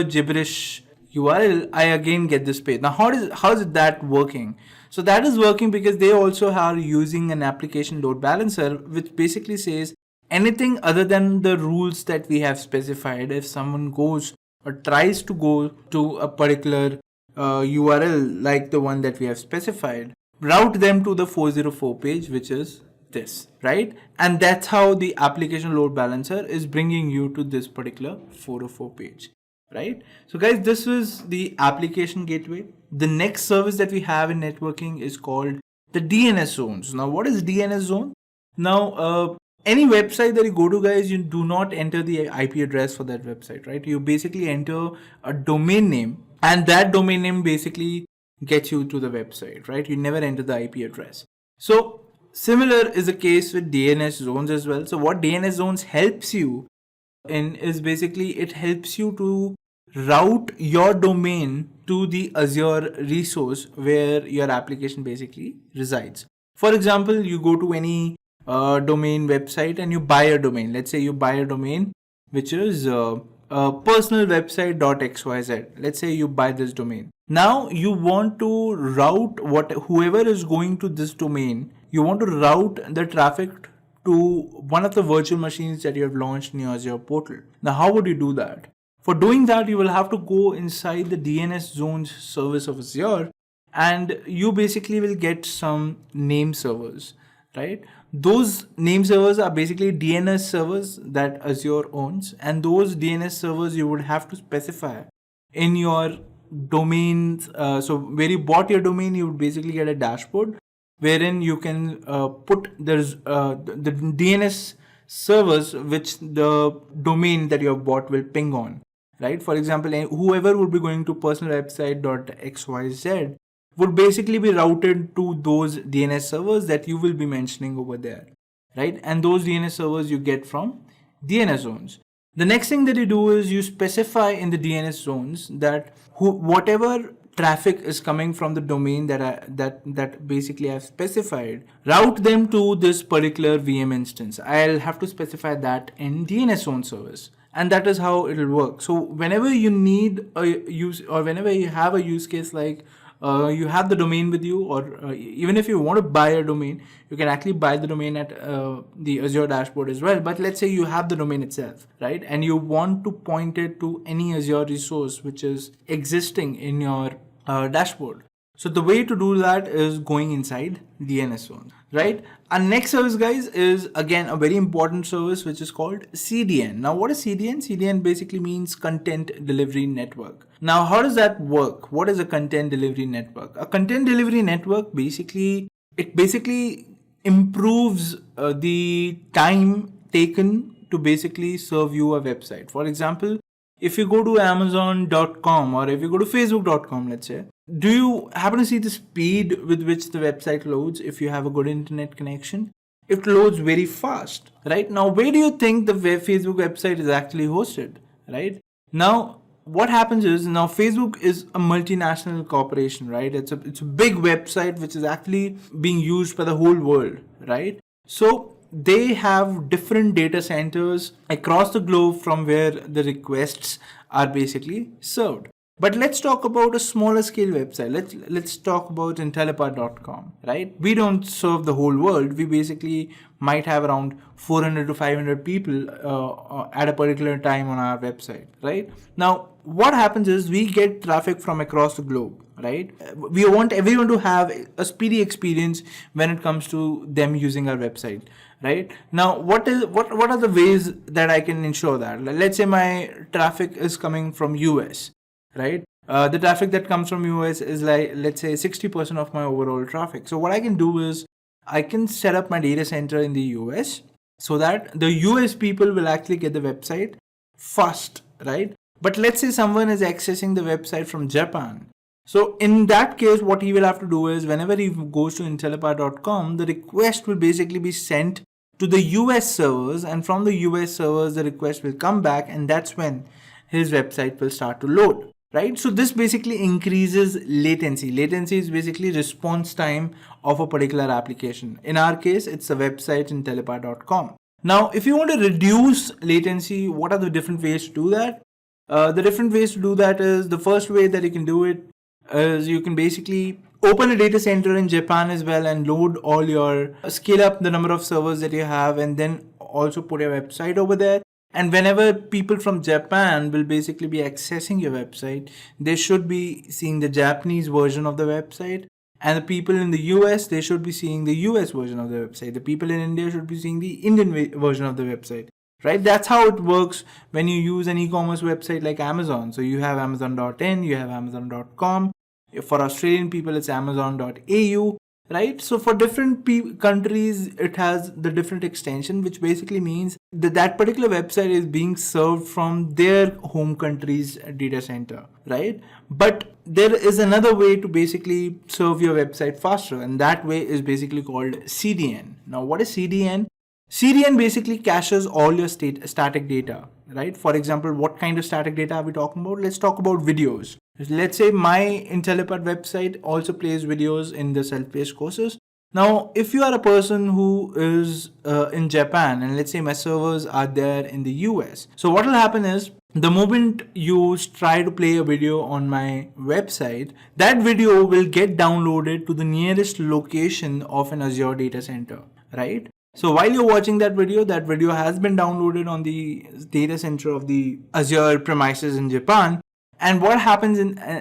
gibberish URL, I again get this page. Now, how is that working? So that is working because they also are using an application load balancer, which basically says anything other than the rules that we have specified. If someone goes or tries to go to a particular URL like the one that we have specified, route them to the 404 page, which is this, right? And that's how the application load balancer is bringing you to this particular 404 page. Right? So guys, this is the application gateway. The next service that we have in networking is called the DNS zones. Now, what is DNS zone? Now, any website that you go to, guys, you do not enter the IP address for that website, right? You basically enter a domain name, and that domain name basically gets you to the website, right? You never enter the IP address. So similar is the case with DNS zones as well. So what DNS zones helps you in is basically it helps you to route your domain to the Azure resource where your application basically resides. For example, you go to any domain website and you buy a domain. Let's say you buy a domain which is personalwebsite.xyz. Let's say you buy this domain. Now you want to route whoever is going to this domain, you want to route the traffic to one of the virtual machines that you have launched in your Azure portal. Now, how would you do that? For doing that, you will have to go inside the DNS zones service of Azure, and you basically will get some name servers, right? Those name servers are basically DNS servers that Azure owns, and those DNS servers you would have to specify in your domains. So where you bought your domain, you would basically get a dashboard wherein you can put the DNS servers which the domain that you have bought will ping on,
right? For example, whoever would be going to personal website.xyz would basically be routed to those DNS servers that you will be mentioning over there, right? And those DNS servers you get from DNS zones. The next thing that you do is you specify in the DNS zones that whatever traffic is coming from the domain that basically I've specified, route them to this particular VM instance. I'll have to specify that in DNS zone service. And that is how it will work. So whenever you need a use, or whenever you have a use case like you have the domain with you, or even if you want to buy a domain, you can actually buy the domain at the Azure dashboard as well. But let's say you have the domain itself, right? And you want to point it to any Azure resource which is existing in your dashboard. So the way to do that is going inside DNS zone, right? Our next service, guys, is again a very important service which is called CDN. Now, what is CDN? CDN basically means Content Delivery Network. Now, how does that work? What is a content delivery network? A content delivery network basically improves the time taken to basically serve you a website. For example, if you go to Amazon.com or if you go to Facebook.com, let's say, do you happen to see the speed with which the website loads if you have a good internet connection? It loads very fast, right? Now, where do you think the Facebook website is actually hosted, right? Now, what happens is, now Facebook is a multinational corporation, right? It's a big website which is actually being used by the whole world, right? So they have different data centers across the globe from where the requests are basically served. But let's talk about a smaller scale website. Let's talk about Intellipaat.com, right? We don't serve the whole world. We basically might have around 400 to 500 people at a particular time on our website, right? Now, what happens is we get traffic from across the globe, right? We want everyone to have a speedy experience when it comes to them using our website, right? Now, what are the ways that I can ensure that? Let's say my traffic is coming from US, right? The traffic that comes from US is like, let's say 60% of my overall traffic. So what I can do is I can set up my data center in the US so that the US people will actually get the website fast, right? But let's say someone is accessing the website from Japan. So in that case, what he will have to do is whenever he goes to Intellipaat.com, the request will basically be sent to the US servers, and from the US servers, the request will come back, and that's when his website will start to load, right? So this basically increases latency. Latency is basically response time of a particular application. In our case, it's a website Intellipaat.com. Now, if you want to reduce latency, what are the different ways to do that? The different ways to do that is, the first way that you can do it is you can basically open a data center in Japan as well and load all your, scale up the number of servers that you have, and then also put your website over there. And whenever people from Japan will basically be accessing your website, they should be seeing the Japanese version of the website. And the people in the US, they should be seeing the US version of the website. The people in India should be seeing the Indian version of the website, right? That's how it works when you use an e-commerce website like Amazon. So you have Amazon.in, you have Amazon.com. For Australian people, it's Amazon.au, right? So for different countries, it has the different extension, which basically means that that particular website is being served from their home country's data center, right? But there is another way to basically serve your website faster, and that way is basically called CDN. Now, what is CDN? CDN basically caches all your static data, right? For example, what kind of static data are we talking about? Let's talk about videos. Let's say my Intellipaat website also plays videos in the self-paced courses. Now, if you are a person who is in Japan, and let's say my servers are there in the US, so what will happen is, the moment you try to play a video on my website, that video will get downloaded to the nearest location of an Azure data center, right? So while you're watching that video has been downloaded on the data center of the Azure premises in Japan. And what happens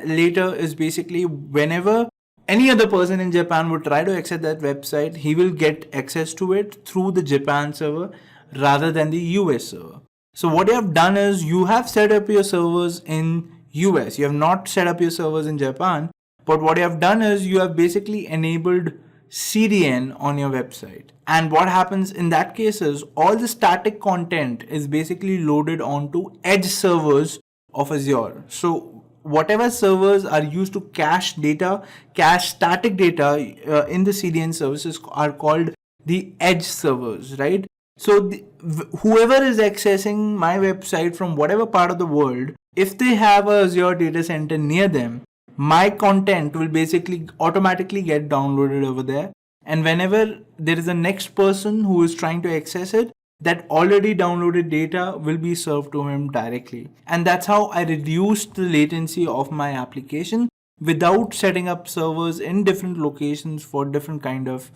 later is basically whenever any other person in Japan would try to access that website, he will get access to it through the Japan server rather than the US server. So what you have done is you have set up your servers in US. You have not set up your servers in Japan. But what you have done is you have basically enabled CDN on your website. And what happens in that case is all the static content is basically loaded onto edge servers of Azure. So whatever servers are used to cache data, cache static data in the CDN services are called the edge servers, right? So whoever is accessing my website from whatever part of the world, if they have a Azure data center near them, my content will basically automatically get downloaded over there. And whenever there is a next person who is trying to access it, that already downloaded data will be served to him directly. And that's how I reduced the latency of my application without setting up servers in different locations for different kind of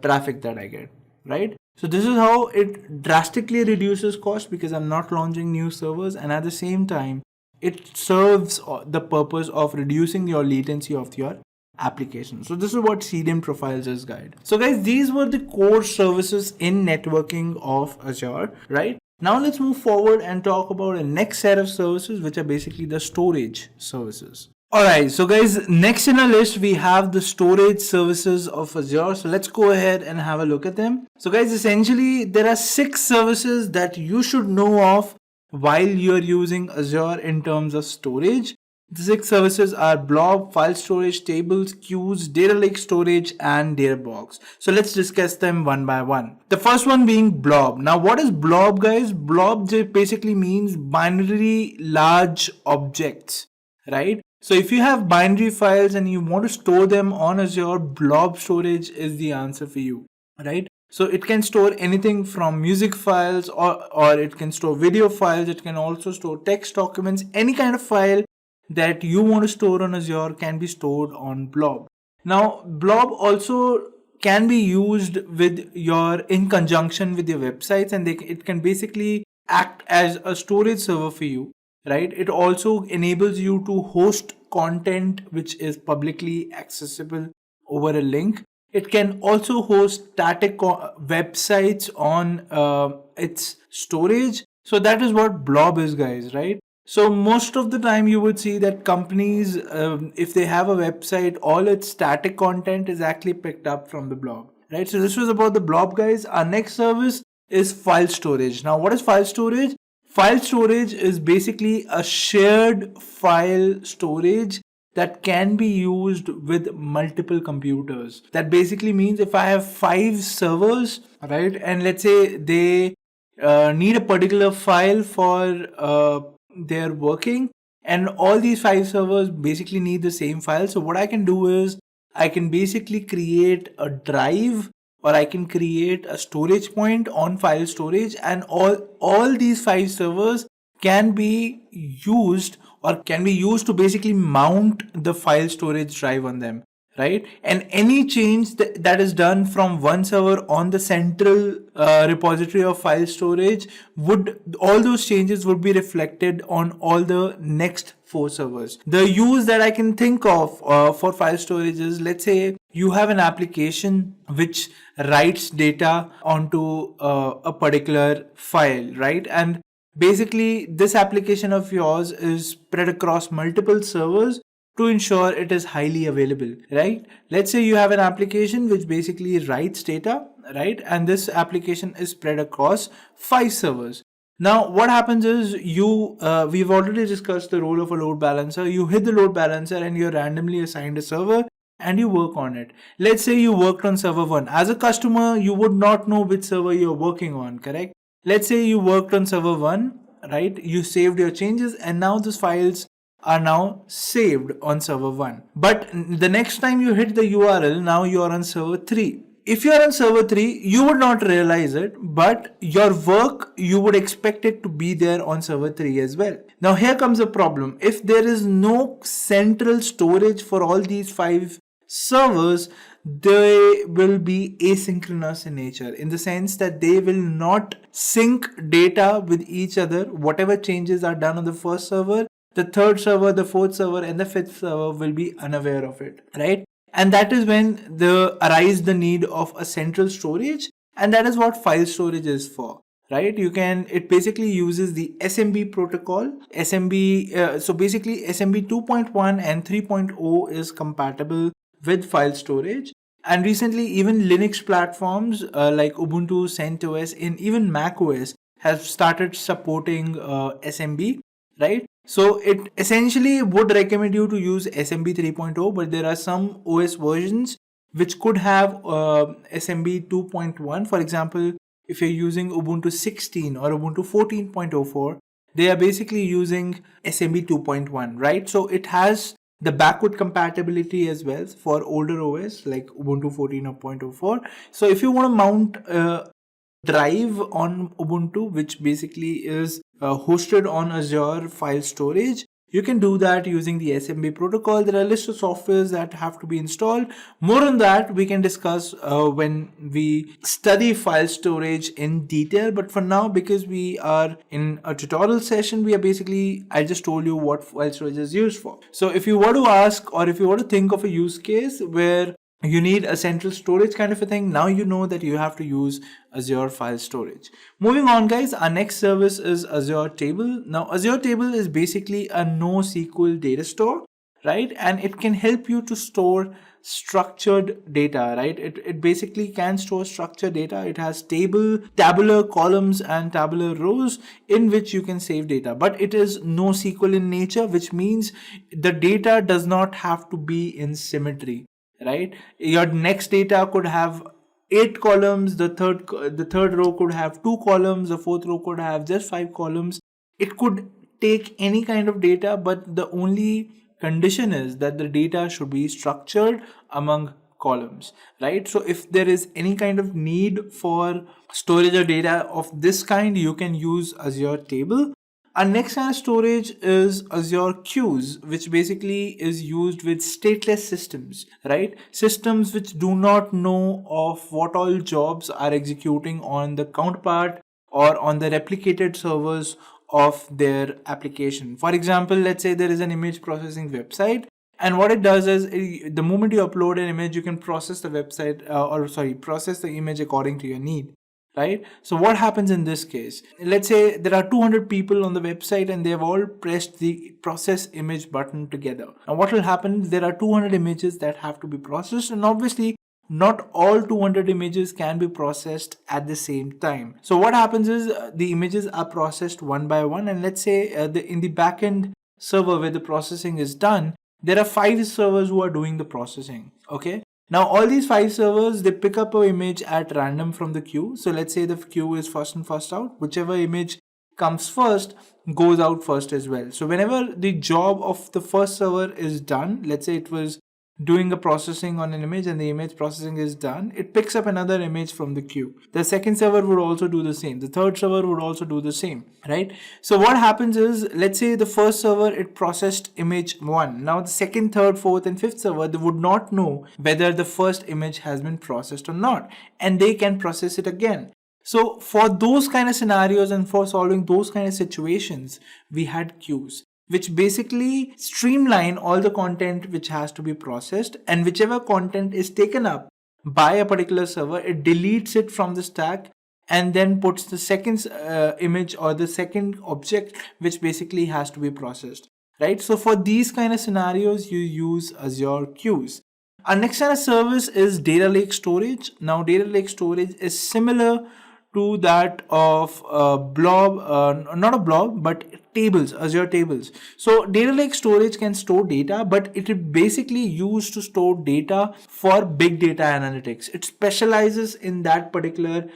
traffic that I get, right? So this is how it drastically reduces cost, because I'm not launching new servers, and at the same time, it serves the purpose of reducing your latency of your application. So this is what CDN profiles is, guide. So guys, these were the core services in networking of Azure, right? Now let's move forward and talk about the next set of services, which are basically the storage services. Alright, so guys, next in our list, we have the storage services of Azure. So let's go ahead and have a look at them. So guys, essentially, there are 6 services that you should know of while you're using Azure in terms of storage. The 6 services are Blob, file storage, tables, queues, data lake storage, and Databox. So let's discuss them one by one. The first one being Blob. Now, what is Blob, guys? Blob basically means binary large objects, right? So if you have binary files and you want to store them on Azure, Blob storage is the answer for you, right? So it can store anything from music files or it can store video files. It can also store text documents. Any kind of file that you want to store on Azure can be stored on Blob. Now, Blob also can be used in conjunction with your websites, and it can basically act as a storage server for you, right? It also enables you to host content which is publicly accessible over a link. It can also host static websites on its storage. So that is what Blob is, guys, right? So most of the time you would see that companies, if they have a website, all its static content is actually picked up from the Blob, right? So this was about the Blob, guys. Our next service is file storage. Now, what is file storage? File storage is basically a shared file storage that can be used with multiple computers. That basically means if I have 5 servers, right, and let's say they need a particular file for their working, and all these 5 servers basically need the same file. So what I can do is I can basically create a drive, or I can create a storage point on file storage, and all these 5 servers can be used to basically mount the file storage drive on them, right? And any change that is done from one server on the central repository of file storage, all those changes would be reflected on all the next 4 servers. The use that I can think of for file storage is, let's say you have an application which writes data onto a particular file, right? And basically this application of yours is spread across multiple servers to ensure it is highly available, right? Let's say you have an application which basically writes data, right? And this application is spread across 5 servers. Now, what happens is we've already discussed the role of a load balancer. You hit the load balancer and you're randomly assigned a server and you work on it. Let's say you worked on server 1. As a customer, you would not know which server you're working on, correct? Let's say you worked on server 1, right? You saved your changes and now those files are now saved on server 1. But the next time you hit the URL, now you are on server 3. If you are on server 3, you would not realize it, but your work, you would expect it to be there on server 3 as well. Now here comes a problem. If there is no central storage for all these 5 servers, they will be asynchronous in nature, in the sense that they will not sync data with each other. Whatever changes are done on the first server, the third server, the fourth server, and the fifth server will be unaware of it, right? And that is when arise the need of a central storage, and that is what file storage is for, right? It basically uses the SMB protocol. So basically SMB 2.1 and 3.0 is compatible with file storage. And recently, even Linux platforms like Ubuntu, CentOS, and even macOS have started supporting SMB, right?
So it essentially would recommend you to use SMB 3.0, but there are some OS versions which could have SMB 2.1. For example, if you're using Ubuntu 16 or Ubuntu 14.04, they are basically using SMB 2.1, right? So it has the backward compatibility as well for older OS like Ubuntu 14.04. So if you want to mount drive on Ubuntu, which basically is hosted on Azure file storage, you can do that using the SMB protocol. There are a list of softwares that have to be installed. More on that we can discuss when we study file storage in detail. But for now, because we are in a tutorial session, I just told you what file storage is used for. So if you were to ask, or if you were to think of a use case where you need a central storage kind of a thing, now you know that you have to use Azure file storage. Moving on, guys, our next service is Azure Table. Now Azure Table is basically a NoSQL data store, right? And it can help you to store structured data, right? It basically can store structured data. It has tabular columns and tabular rows in which you can save data, but it is NoSQL in nature, which means the data does not have to be in symmetry, right? Your next data could have 8 columns, the third row could have 2 columns, the fourth row could have just 5 columns. It could take any kind of data, but the only condition is that the data should be structured among columns, right? So if there is any kind of need for storage of data of this kind, you can use Azure Table. Our next kind of storage is Azure Queues, which basically is used with stateless systems, right? Systems which do not know of what all jobs are executing on the counterpart or on the replicated servers of their application. For example, let's say there is an image processing website, and what it does is the moment you upload an image, you can process the process the image according to your need, right? So what happens in this case? Let's say there are 200 people on the website and they have all pressed the process image button together. Now what will happen? There are 200 images that have to be processed, and obviously not all 200 images can be processed at the same time. So what happens is the images are processed one by one, and let's say in the backend server where the processing is done, there are 5 servers who are doing the processing, okay? Now all these 5 servers, they pick up an image at random from the queue. So let's say the queue is first in, first out. Whichever image comes first goes out first as well. So whenever the job of the first server is done, let's say it was doing a processing on an image and the image processing is done, it picks up another image from the queue. The second server would also do the same. The third server would also do the same, right? So what happens is, let's say the first server, it processed image 1. Now the second, third, fourth and fifth server, they would not know whether the first image has been processed or not, and they can process it again. So for those kind of scenarios and for solving those kind of situations, we had queues, which basically streamline all the content which has to be processed, and whichever content is taken up by a particular server, it deletes it from the stack and then puts the second image or the second object which basically has to be processed, right? So for these kind of scenarios, you use Azure Queues. Our next kind of service is data lake storage. Now data lake storage is similar to that of Blob, not a Blob, but tables, Azure Tables. So data lake storage can store data, but it is basically used to store data for big data analytics. It specializes in that particular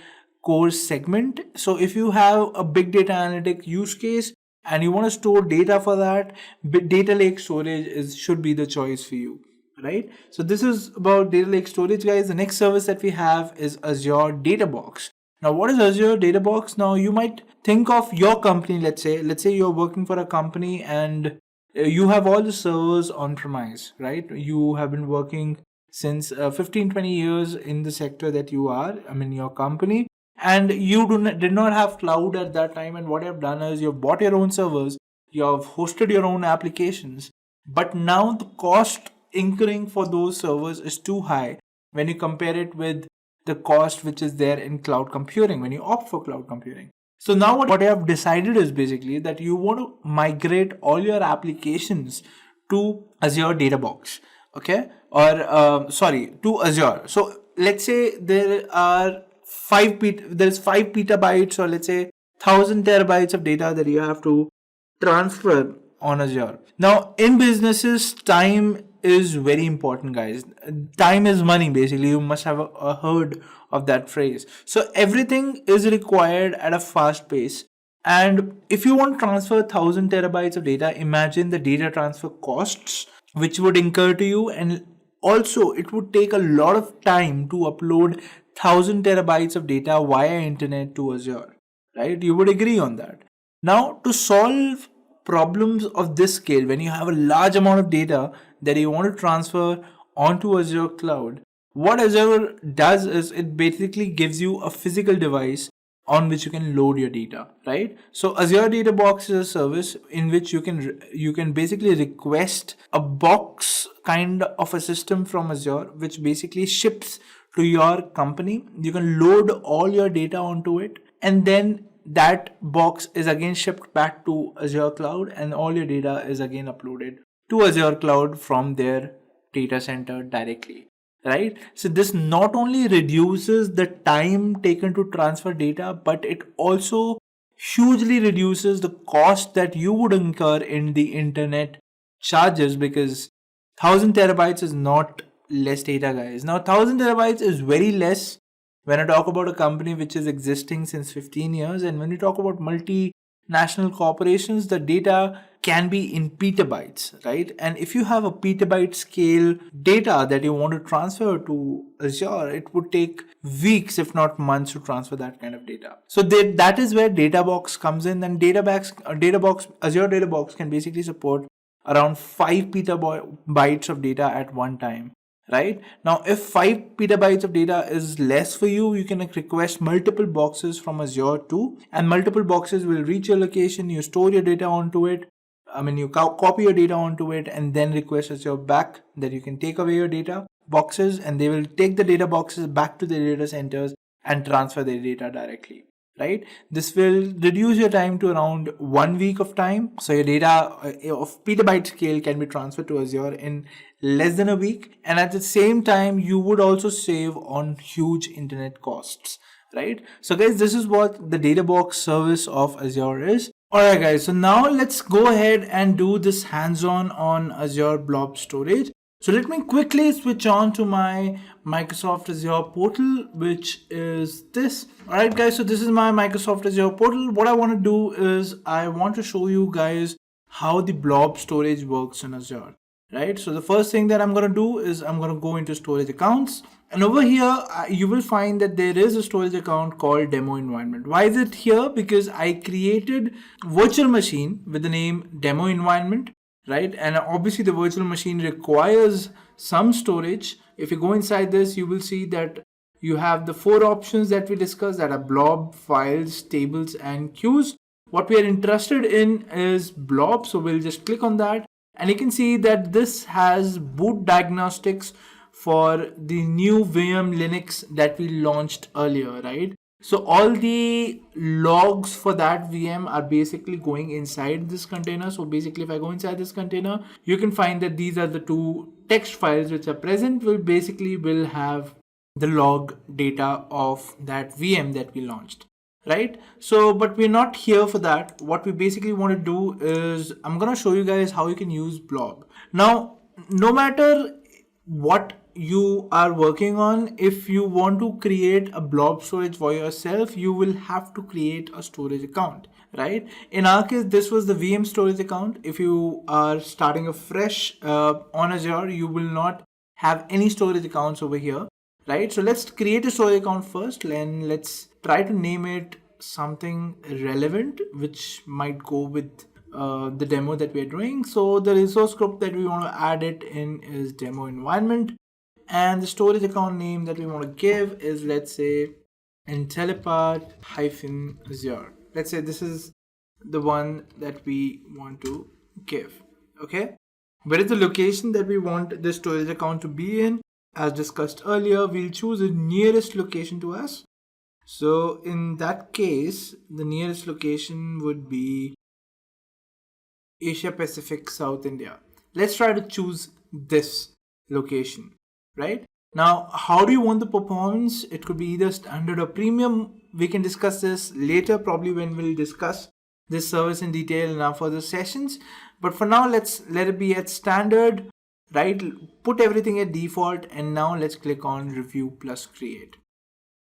core segment. So if you have a big data analytic use case and you want to store data for that, data lake storage should be the choice for you, right? So this is about data lake storage, guys. The next service that we have is Azure Data Box. Now, what is Azure Data Box? Now, you might think of your company, let's say you're working for a company and you have all the servers on premise, right? You have been working since 15-20 years in the sector that you are, your company, and you did not have cloud at that time. And what you have done is you've bought your own servers, you have hosted your own applications, but now the cost incurring for those servers is too high when you compare it with the cost which is there in cloud computing when you opt for cloud computing. So now what I have decided is basically that you want to migrate all your applications to Azure Data Box, okay? Or to Azure. So let's say there are 5 petabytes, or let's say 1000 terabytes of data that you have to transfer on Azure. Now, in businesses, time is very important, guys. Time is money, basically. You must have heard of that phrase. So everything is required at a fast pace. And if you want to transfer 1,000 terabytes of data, imagine the data transfer costs which would incur to you, and also it would take a lot of time to upload 1,000 terabytes of data via internet to Azure, right? You would agree on that. Now, to solve problems of this scale, when you have a large amount of data that you want to transfer onto Azure cloud, what Azure does is it basically gives you a physical device on which you can load your data, right? So Azure Data Box is a service in which you can basically request a box kind of a system from Azure, which basically ships to your company. You can load all your data onto it, and then that box is again shipped back to Azure cloud, and all your data is again uploaded to Azure cloud from their data center directly, right? So this not only reduces the time taken to transfer data, but it also hugely reduces the cost that you would incur in the internet charges, because 1,000 terabytes is not less data, guys. Now 1,000 terabytes is very less when I talk about a company which is existing since 15 years, and when we talk about multinational corporations, the data can be in petabytes, right? And if you have a petabyte scale data that you want to transfer to Azure, it would take weeks, if not months, to transfer that kind of data. So that is where Databox comes in, and Azure Databox can basically support around 5 petabytes of data at one time. Right now, if 5 petabytes of data is less for you, you can request multiple boxes from Azure too, and multiple boxes will reach your location. You store your data onto it. You copy your data onto it, and then request Azure back that you can take away your data boxes, and they will take the data boxes back to the data centers and transfer their data directly. Right? This will reduce your time to around 1 week of time. So your data of petabyte scale can be transferred to Azure in less than a week. And at the same time, you would also save on huge internet costs, right? So guys, this is what the Databox service of Azure is. Alright guys, so now let's go ahead and do this hands-on on Azure Blob storage. So let me quickly switch on to my Microsoft Azure portal, which is this. Alright guys, so this is my Microsoft Azure portal. What I want to do is I want to show you guys how the Blob storage works in Azure. Right, so the first thing that I'm going to do is I'm going to go into storage accounts, and over here you will find that there is a storage account called demo environment. Why is it here? Because I created virtual machine with the name demo environment, right? And obviously the virtual machine requires some storage. If you go inside this, you will see that you have the 4 options that we discussed, that are blob, files, tables, and queues. What we are interested in is blob, so we'll just click on that. And you can see that this has boot diagnostics for the new VM Linux that we launched earlier, right? So all the logs for that VM are basically going inside this container. So basically, if I go inside this container, you can find that these are the 2 text files which are present. Will have the log data of that VM that we launched. Right? So, but we're not here for that. What we basically want to do is I'm going to show you guys how you can use Blob. Now, no matter what you are working on, if you want to create a Blob storage for yourself, you will have to create a storage account, right? In our case, this was the VM storage account. If you are starting afresh on Azure, you will not have any storage accounts over here. Right, so let's create a storage account first, and let's try to name it something relevant which might go with the demo that we're doing. So the resource group that we want to add it in is demo environment, and the storage account name that we want to give is, let's say, Intellipaat -Azure. Let's say this is the one that we want to give. Okay, where is the location that we want the storage account to be in? As discussed earlier, we'll choose the nearest location to us. So in that case, the nearest location would be Asia Pacific, South India. Let's try to choose this location, right? Now, how do you want the performance? It could be either standard or premium. We can discuss this later, probably when we'll discuss this service in detail in our further sessions. But for now, let's let it be at standard, right? Put everything at default, and now let's click on review plus create.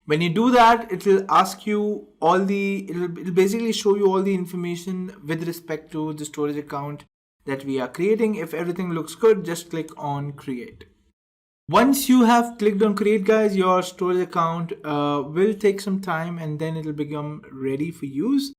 When you do that, it will ask you it'll basically show you all the information with respect to the storage account that we are creating. If everything looks good, just click on create. Once you have clicked on create, guys, your storage account will take some time and then it'll become ready for use.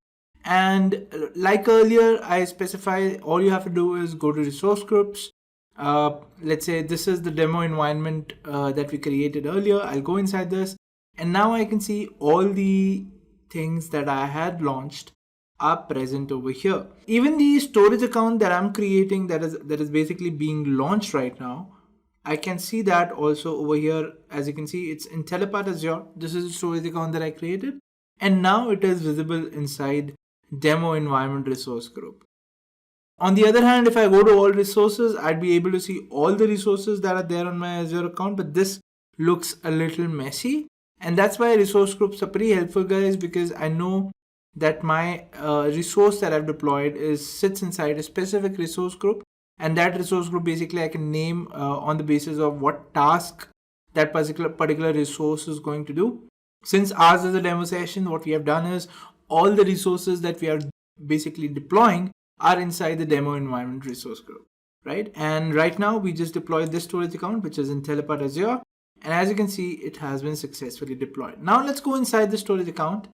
And like earlier, I specified all you have to do is go to resource groups. Let's say this is the demo environment that we created earlier. I'll go inside this, and now I can see all the things that I had launched are present over here. Even the storage account that I'm creating that is basically being launched right now, I can see that also over here. As you can see, it's Intellipaat Azure. This is the storage account that I created, and now it is visible inside demo environment resource group. On the other hand, if I go to all resources, I'd be able to see all the resources that are there on my Azure account, but this looks a little messy. And that's why resource groups are pretty helpful, guys, because I know that my resource that I've deployed sits inside a specific resource group, and that resource group basically I can name on the basis of what task that particular resource is going to do. Since ours is a demo session, what we have done is all the resources that we are basically deploying are inside the demo environment resource group, right? And right now we just deployed this storage account, which is Intellipaat Azure. And as you can see, it has been successfully deployed. Now let's go inside the storage account.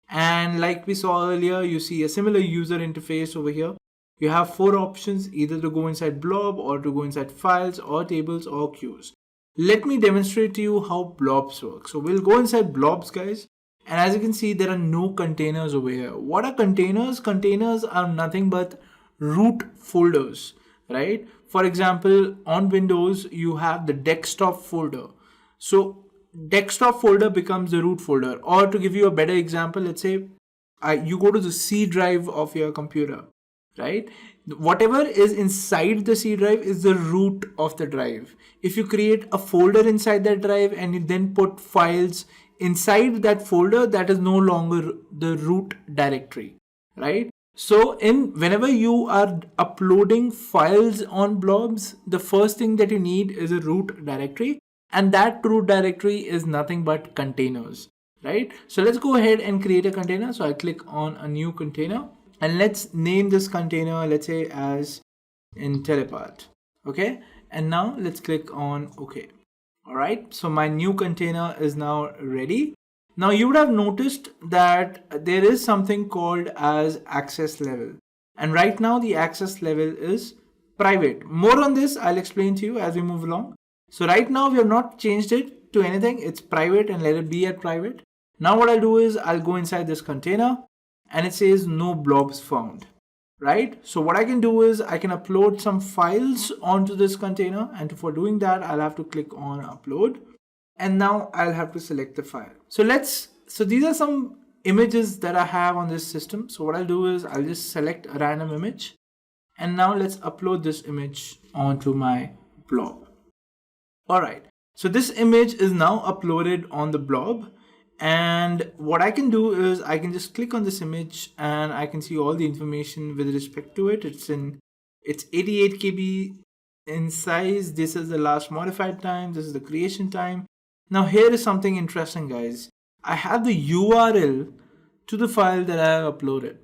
And like we saw earlier, you see a similar user interface over here. You have 4 options, either to go inside Blob or to go inside files or tables or queues. Let me demonstrate to you how blobs work. So we'll go inside blobs, guys. And as you can see, there are no containers over here. What are containers? Containers are nothing but root folders, right? For example, on Windows, you have the desktop folder. So desktop folder becomes the root folder. Or to give you a better example, let's say you go to the C drive of your computer, right? Whatever is inside the C drive is the root of the drive. If you create a folder inside that drive and you then put files inside that folder, that is no longer the root directory, right? So whenever you are uploading files on blobs, the first thing that you need is a root directory, and that root directory is nothing but containers, right? So let's go ahead and create a container. So I click on a new container, and let's name this container, let's say as Intellipaat, okay? And now let's click on OK. All right, so my new container is now ready. Now you would have noticed that there is something called as access level. And right now the access level is private. More on this I'll explain to you as we move along. So right now we have not changed it to anything. It's private, and let it be at private. Now what I'll do is I'll go inside this container and it says no blobs found, right? So what I can do is I can upload some files onto this container, and for doing that I'll have to click on upload, and now I'll have to select the file. So these are some images that I have on this system. So what I'll do is I'll just select a random image, and now let's upload this image onto my blob. All right, so this image is now uploaded on the blob. And what I can do is I can just click on this image and I can see all the information with respect to it. It's 88 KB in size. This is the last modified time. This is the creation time. Now here is something interesting, guys. I have the URL to the file that I have uploaded,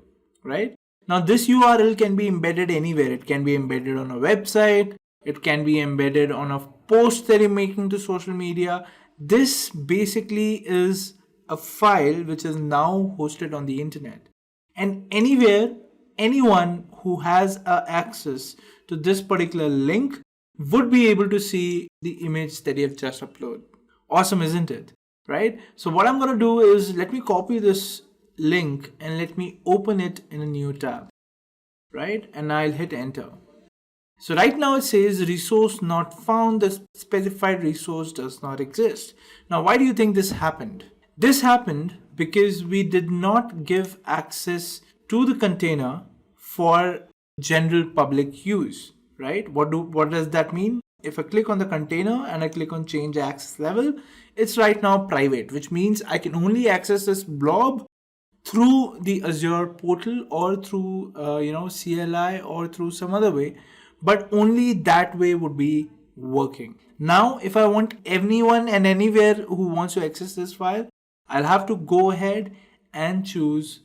right? Now this URL can be embedded anywhere. It can be embedded on a website. It can be embedded on a post that you're making to social media. This basically is a file which is now hosted on the internet, and anywhere, anyone who has access to this particular link would be able to see the image that you have just uploaded. Awesome, isn't it? Right? So what I'm going to do is let me copy this link and let me open it in a new tab, right? And I'll hit enter. So right now it says resource not found. The specified resource does not exist. Now, why do you think this happened? This happened because we did not give access to the container for general public use, right? What does that mean? If I click on the container and I click on change access level, it's right now private, which means I can only access this blob through the Azure portal or through CLI or through some other way, but only that way would be working. Now, if I want anyone and anywhere who wants to access this file, I'll have to go ahead and choose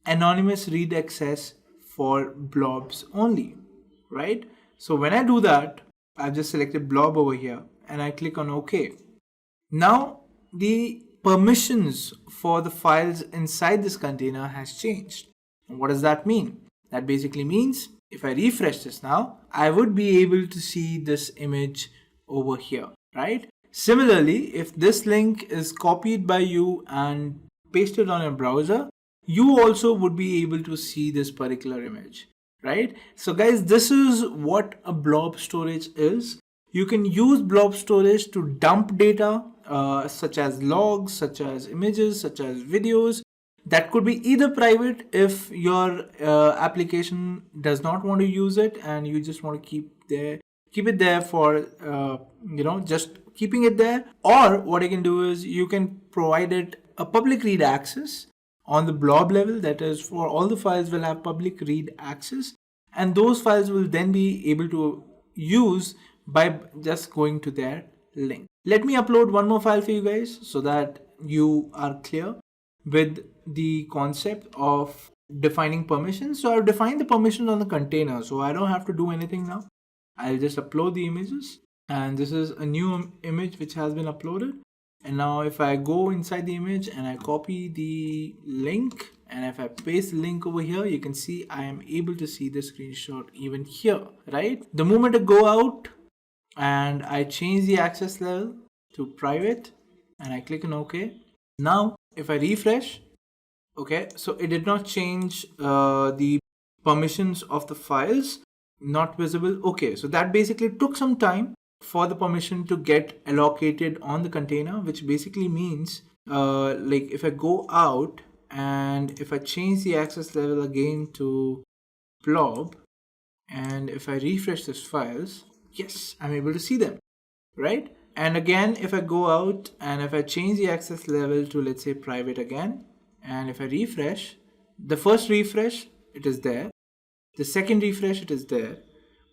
anonymous read access for blobs only, right? So when I do that, I've just selected blob over here and I click on OK. Now the permissions for the files inside this container has changed. What does that mean? That basically means if I refresh this now, I would be able to see this image over here, right? Similarly, if this link is copied by you and pasted on your browser, you also would be able to see this particular image, right? So guys, this is what a blob storage is. You can use blob storage to dump data such as logs, such as images, such as videos. That could be either private if your application does not want to use it and you just want to keep it there for just keeping it there. Or what you can do is you can provide it a public read access on the blob level. That is, for all the files will have public read access, and those files will then be able to use by just going to their link. Let me upload one more file for you guys so that you are clear with the concept of defining permissions. So I've defined the permissions on the container, so I don't have to do anything now. I'll just upload the images, and this is a new image which has been uploaded. And now if I go inside the image and I copy the link, and if I paste the link over here, you can see I am able to see the screenshot even here, right? The moment I go out and I change the access level to private and I click on OK. Now, if I refresh, okay, so it did not change the permissions of the files, not visible. Okay, so that basically took some time for the permission to get allocated on the container, which basically means like if I go out and if I change the access level again to blob, and if I refresh these files, yes, I'm able to see them, right? And again, if I go out and if I change the access level to, let's say, private again, and if I refresh, the first refresh, it is there. The second refresh, it is there.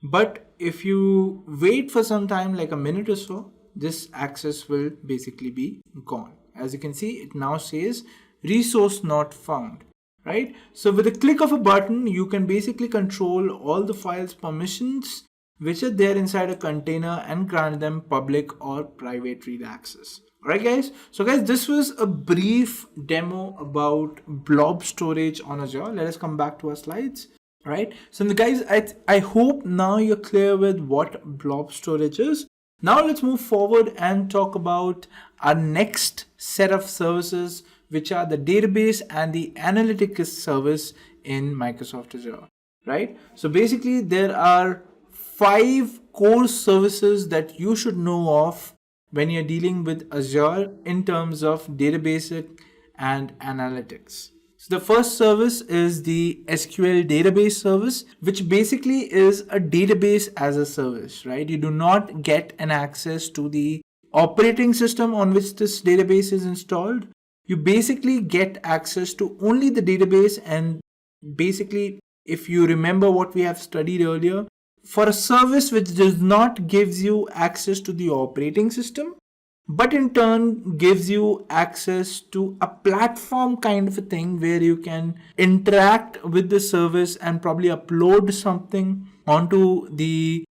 But if you wait for some time, like a minute or so, this access will basically be gone. As you can see, it now says resource not found, right? So with a click of a button, you can basically control all the files permissions which are there inside a container and grant them public or private read access. Alright guys, so guys, this was a brief demo about blob storage on Azure. Let us come back to our slides. Right, so guys, I hope now you're clear with what blob storage is. Now let's move forward and talk about our next set of services, which are the database and the analytics service in Microsoft Azure. Right, so basically there are 5 core services that you should know of when you're dealing with Azure in terms of database and analytics. So the first service is the SQL database service, which basically is a database as a service, right? You do not get an access to the operating system on which this database is installed. You basically get access to only the database, and basically, if you remember what we have studied earlier, for a service which does not gives you access to the operating system, but in turn gives you access to a platform kind of a thing where you can interact with the service and probably upload something onto the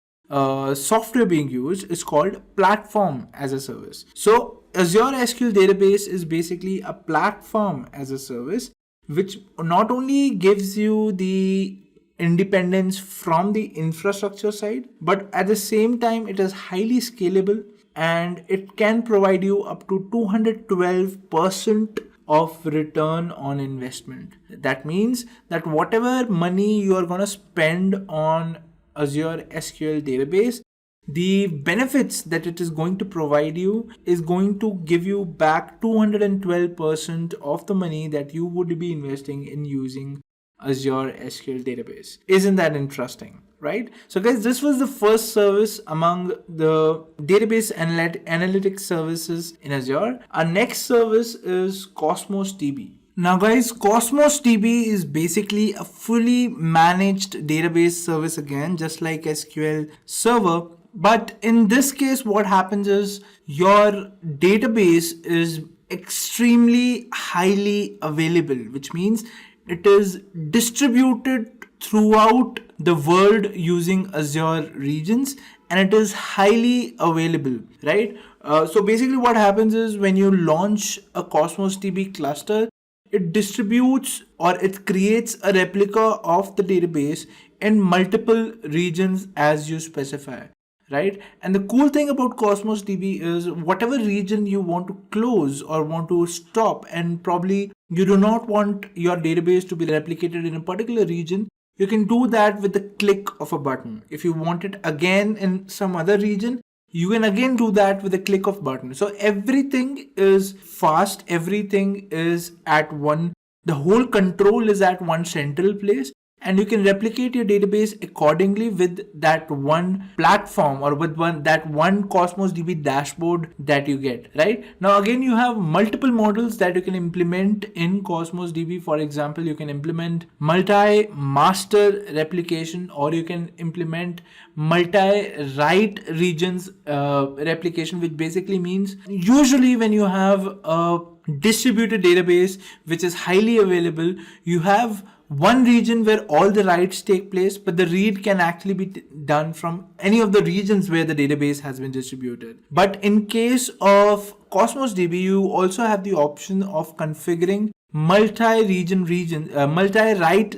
software being used, is called platform as a service. So Azure SQL database is basically a platform as a service, which not only gives you the independence from the infrastructure side, but at the same time it is highly scalable and it can provide you up to 212% of return on investment. That means that whatever money you are going to spend on Azure SQL database, the benefits that it is going to provide you is going to give you back 212% of the money that you would be investing in using Azure SQL database. Isn't that interesting, right? So guys, this was the first service among the database analytics services in Azure. Our next service is Cosmos DB. Now guys, Cosmos DB is basically a fully managed database service again, just like SQL Server. But in this case, what happens is your database is extremely highly available, which means it is distributed throughout the world using Azure regions, and it is highly available, right? So basically what happens is when you launch a Cosmos DB cluster, it distributes or it creates a replica of the database in multiple regions as you specify, right? And the cool thing about Cosmos DB is whatever region you want to close or want to stop, and probably you do not want your database to be replicated in a particular region, you can do that with the click of a button. If you want it again in some other region, you can again do that with a click of button. So everything is fast, everything is at one, the whole control is at one central place, and you can replicate your database accordingly with that one platform or with that one Cosmos DB dashboard that you get, right? Now again, you have multiple models that you can implement in Cosmos DB. For example, you can implement multi-master replication, or you can implement multi-write regions replication, which basically means usually when you have a distributed database which is highly available, you have one region where all the writes take place, but the read can actually be done from any of the regions where the database has been distributed. But in case of Cosmos DB, you also have the option of configuring multi-write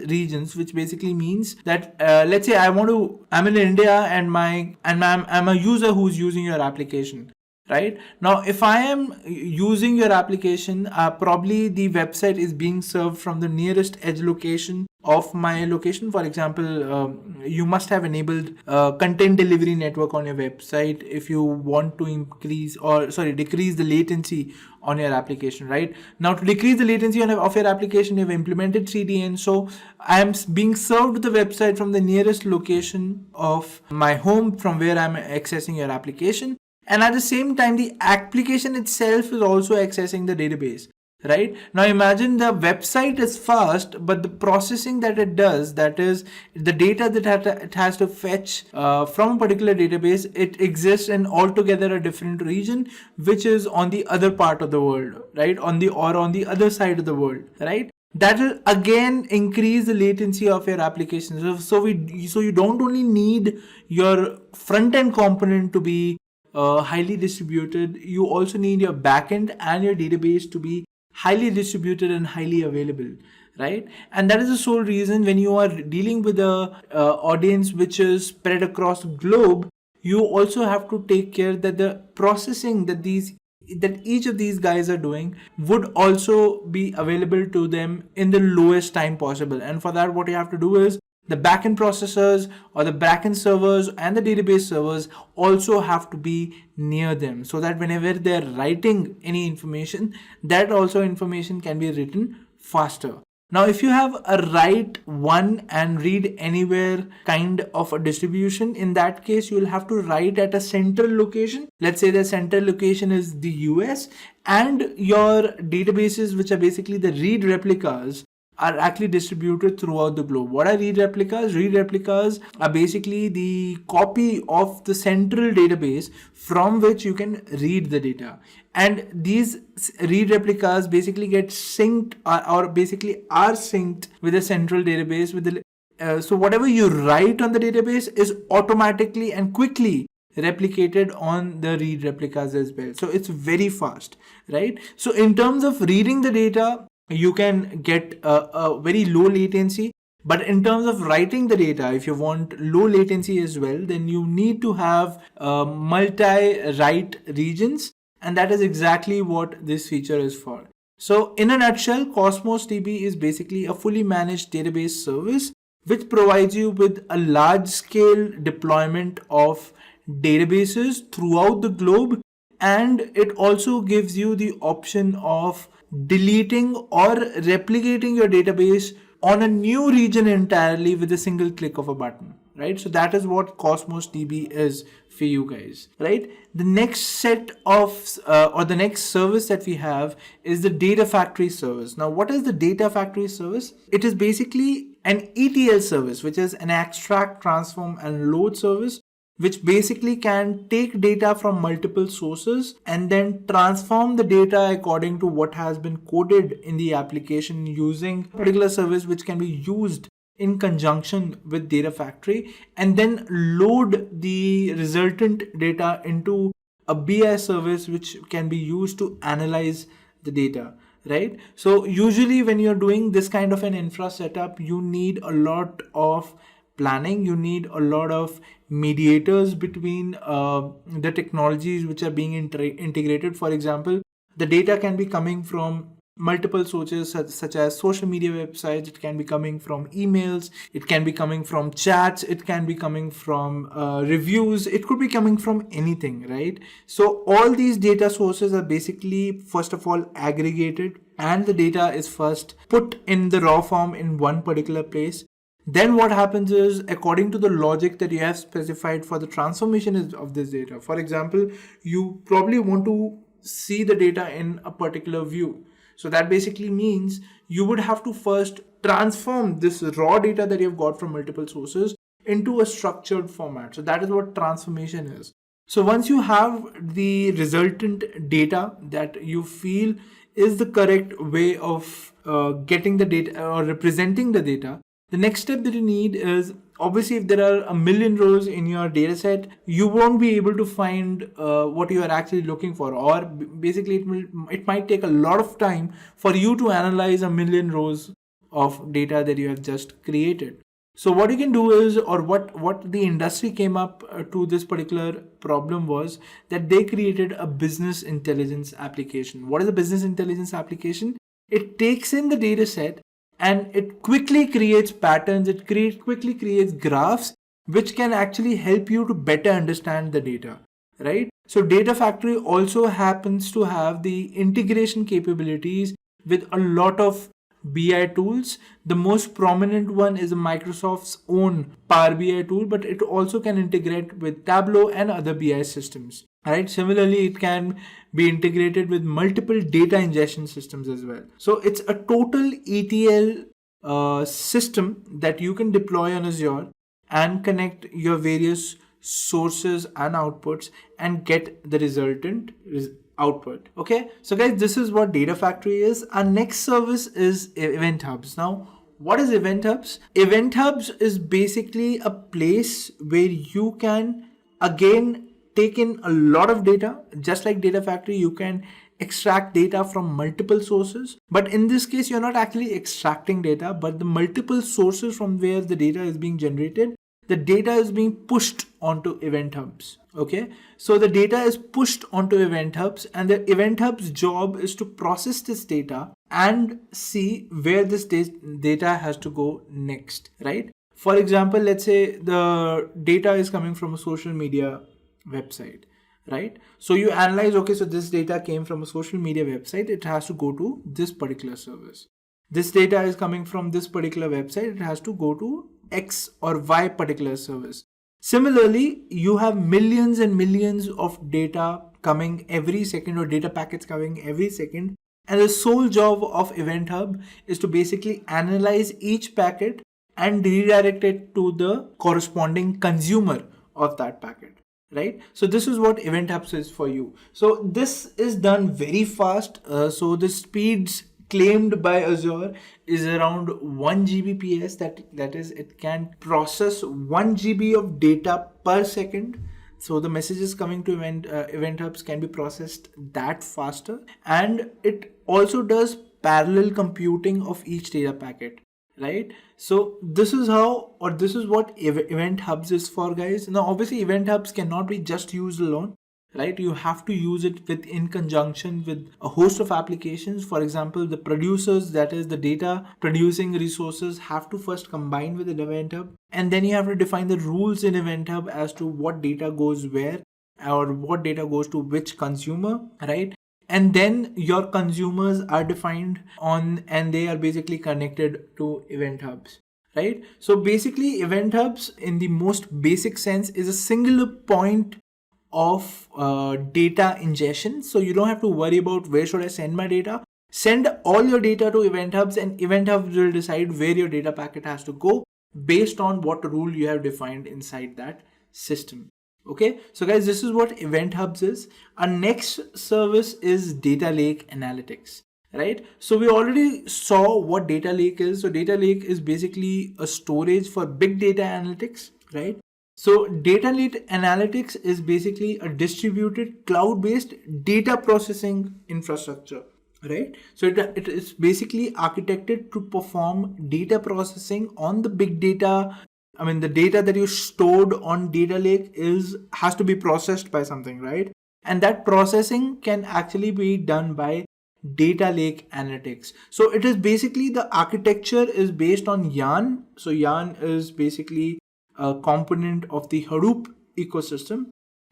regions, which basically means that let's say I'm in India and I'm a user who's using your application. Right now, if I am using your application, probably the website is being served from the nearest edge location of my location. For example, you must have enabled content delivery network on your website if you want to decrease the latency on your application. Right now, to decrease the latency of your application, you've implemented CDN. So I am being served the website from the nearest location of my home from where I'm accessing your application. And at the same time, the application itself is also accessing the database, right? Now imagine the website is fast, but the processing that it does, that is the data that it has to fetch from a particular database, it exists in altogether a different region, which is on the other part of the world, right? On the other side of the world, right? That will again increase the latency of your application. So you don't only need your front-end component to be highly distributed, you also need your backend and your database to be highly distributed and highly available, right? And that is the sole reason when you are dealing with a audience which is spread across the globe, you also have to take care that the processing that each of these guys are doing would also be available to them in the lowest time possible. And for that, what you have to do is the backend processors or the backend servers and the database servers also have to be near them, so that whenever they're writing any information, that also information can be written faster. Now, if you have a write one and read anywhere kind of a distribution, in that case, you will have to write at a central location. Let's say the central location is the US, and your databases, which are basically the read replicas, are actually distributed throughout the globe. What are read replicas? Read replicas are basically the copy of the central database from which you can read the data. And these read replicas basically get synced or basically are synced with the central database with the so whatever you write on the database is automatically and quickly replicated on the read replicas as well. So it's very fast, right? So in terms of reading the data, you can get a very low latency, but in terms of writing the data, if you want low latency as well, then you need to have multi-write regions, and that is exactly what this feature is for. So in a nutshell, Cosmos DB is basically a fully managed database service which provides you with a large scale deployment of databases throughout the globe, and it also gives you the option of deleting or replicating your database on a new region entirely with a single click of a button.
right? So that is what Cosmos DB is for you guys, right? The next set of or the next service that we have is the Data Factory service. Now, what is the Data Factory service? It is basically an ETL service, which is an extract, transform, and load service, which basically can take data from multiple sources and then transform the data according to what has been coded in the application using a particular service, which can be used in conjunction with Data Factory, and then load the resultant data into a BI service which can be used to analyze the data, right? So usually when you're doing this kind of an infra setup, you need a lot of planning, you need a lot of mediators between the technologies which are being integrated. For example, the data can be coming from multiple sources such as social media websites, it can be coming from emails, it can be coming from chats, it can be coming from reviews, it could be coming from anything, right? So all these data sources are basically first of all aggregated, and the data is first put in the raw form in one particular place. Then what happens is, according to the logic that you have specified for the transformation of this data, for example, you probably want to see the data in a particular view. So that basically means you would have to first transform this raw data that you've got from multiple sources into a structured format. So that is what transformation is. So once you have the resultant data that you feel is the correct way of getting the data or representing the data, the next step that you need is, obviously, if there are a million rows in your data set, you won't be able to find what you are actually looking for, or basically it might take a lot of time for you to analyze a million rows of data that you have just created. So what you can do is, or what the industry came up to this particular problem was that they created a business intelligence application. What is a business intelligence application? It takes in the data set and it quickly creates patterns, it quickly creates graphs, which can actually help you to better understand the data, right? So Data Factory also happens to have the integration capabilities with a lot of BI tools. The most prominent one is Microsoft's own Power BI tool, but it also can integrate with Tableau and other BI systems. Right. Similarly, it can be integrated with multiple data ingestion systems as well. So it's a total ETL system that you can deploy on Azure and connect your various sources and outputs and get the resultant output. Okay. So guys, this is what Data Factory is. Our next service is Event Hubs. Now, what is Event Hubs? Event Hubs is basically a place where you can again take in a lot of data. Just like Data Factory, you can extract data from multiple sources, but in this case you're not actually extracting data, but the multiple sources from where the data is being generated, the data is being pushed onto Event Hubs. Okay, so the data is pushed onto Event Hubs, and the Event Hubs job is to process this data and see where this data has to go next, right? For example, let's say the data is coming from a social media website, right? So you analyze, okay, so this data came from a social media website, it has to go to this particular service. This data is coming from this particular website, it has to go to X or Y particular service. Similarly, you have millions and millions of data coming every second, or data packets coming every second, and the sole job of Event Hub is to basically analyze each packet and redirect it to the corresponding consumer of that packet. Right? So this is what Event Hubs is for you. So this is done very fast. So the speeds claimed by Azure is around 1 Gbps. That is, it can process 1 GB of data per second. So the messages coming to Event Hubs can be processed that faster. And it also does parallel computing of each data packet. Right? So this is how, or this is what Event Hubs is for, guys. Now, obviously, Event Hubs cannot be just used alone, right? You have to use it in conjunction with a host of applications. For example, the producers, that is the data producing resources, have to first combine with an Event Hub, and then you have to define the rules in Event Hub as to what data goes where, or what data goes to which consumer, right? And then your consumers are defined on, and they are basically connected to Event Hubs,
right? So basically Event Hubs in the most basic sense is a singular point of data ingestion. So you don't have to worry about where should I send my data. Send all your data to Event Hubs and Event Hubs will decide where your data packet has to go based on what rule you have defined inside that system. Okay, so guys, this is what Event Hubs is. Our next service is Data Lake Analytics, right? So we already saw what Data Lake is. So Data Lake is basically a storage for big data analytics, right? So Data Lake Analytics is basically a distributed cloud-based data processing infrastructure, right? So it is basically architected to perform data processing on the big data. I mean, the data that you stored on Data Lake has to be processed by something, right? And that processing can actually be done by Data Lake Analytics. So it is basically, the architecture is based on Yarn. So Yarn is basically a component of the Hadoop ecosystem,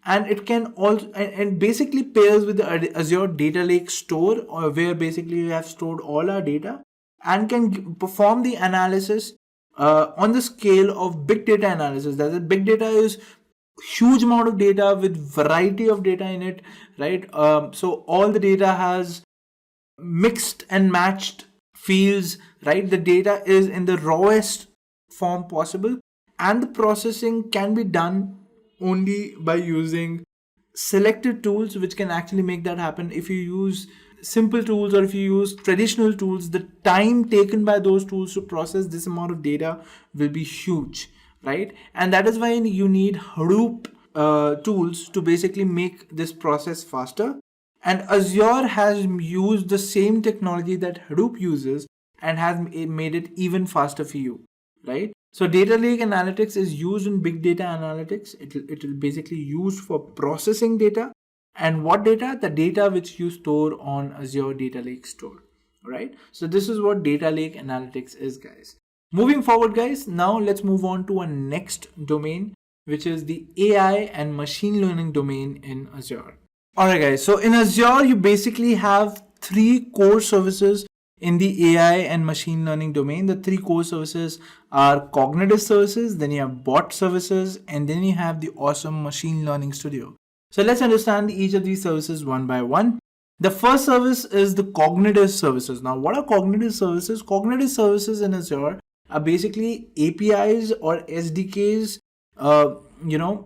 and it can also and basically pairs with the Azure Data Lake Store, or where basically we have stored all our data and can perform the analysis on the scale of big data analysis. That is, big data is huge amount of data with variety of data in it, right? So all the data has mixed and matched fields, right? The data is in the rawest form possible, and the processing can be done only by using selected tools, which can actually make that happen. If you use simple tools or if you use traditional tools, the time taken by those tools to process this amount of data will be huge, right? And that is why you need Hadoop tools to basically make this process faster. And Azure has used the same technology that Hadoop uses and has made it even faster for you, right? So Data Lake Analytics is used in big data analytics. It will basically used for processing data. And what data? The data which you store on Azure Data Lake Store, right? So this is what Data Lake Analytics is, guys. Moving forward, guys, now let's move on to our next domain, which is the AI and machine learning domain in Azure. Alright guys, so in Azure, you basically have three core services in the AI and machine learning domain. The three core services are cognitive services, then you have bot services, and then you have the awesome machine learning studio. So let's understand each of these services one by one. The first service is the cognitive services. Now, what are cognitive services? Cognitive services in Azure are basically APIs or SDKs,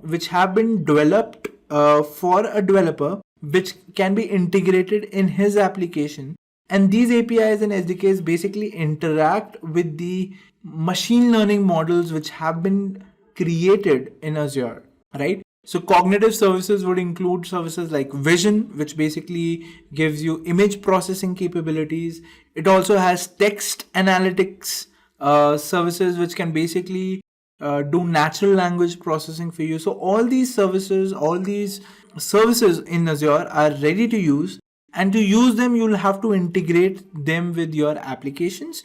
which have been developed for a developer, which can be integrated in his application. And these APIs and SDKs basically interact with the machine learning models which have been created in Azure, right? So cognitive services would include services like Vision, which basically gives you image processing capabilities. It also has text analytics services, which can basically do natural language processing for you. So all these services in Azure are ready to use, and to use them, you'll have to integrate them with your applications.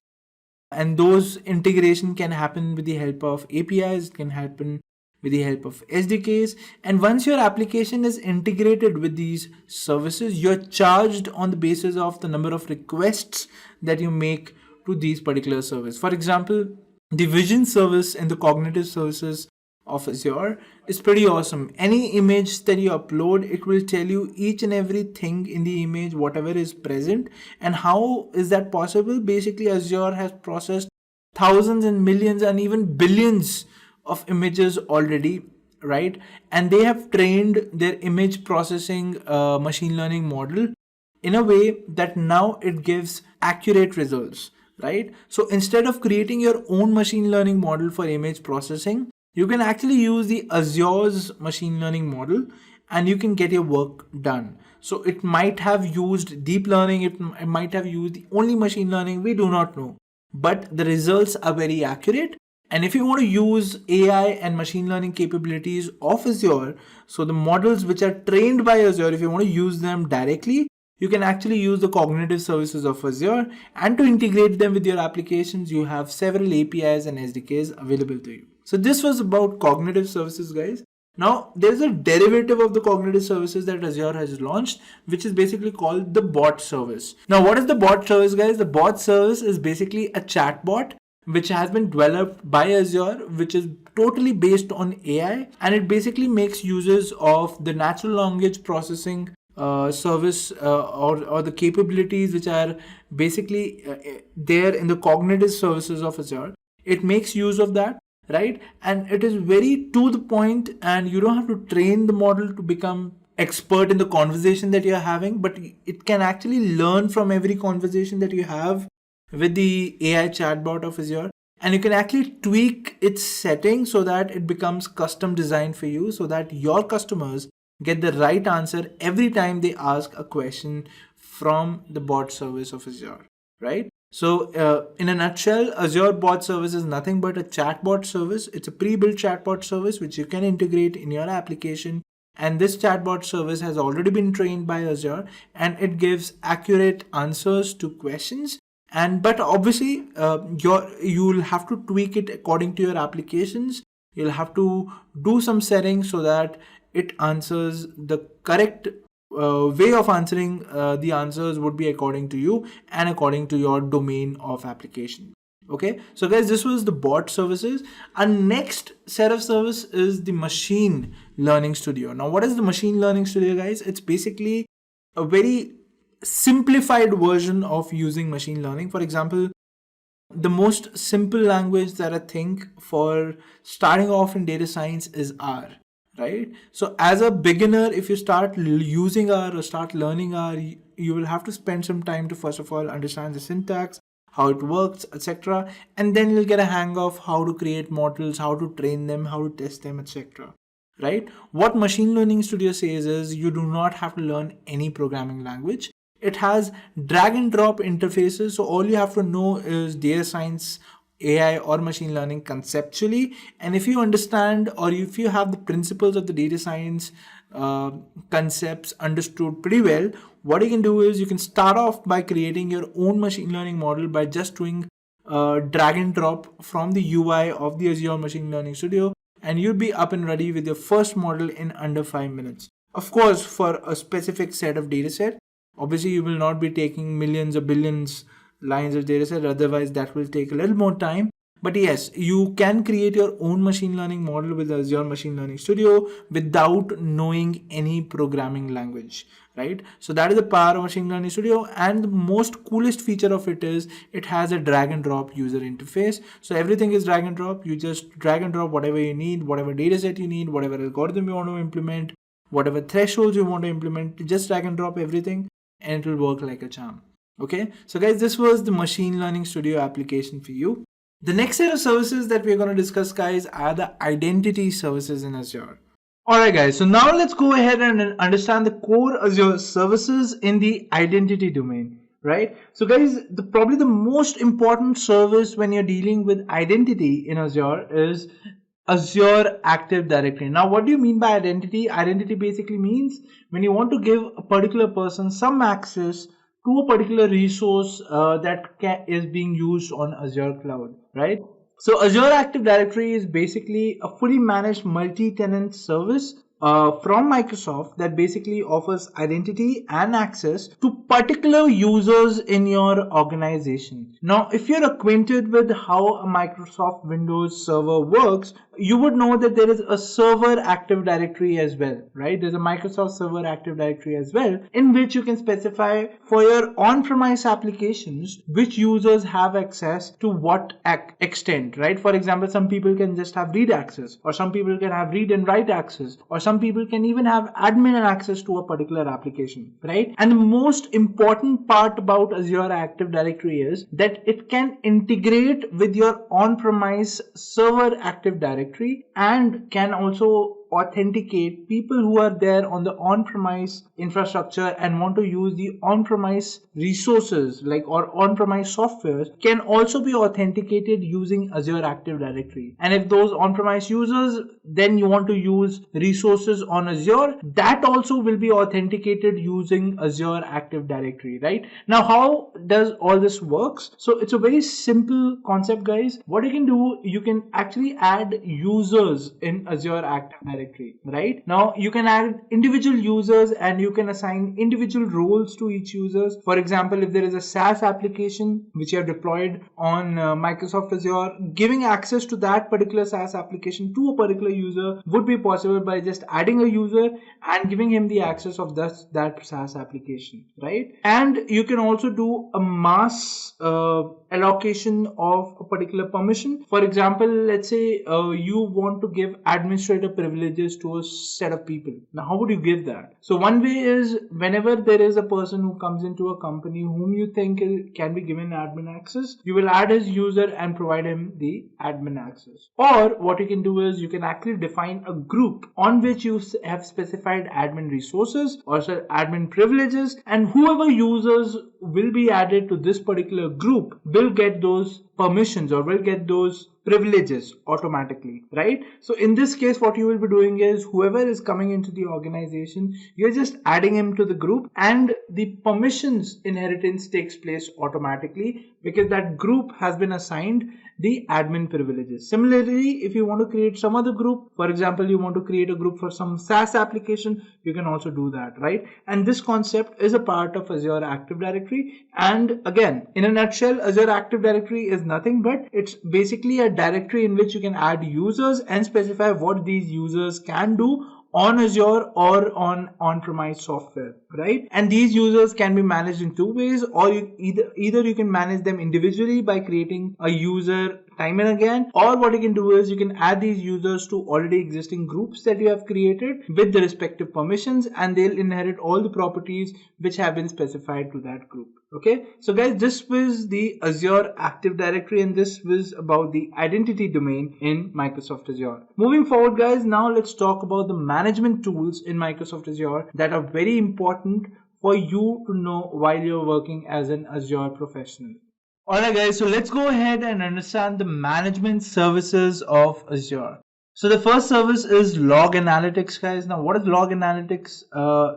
And those integration can happen with the help of APIs, it can happen with the help of SDKs. And once your application is integrated with these services, you're charged on the basis of the number of requests that you make to these particular services. For example, the Vision service in the cognitive services of Azure is pretty awesome. Any image that you upload, it will tell you each and everything in the image, whatever is present. And how is that possible? Basically, Azure has processed thousands and millions and even billions of images already, right? And they have trained their image processing machine learning model in a way that now it gives accurate results, right? So instead of creating your own machine learning model for image processing, you can actually use the Azure's machine learning model and you can get your work done. So it might have used deep learning, it might have used the only machine learning, we do not know. But the results are very accurate. And if you want to use AI and machine learning capabilities of Azure, so the models which are trained by Azure, if you want to use them directly, you can actually use the cognitive services of Azure, and to integrate them with your applications, you have several APIs and SDKs available to you. So this was about cognitive services, guys. Now there is a derivative of the cognitive services that Azure has launched, which is basically called the bot service. Now what is the bot service, guys? The bot service is basically a chatbot
which has been developed by Azure, which is totally based on AI, and it basically makes uses of the natural language processing service or the capabilities which are basically there in the cognitive services of Azure. It makes use of that, right? And it is very to the point, and you don't have to train the model to become expert in the conversation that you're having, but it can actually learn from every conversation that you have with the AI chatbot of Azure, and you can actually tweak its setting so that it becomes custom designed for you, so that your customers get the right answer every time they ask a question from the bot service of Azure, right? So in a nutshell, Azure bot service is nothing but a chatbot service. It's a pre-built chatbot service which you can integrate in your application, and this chatbot service has already been trained by Azure, and it gives accurate answers to questions. And but obviously you'll have to tweak it according to your applications. You'll have to do some settings so that it answers the correct way of answering. The answers would be according to you and according to your domain of application. Okay, so guys, this was the bot services. Our next set of service is the machine learning studio. Now, what is the machine learning studio, guys? It's basically a very simplified version of using machine learning. For example, the most simple language that I think for starting off in data science is R, right? So as a beginner, if you start using R or start learning R, you will have to spend some time to first of all understand the syntax, how it works, etc. And then you'll get a hang of how to create models, how to train them, how to test them, etc. Right? What Machine Learning Studio says is you do not have to learn any programming language. It has drag and drop interfaces. So all you have to know is data science, AI, or machine learning conceptually. And if you understand, or if you have the principles of the data science concepts understood pretty well, what you can do is you can start off by creating your own machine learning model by just doing drag and drop from the UI of the Azure Machine Learning Studio, and you'll be up and ready with your first model in under 5 minutes. Of course, for a specific set of data set. Obviously, you will not be taking millions or billions lines of data set, otherwise that will take a little more time. But yes, you can create your own machine learning model with Azure Machine Learning Studio without knowing any programming language, right? So that is the power of Machine Learning Studio, and the most coolest feature of it is it has a drag and drop user interface. So everything is drag and drop. You just drag and drop whatever you need, whatever data set you need, whatever algorithm you want to implement, whatever thresholds you want to implement, just drag and drop everything, and it will work like a charm. Okay, so guys, this was the Machine Learning Studio application for you. The next set of services that we're going to discuss, guys, are the identity services in Azure. Alright guys, so now let's go ahead and understand the core Azure services in the identity domain, right? So guys, probably the most important service when you're dealing with identity in Azure is Azure Active Directory. Now, what do you mean by identity? Identity basically means when you want to give a particular person some access to a particular resource that is being used on Azure Cloud, right? So Azure Active Directory is basically a fully managed multi-tenant service from Microsoft that basically offers identity and access to particular users in your organization. Now, if you're acquainted with how a Microsoft Windows server works, you would know that there is a server Active Directory as well, right? There's a Microsoft Server Active Directory as well, in which you can specify for your on-premise applications which users have access to what extent, right? For example, some people can just have read access, or some people can have read and write access, or some people can even have admin access to a particular application, right? And the most important part about Azure Active Directory is that it can integrate with your on-premise Server Active Directory and can also authenticate people who are there on the on-premise infrastructure and want to use the on-premise resources or on-premise software can also be authenticated using Azure Active Directory. And if those on-premise users then you want to use resources on Azure, that also will be authenticated using Azure Active Directory, right? Now, how does all this works? So it's a very simple concept, guys. What you can do, you can actually add users in Azure Active Directory. Directory, right? Now you can add individual users and you can assign individual roles to each users. For example, if there is a SaaS application which you have deployed on Microsoft Azure, giving access to that particular SaaS application to a particular user would be possible by just adding a user and giving him the access of that SaaS application, right? And you can also do a mass allocation of a particular permission. For example, let's say you want to give administrator privileges to a set of people. Now, how would you give that? So one way is, whenever there is a person who comes into a company whom you think can be given admin access, you will add his user and provide him the admin access. Or what you can do is you can actually define a group on which you have specified admin resources or admin privileges, and whoever users will be added to this particular group will get those permissions or will get those privileges automatically, right? So in this case, what you will be doing is, whoever is coming into the organization, you're just adding him to the group, and the permissions inheritance takes place automatically because that group has been assigned the admin privileges. Similarly, if you want to create some other group, for example, you want to create a group for some SaaS application, you can also do that, right? And this concept is a part of Azure Active Directory. And again, in a nutshell, Azure Active Directory is nothing but it's basically a directory in which you can add users and specify what these users can do on Azure or on-premise software, right? And these users can be managed in two ways, or either you can manage them individually by creating a user time and again, or what you can do is you can add these users to already existing groups that you have created with the respective permissions, and they'll inherit all the properties which have been specified to that group. Okay, so guys, this was the Azure Active Directory, and this was about the identity domain in Microsoft Azure. Moving forward, guys, now let's talk about the management tools in Microsoft Azure that are very important for you to know while you're working as an Azure professional. Alright guys, so let's go ahead and understand the management services of Azure. So the first service is Log Analytics, guys. Now what is Log Analytics?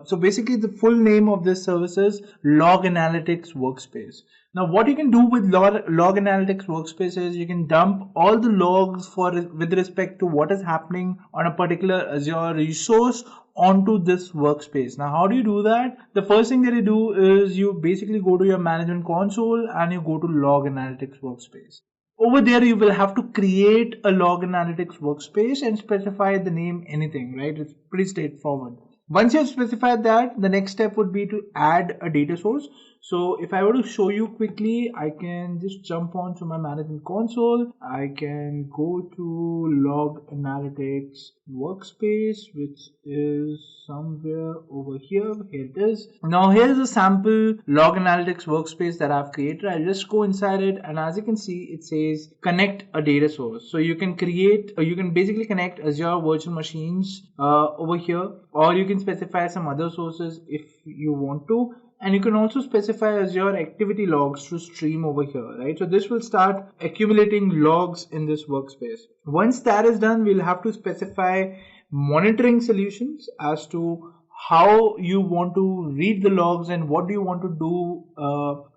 So basically the full name of this service is Log Analytics Workspace. Now what you can do with Log Analytics Workspace is you can dump all the logs with respect to what is happening on a particular Azure resource onto this workspace. Now how do you do that? The first thing that you do is you basically go to your management console and you go to Log Analytics Workspace. Over there you will have to create a Log Analytics Workspace and specify the name anything, right? It's pretty straightforward. Once you have specified that, the next step would be to add a data source. So if I were to show you quickly, I can just jump on to my management console. I can go to Log Analytics Workspace, which is somewhere over here. Here it is. Now here's a sample Log Analytics Workspace that I've created. I'll just go inside it, and as you can see, it says connect a data source. So you can basically connect Azure virtual machines over here, or you can specify some other sources if you want to. And you can also specify Azure activity logs to stream over here, right? So this will start accumulating logs in this workspace. Once that is done, we'll have to specify monitoring solutions as to how you want to read the logs and what do you want to do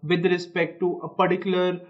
with respect to a particular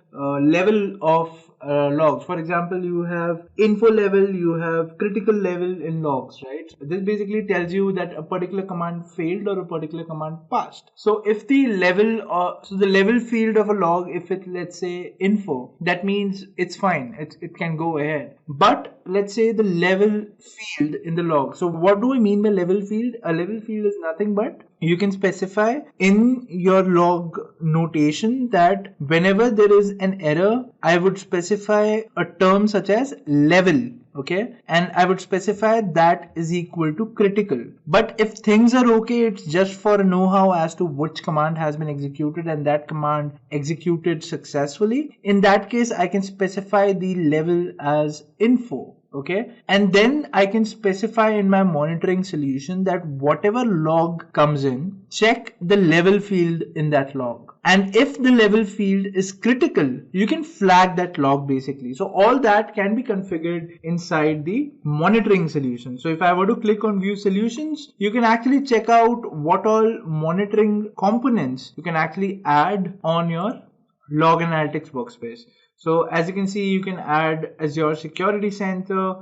level of logs. For example, you have info level, you have critical level in logs, right? This basically tells you that a particular command failed or a particular command passed. So if the level, so the level field of a log, if it, let's say info, that means it's fine, it can go ahead. But let's say the level field in the log. So what do I mean by level field? A level field is nothing but you can specify in your log notation that whenever there is an error, I would specify a term such as level, okay, and I would specify that is equal to critical. But if things are okay, it's just for a know-how as to which command has been executed and that command executed successfully. In that case, I can specify the level as info. Okay, and then I can specify in my monitoring solution that whatever log comes in, check the level field in that log. And if the level field is critical, you can flag that log basically. So all that can be configured inside the monitoring solution. So if I were to click on view solutions, you can actually check out what all monitoring components you can actually add on your Log Analytics Workspace. So as you can see, you can add Azure Security Center,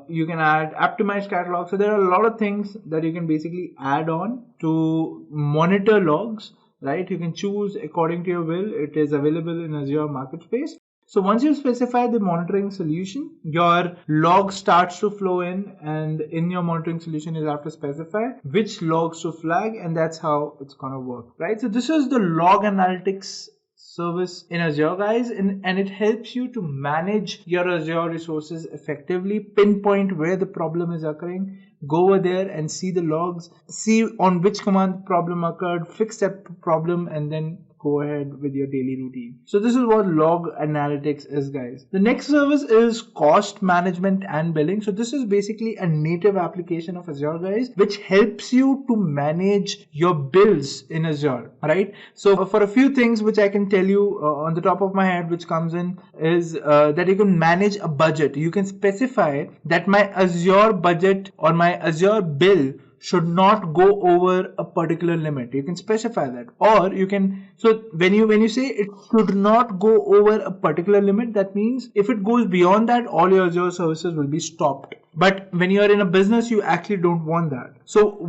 you can add optimized catalog. So there are a lot of things that you can basically add on to monitor logs, right? You can choose according to your will. It is available in Azure Marketplace. So once you specify the monitoring solution, your log starts to flow in, and in your monitoring solution, you have to specify which logs to flag, and that's how it's gonna work, right? So this is the log analytics service in Azure, guys, and it helps you to manage your Azure resources effectively, pinpoint where the problem is occurring, go over there and see the logs, see on which command the problem occurred, fix that problem, and then go ahead with your daily routine. So this is what log analytics is, guys. The next service is cost management and billing. So this is basically a native application of Azure, guys, which helps you to manage your bills in Azure, right? So for a few things which I can tell you on the top of my head, which comes in is that you can manage a budget. You can specify that my Azure budget or my Azure bill should not go over a particular limit. You can specify that, or you can, so when you say it should not go over a particular limit, that means if it goes beyond that, all your Azure services will be stopped. But when you are in a business, you actually don't want that. So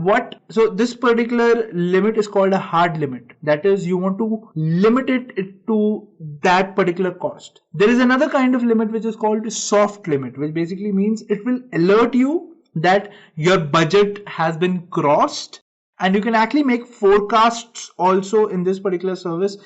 this particular limit is called a hard limit. That is, you want to limit it to that particular cost. There is another kind of limit which is called a soft limit, which basically means it will alert you that your budget has been crossed, and you can actually make forecasts also in this particular service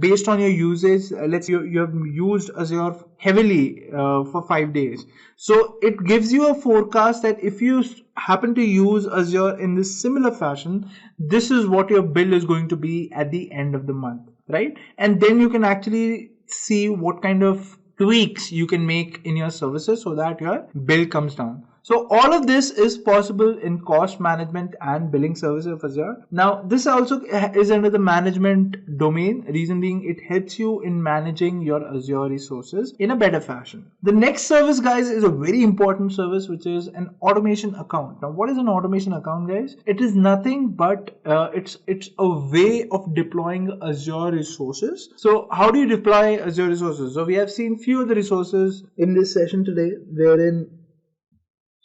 based on your usage. Let's say you have used Azure heavily for 5 days, so it gives you a forecast that if you happen to use Azure in this similar fashion, this is what your bill is going to be at the end of the month, right? And then you can actually see what kind of tweaks you can make in your services so that your bill comes down. So all of this is possible in cost management and billing services of Azure. Now this also is under the management domain. Reason being, it helps you in managing your Azure resources in a better fashion. The next service, guys, is a very important service, which is an automation account. Now what is an automation account, guys? It is nothing but it's a way of deploying Azure resources. So how do you deploy Azure resources? So we have seen few of the resources in this session today, wherein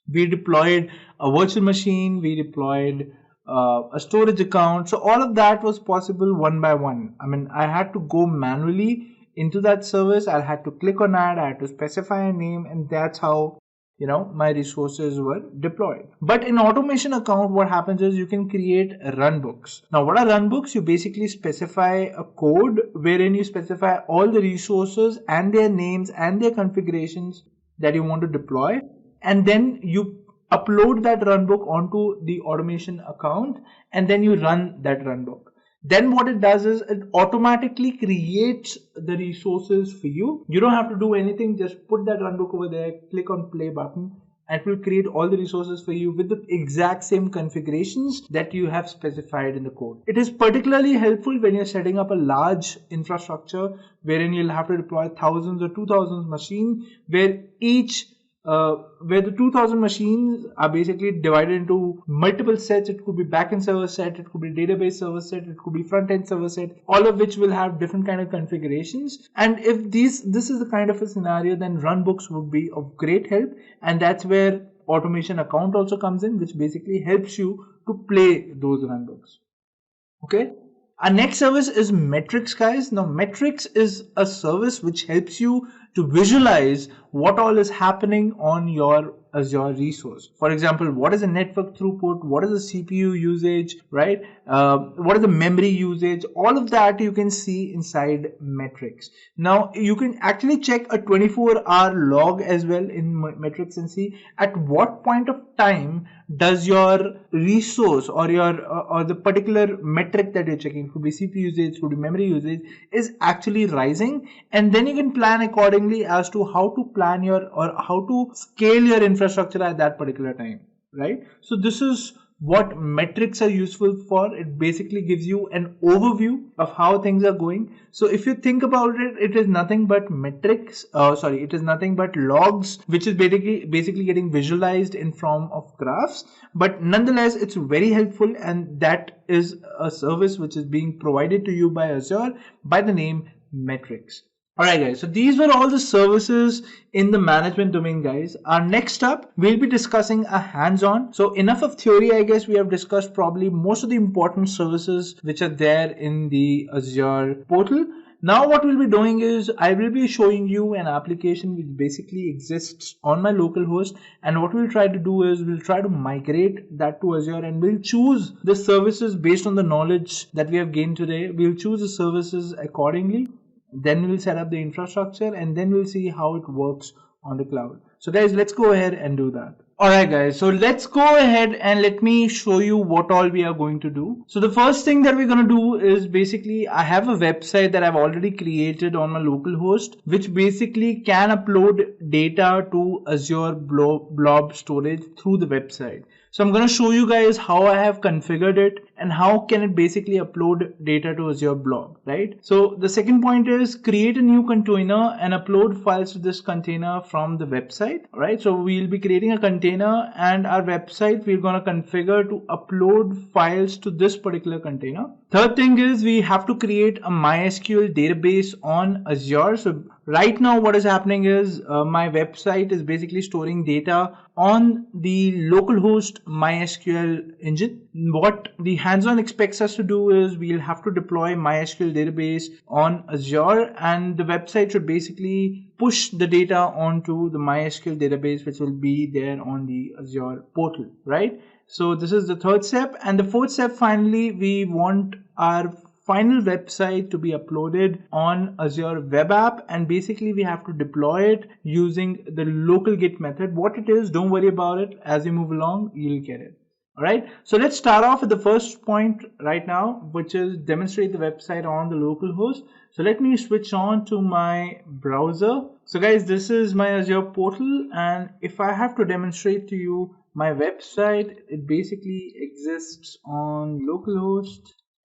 we deployed a virtual machine, we deployed a storage account. So all of that was possible one by one. I mean, I had to go manually into that service. I had to click on that. I had to specify a name, and that's how, you know, my resources were deployed. But in automation account, what happens is you can create runbooks. Now, what are runbooks? You basically specify a code wherein you specify all the resources and their names and their configurations that you want to deploy. And then you upload that runbook onto the automation account, and then you run that runbook. Then what it does is it automatically creates the resources for you. You don't have to do anything. Just put that runbook over there, click on play button, and it will create all the resources for you with the exact same configurations that you have specified in the code. It is particularly helpful when you're setting up a large infrastructure wherein you'll have to deploy thousands or 2,000 machines, where the 2,000 machines are basically divided into multiple sets. It could be backend server set, it could be database server set, it could be front-end server set, all of which will have different kind of configurations. And if this is the kind of a scenario, then runbooks would be of great help, and that's where automation account also comes in, which basically helps you to play those runbooks. Okay. Our next service is Metrics, guys. Now Metrics is a service which helps you to visualize what all is happening on your Azure resource. For example, what is the network throughput, what is the CPU usage, right? What is the memory usage? All of that you can see inside Metrics. Now you can actually check a 24-hour log as well in Metrics and see at what point of time does your resource or the particular metric that you're checking, could be CPU usage, could be memory usage, is actually rising, and then you can plan accordingly as to how to plan how to scale your infrastructure at that particular time, right? So this is what metrics are useful for. It basically gives you an overview of how things are going. So if you think about it, it is nothing but metrics, it is nothing but logs, which is basically getting visualized in form of graphs. But nonetheless, it's very helpful, and that is a service which is being provided to you by Azure by the name Metrics. Alright guys, so these were all the services in the management domain guys. Our next up, we'll be discussing a hands-on. So enough of theory, I guess we have discussed probably most of the important services which are there in the Azure portal. Now what we'll be doing is I will be showing you an application which basically exists on my local host, and what we'll try to do is we'll try to migrate that to Azure, and we'll choose the services based on the knowledge that we have gained today. We'll choose the services accordingly. Then we'll set up the infrastructure, and then we'll see how it works on the cloud. So guys, let's go ahead and do that. Alright guys, so let's go ahead and let me show you what all we are going to do. So the first thing that we're going to do is basically I have a website that I've already created on my local host, which basically can upload data to Azure Blob storage through the website. So I'm going to show you guys how I have configured it and how can it basically upload data to Azure Blob, right? So the second point is create a new container and upload files to this container from the website, right? So we'll be creating a container, and our website we're going to configure to upload files to this particular container. Third thing is we have to create a MySQL database on Azure. So right now what is happening is my website is basically storing data on the localhost MySQL engine. What the hands-on expects us to do is we'll have to deploy MySQL database on Azure, and the website should basically push the data onto the MySQL database, which will be there on the Azure portal, right? So this is the third step. And the fourth step, finally, we want our final website to be uploaded on Azure web app, and basically we have to deploy it using the local git method. What it is, don't worry about it. As you move along, you'll get it. All right, so let's start off with the first point right now, which is demonstrate the website on the local host. So let me switch on to my browser. So guys, this is my Azure portal, and if I have to demonstrate to you my website, it basically exists on localhost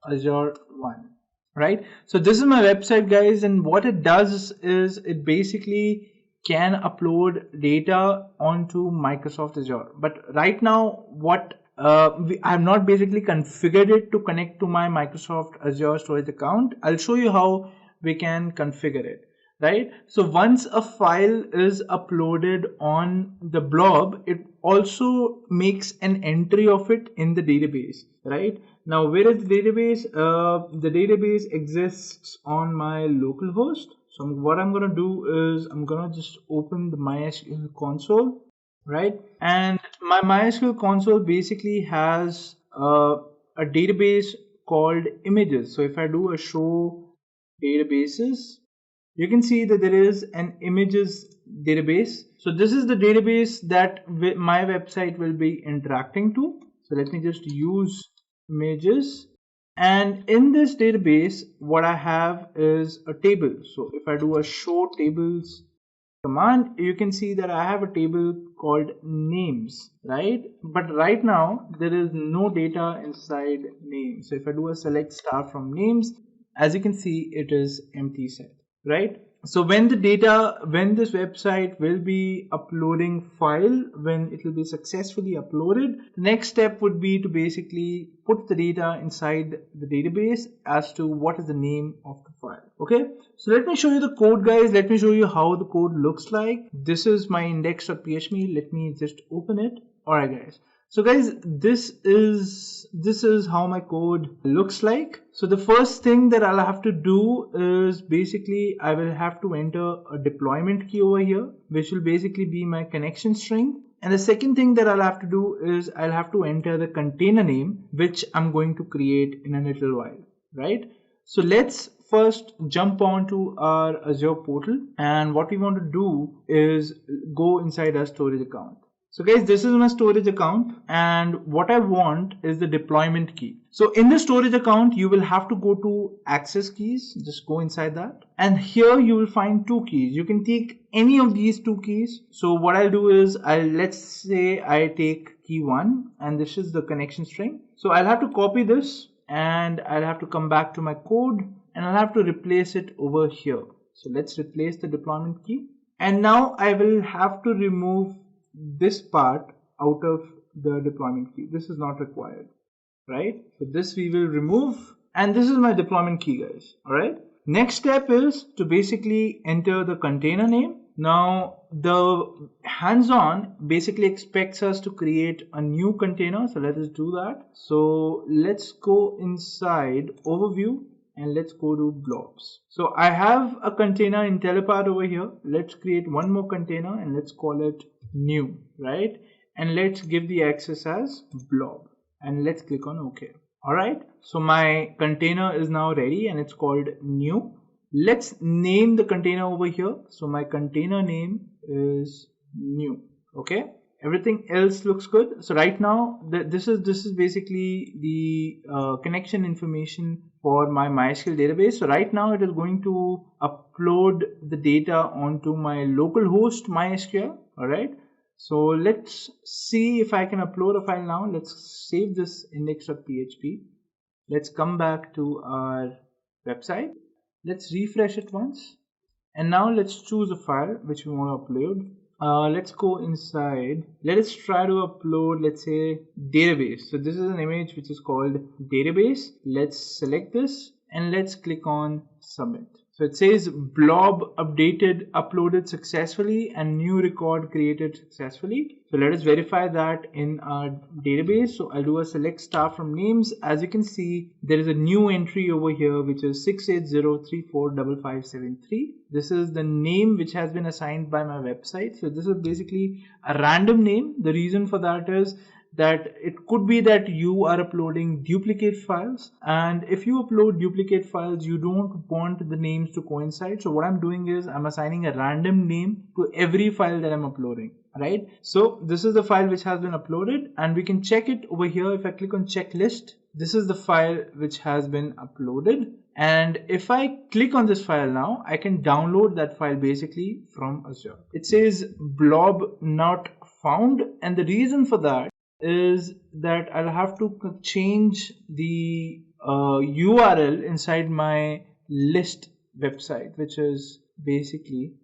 Azure 1, right? So this is my website guys, and what it does is it basically can upload data onto Microsoft Azure. But right now what I have not basically configured it to connect to my Microsoft Azure storage account. I'll show you how we can configure it, right? So once a file is uploaded on the Blob, it also makes an entry of it in the database, right? Now, where is the database? The database exists on my local host. So what I'm going to do is I'm going to just open the MySQL console, right? And my MySQL console basically has a database called images. So if I do a show databases, you can see that there is an images database. So this is the database that my website will be interacting to. So let me just use images, and in this database what I have is a table. So if I do a show tables command, you can see that I have a table called names, right? But right now there is no data inside names. So if I do a select star from names, as you can see, it is empty set, right? So when this website will be uploading file, when it will be successfully uploaded, the next step would be to basically put the data inside the database as to what is the name of the file. Okay, so let me show you the code guys. Let me show you how the code looks like. This is my index.php. Let me just open it. Alright guys, so guys, this is how my code looks like. So the first thing that I'll have to do is basically I will have to enter a deployment key over here, which will basically be my connection string. And the second thing that I'll have to do is I'll have to enter the container name, which I'm going to create in a little while, right? So let's first jump on to our Azure portal, and what we want to do is go inside our storage account. So guys, this is my storage account, and what I want is the deployment key. So in the storage account, you will have to go to access keys, just go inside that. And here you will find two keys. You can take any of these two keys. So what I'll do is let's say I take key 1, and this is the connection string. So I'll have to copy this, and I'll have to come back to my code, and I'll have to replace it over here. So let's replace the deployment key. And now I will have to remove this part out of the deployment key. This is not required, right? So this we will remove, and this is my deployment key guys. All right,
Next step is to basically enter the container name. Now the hands-on basically expects us to create a new container. So let us do that. So let's go inside overview and let's go to blobs. So I have a container in Intellipaat over here. Let's create one more container and let's call it new, right? And let's give the access as blob and let's click on OK. Alright, so my container is now ready and it's called new. Let's name the container over here. So my container name is new. Okay, everything else looks good. So right now this is basically the connection information for my MySQL database. So right now it is going to upload the data onto my local host MySQL. Alright, so let's see if I can upload a file now. Let's save this index.php. Let's come back to our website. Let's refresh it once. And now let's choose a file which we want to upload. Let's go inside. Let us try to upload, let's say, database. So this is an image which is called database. Let's select this and let's click on submit. So it says blob uploaded successfully and new record created successfully. So let us verify that in our database. So I'll do a select star from names. As you can see, there is a new entry over here which is 680345573. This is the name which has been assigned by my website. So this is basically a random name. The reason for that is that it could be that you are uploading duplicate files, and if you upload duplicate files you don't want the names to coincide. So what I'm doing is I'm assigning a random name to every file that I'm uploading, right? So this is the file which has been uploaded and we can check it over here. If I click on checklist, this is the file which has been uploaded, and if I click on this file now, I can download that file basically from Azure. It says blob not found, and the reason for that is that I'll have to change the URL inside my list website, which is basically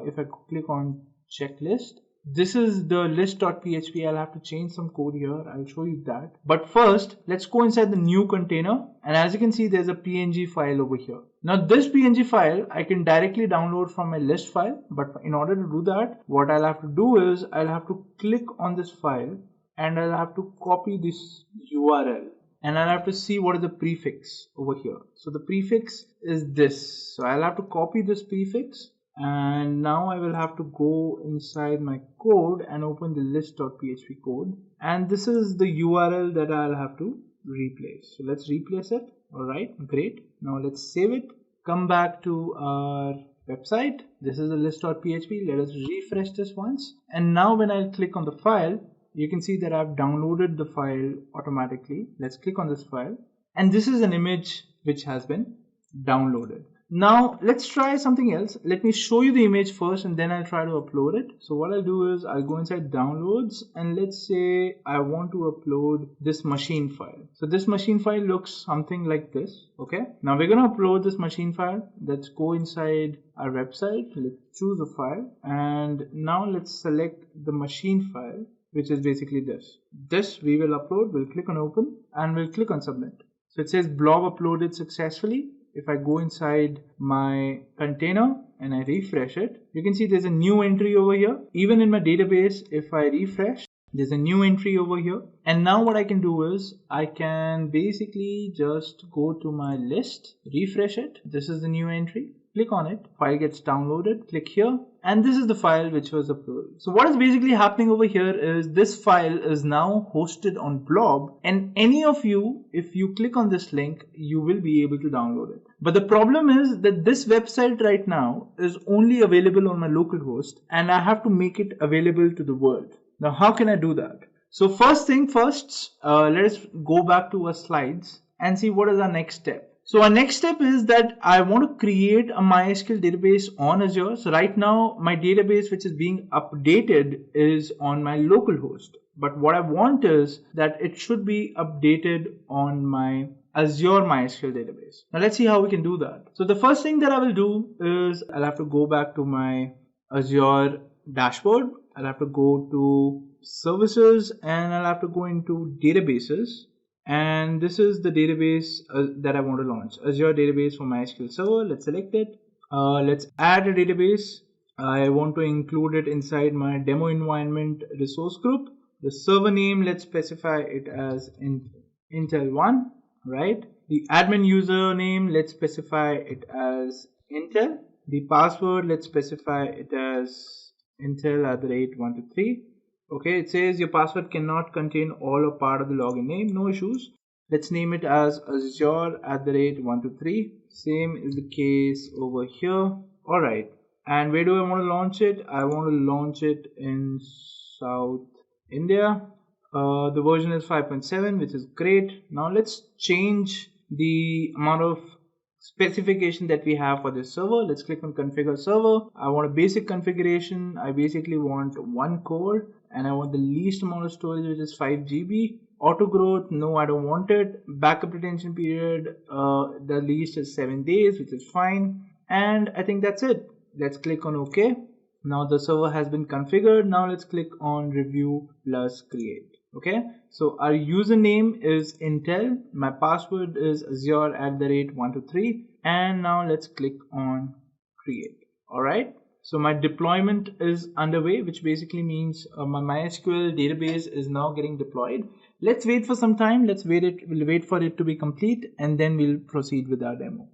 if I click on checklist, this is the list.php. I'll have to change some code here. I'll show you that. But first, let's go inside the new container. And as you can see, there's a PNG file over here. Now this PNG file I can directly download from my list file. But in order to do that, what I'll have to do is I'll have to click on this file and I'll have to copy this URL and I'll have to see what is the prefix over here. So the prefix is this. So I'll have to copy this prefix, and now I will have to go inside my code and open the list.php code, and this is the URL that I'll have to replace. So let's replace it. Alright, great. Now let's save it. Come back to our website. This is the list.php. Let us refresh this once, and now when I click on the file, you can see that I've downloaded the file automatically. Let's click on this file, and this is an image which has been downloaded. Now let's try something else. Let me show you the image first and then I'll try to upload it. So what I'll do is I'll go inside downloads and let's say I want to upload this machine file. So this machine file looks something like this. Okay, now we're going to upload this machine file. Let's go inside our website. Let's choose a file, and now let's select the machine file, which is basically this. This we will upload. We'll click on open and we'll click on submit. So it says blob uploaded successfully. If I go inside my container and I refresh it, you can see there's a new entry over here. Even in my database, if I refresh, there's a new entry over here. And now what I can do is I can basically just go to my list, refresh it. This is the new entry. Click on it, file gets downloaded, click here, and this is the file which was uploaded. So what is basically happening over here is this file is now hosted on Blob, and any of you, if you click on this link, you will be able to download it. But the problem is that this website right now is only available on my local host, and I have to make it available to the world. Now how can I do that? So first thing first, let us go back to our slides and see what is our next step. So our next step is that I want to create a MySQL database on Azure. So right now my database which is being updated is on my local host. But what I want is that it should be updated on my Azure MySQL database. Now let's see how we can do that. So the first thing that I will do is I'll have to go back to my Azure dashboard. I'll have to go to services and I'll have to go into databases.
and this is the database that I want to launch, Azure database for MySQL Server. Let's select it. Let's add a database. I want to include it inside my demo environment resource group. The server name, let's specify it as Intel1, right? The admin username, let's specify it as Intel. The password, let's specify it as Intel@123. Okay, it says your password cannot contain all or part of the login name. No issues. Let's name it as Azure@123. Same is the case over here. Alright, and where do I want to launch it? I want to launch it in South India. The version is 5.7, which is great. Now let's change the amount of specification that we have for this server. Let's click on configure server. I want a basic configuration. I basically want 1 core, and I want the least amount of storage, which is 5 GB. Auto growth, no, I don't want it. Backup retention period, the least is 7 days, which is fine. And I think that's it. Let's click on OK. Now the server has been configured. Now let's click on review plus create. Okay, so our username is Intel, my password is Azure@123, and now let's click on create. Alright, so my deployment is underway, which basically means my MySQL database is now getting deployed. Let's wait for some time. We'll wait for it to be complete, and then we'll proceed with our demo.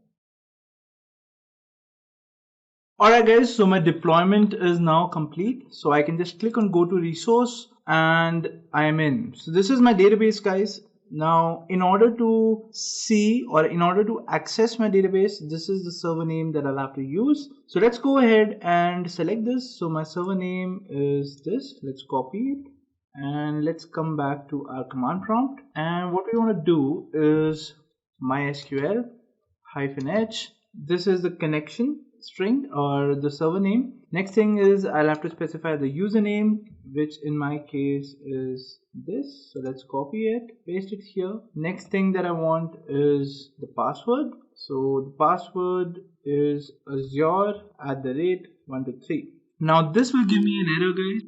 Alright guys, so my deployment is now complete. So I can just click on go to resource and I am in. So this is my database, guys. Now in order to see or in order to access my database, this is the server name that I'll have to use. So let's go ahead and select this. So my server name is this. Let's copy it and let's come back to our command prompt. And what we want to do is MySQL-h. This is the connection string or the server name. Next thing is I'll have to specify the username, which in my case is this. So let's copy it, paste it here. Next thing that I want is the password. So the password is Azure@123. Now this will give me an error, guys.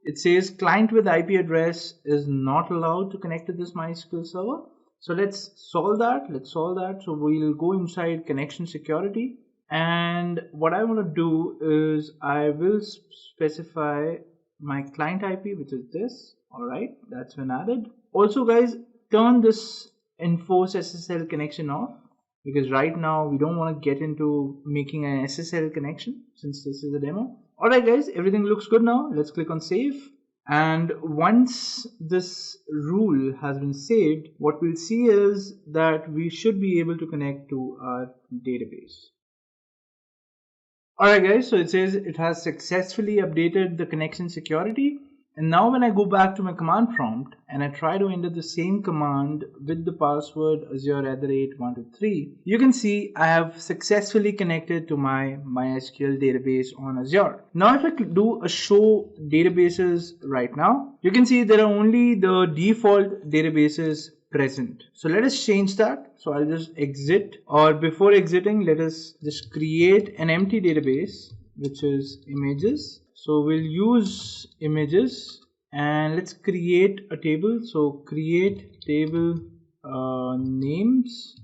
It says client with IP address is not allowed to connect to this MySQL server. So let's solve that. So we'll go inside connection security. And what I want to do is I will specify my client IP, which is this. Alright, that's been added. Also guys, turn this enforce SSL connection off, because right now we don't want to get into making an SSL connection since this is a demo. Alright guys, everything looks good now. Let's click on save. And once this rule has been saved, what we'll see is that we should be able to connect to our database. Alright guys, so it says it has successfully updated the connection security. And now when I go back to my command prompt and I try to enter the same command with the password Azure@123, you can see I have successfully connected to my MySQL database on Azure. Now if I do a show databases right now, you can see there are only the default databases present. So let us change that. So I'll just exit, or before exiting, let us just create an empty database, which is images. So we'll use images and let's create a table. So create table names,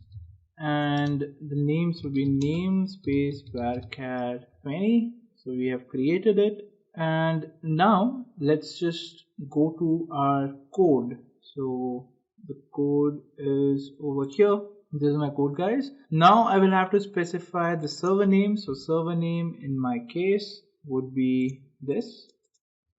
and the names will be name space varchar 20. So we have created it, and now let's just go to our code. So the code is over here. This is my code, guys. Now I will have to specify the server name. So server name in my case would be this.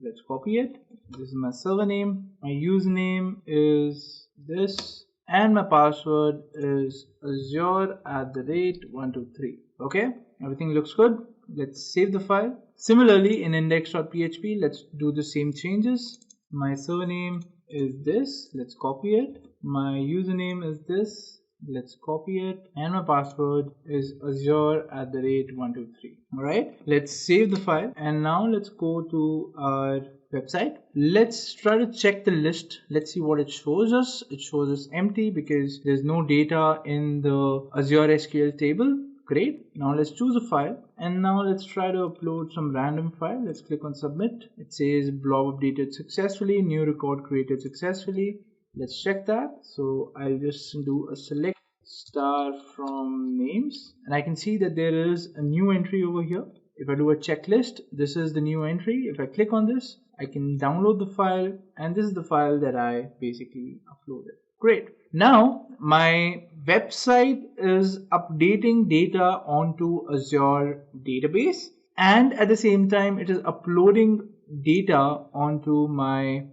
Let's copy it. This is my server name. My username is this, and my password is Azure@123. Okay, everything looks good. Let's save the file. Similarly, in index.php, let's do the same changes. My server name is this. Let's copy it. My username is this. Let's copy it, and my password is Azure@123. Alright, let's save the file, and now let's go to our website. Let's try to check the list. Let's see what it shows us. It shows us empty because there's no data in the Azure SQL table. Great. Now let's choose a file, and now let's try to upload some random file. Let's click on submit. It says blob updated successfully, new record created successfully. Let's check that. So I'll just do a select star from names, and I can see that there is a new entry over here. If I do a checklist, this is the new entry. If I click on this, I can download the file, and this is the file that I basically uploaded. Great. Now my website is updating data onto Azure database, and at the same time it is uploading data onto my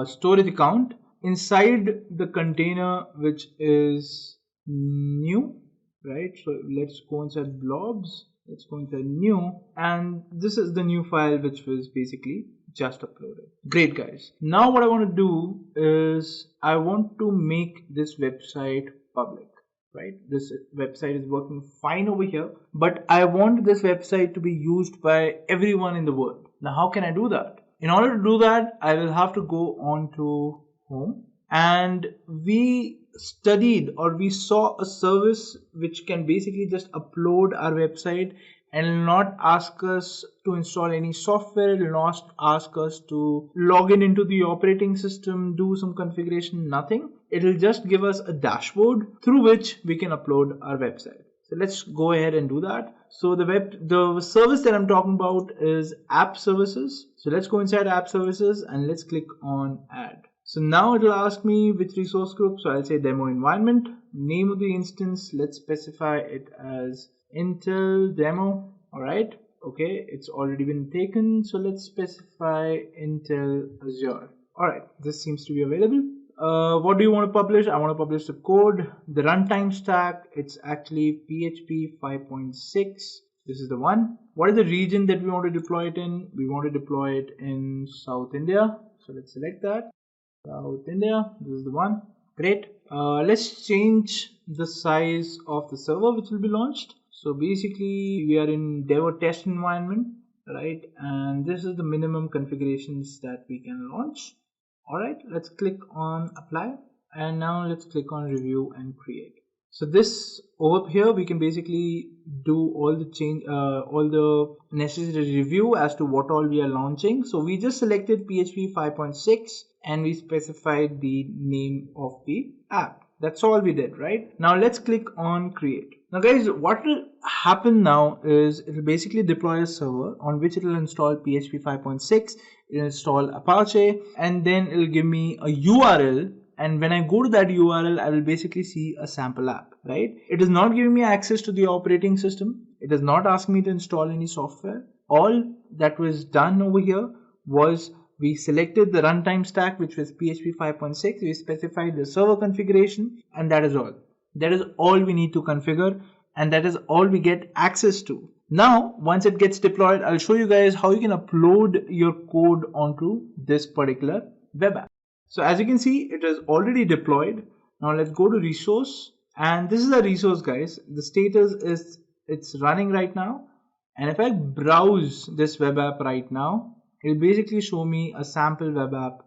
storage account inside the container which is new, right? So let's go inside blobs, let's go inside new, and this is the new file which was basically just uploaded. Great guys, now what I want to do is I want to make this website public, right? This website is working fine over here, but I want this website to be used by everyone in the world. Now how can I do that? In order to do that, I will have to go on to home, and we studied or we saw a service which can basically just upload our website and not ask us to install any software. It will not ask us to log in into the operating system, do some configuration, nothing. It will just give us a dashboard through which we can upload our website. So let's go ahead and do that. So the service that I'm talking about is app services. So let's go inside app services and let's click on add. So now it will ask me which resource group. So I'll say demo environment, name of the instance. Let's specify it as Intel demo. All right. Okay. It's already been taken. So let's specify Intel Azure. All right. This seems to be available. What do you want to publish? I want to publish the code, the runtime stack. It's actually PHP 5.6. This is the one. What is the region that we want to deploy it in? We want to deploy it in South India. So let's select that. South India. This is the one. Great. Let's change the size of the server which will be launched. So basically we are in dev or test environment, right? And this is the minimum configurations that we can launch. Alright, let's click on apply, and now let's click on review and create. So this over here we can basically do all the necessary review as to what all we are launching. So we just selected PHP 5.6 and we specified the name of the app. That's all we did, right? Now let's click on create. Now guys, what will happen now is it will basically deploy a server on which it will install PHP 5.6, it will install Apache, and then it will give me a URL, and when I go to that URL, I will basically see a sample app, right? It is not giving me access to the operating system. It is not asking me to install any software. All that was done over here was we selected the runtime stack, which was PHP 5.6. We specified the server configuration, and that is all. That is all we need to configure, and that is all we get access to. Now, once it gets deployed, I'll show you guys how you can upload your code onto this particular web app. So as you can see, it is already deployed. Now let's go to resource, and this is a resource, guys. The status is it's running right now, and if I browse this web app right now, it will basically show me a sample web app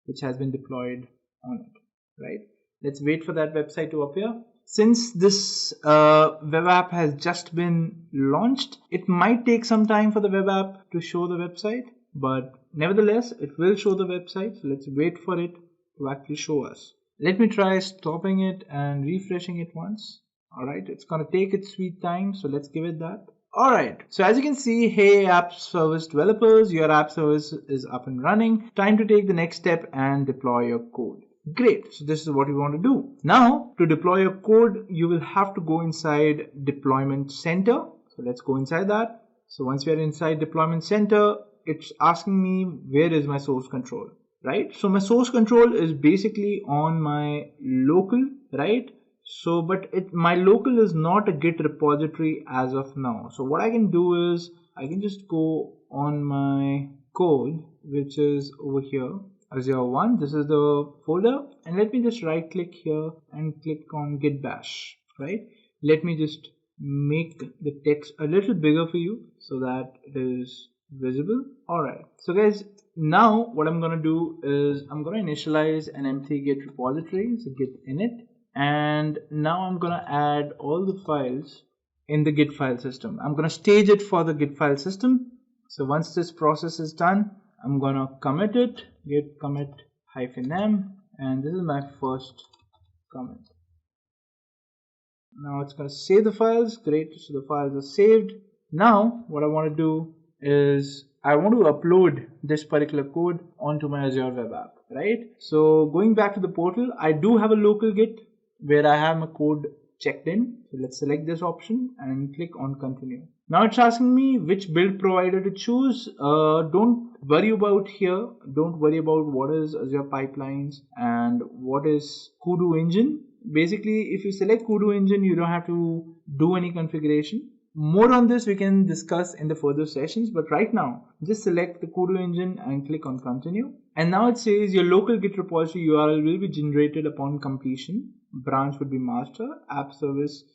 which has been deployed on it, right? Let's wait for that website to appear. Since this web app has just been launched, it might take some time for the web app to show the website, but nevertheless, it will show the website. So let's wait for it to actually show us. Let me try stopping it and refreshing it once. All right, it's going to take its sweet time, so let's give it that. All right, so as you can see, hey app service developers, your app service is up and running. Time to take the next step and deploy your code. Great, so this is what we want to do. Now, to deploy your code, you will have to go inside Deployment Center. So let's go inside that. So once we are inside Deployment Center, it's asking me where is my source control, right? So my source control is basically on my local, right? So, but my local is not a Git repository as of now. So what I can do is I can just go on my code, which is over here, Azure 1. This is the folder, and let me just right click here and click on Git Bash, right? Let me just make the text a little bigger for you so that it is visible. All right, so guys, now what I'm going to do is I'm going to initialize an empty Git repository, so git init, and now I'm going to add all the files in the Git file system. I'm going to stage it for the Git file system. So once this process is done, I'm going to commit it, git commit -m,
and this is my first comment. Now it's going to save the files. Great, so the files are saved. Now what I want to do is I want to upload this particular code onto my Azure web app, right? So going back to the portal, I do have a local Git where I have my code checked in. So let's select this option and click on continue. Now it's asking me which build provider to choose. Don't worry about here. Don't worry about what is Azure Pipelines and what is Kudu engine. Basically, if you select Kudu engine, you don't have to do any configuration. More on this we can discuss in the further sessions, but right now just select the Kudu engine and click on continue. And now it says your local Git repository URL will be generated upon completion. Branch would be master, app service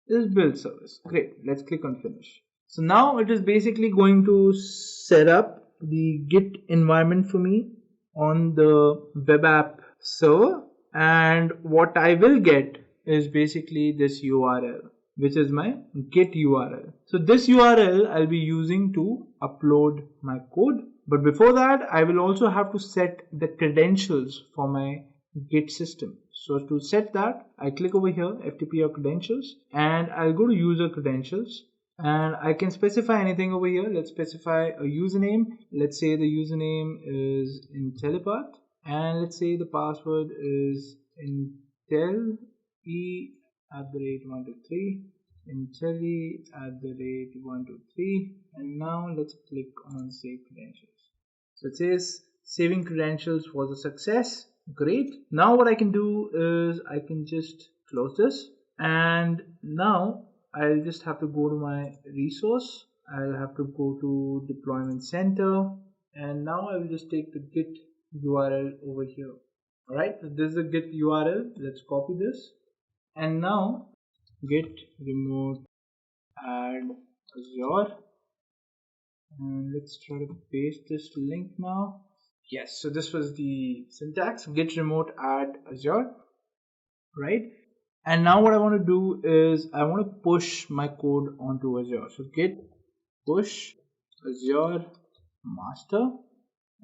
is build service. Great, let's click on finish. So now it is basically going to set up the Git environment for me on the web app server, and what I will get is basically this URL, which is my Git URL. So this URL I'll be using to upload my code. But before that, I will also have to set the credentials for my Git system. So to set that, I click over here, FTP credentials, and I'll go to user credentials. And I can specify anything over here. Let's specify a username. Let's say the username is Intellipaat, and let's say the password is Intelli@123, Intelli@123, and now let's click on save credentials. So it says saving credentials was a success. Great. Now what I can do is I can just close this, and now I'll just have to go to my resource. I'll have to go to deployment center, and now I will just take the Git URL over here. Alright, so this is the Git URL. Let's copy this, and now git remote add Azure, and let's try to paste this link now. Yes, so this was the syntax, git remote add Azure, right? And now what I want to do is I want to push my code onto Azure. So git push Azure master.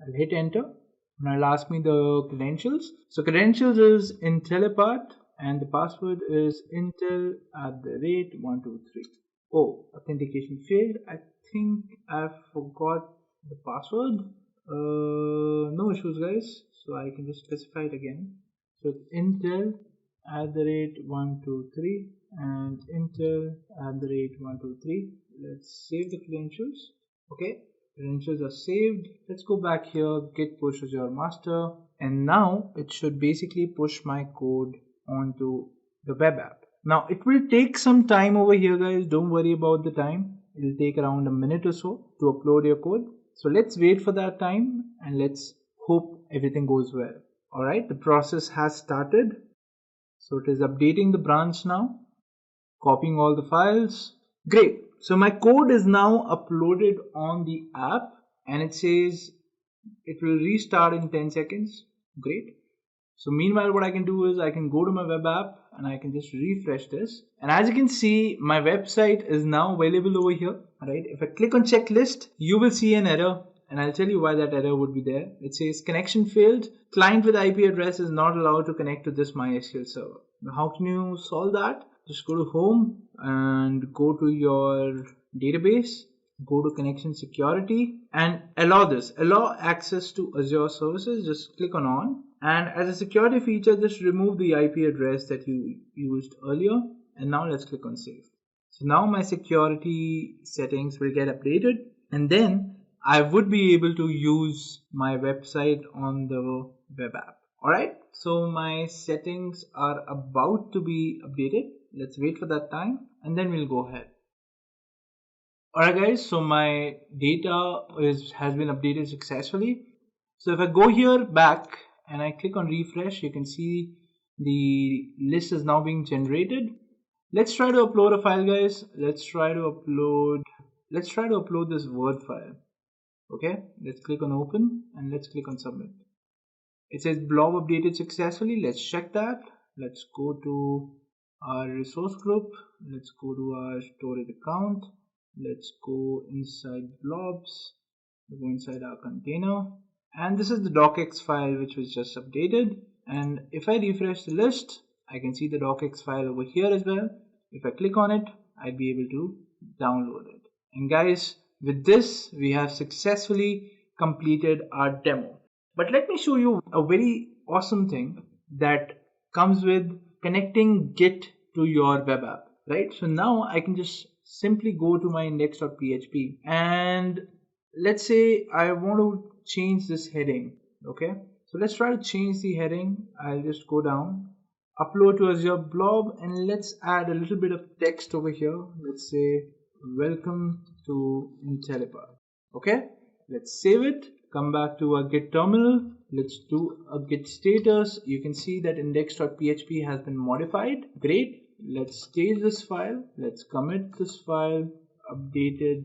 I'll hit enter, and it'll ask me the credentials. So credentials is Intellipaat, and the password is Intel@123. Oh, authentication failed. I think I forgot the password. No issues, guys. So I can just specify it again. So it's Intel@123 and Intel@123. Let's save the credentials. Okay, credentials are saved. Let's go back here, git push Azure master, and now it should basically push my code onto the web app. Now it will take some time over here, guys. Don't worry about the time. It will take around a minute or so to upload your code. So let's wait for that time and let's hope everything goes well. Alright, the process has started. So it is updating the branch now, copying all the files. Great. So my code is now uploaded on the app, and it says it will restart in 10 seconds. Great. So meanwhile, what I can do is I can go to my web app and I can just refresh this. And as you can see, my website is now available over here. Alright, if I click on checklist, you will see an error, and I'll tell you why that error would be there. It says connection failed. Client with IP address is not allowed to connect to this MySQL server. Now, how can you solve that? Just go to home and go to your database, go to connection security, and allow access to Azure services. Just click on, and as a security feature, just remove the IP address that you used earlier, and now let's click on save. So now my security settings will get updated, and then I would be able to use my website on the web app. Alright, so my settings are about to be updated. Let's wait for that time, and then we'll go ahead. Alright guys, so my data has been updated successfully. So if I go here back and I click on refresh, you can see the list is now being generated. Let's try to upload a file, guys. Let's try to upload this Word file. Okay, let's click on open and let's click on submit. It says Blob updated successfully. Let's check that. Let's go to our resource group. Let's go to our storage account. Let's go inside blobs. We'll go inside our container. And this is the docx file which was just updated.
And if I refresh the list, I can see the docx file over here as well. If I click on it, I'll be able to download it. And guys, with this, we have successfully completed our demo. But let me show you a very awesome thing that comes with connecting Git to your web app, right? So now I can just simply go to my index.php and let's say I want to change this heading. Okay, so let's try to change the heading. I'll just go down, upload to Azure Blob, and let's add a little bit of text over here. Let's say welcome to Intellipaat. Okay, let's save it, come back to our Git terminal. Let's do a git status. You can see that index.php has been modified. Great. Let's save this file. Let's commit this file, updated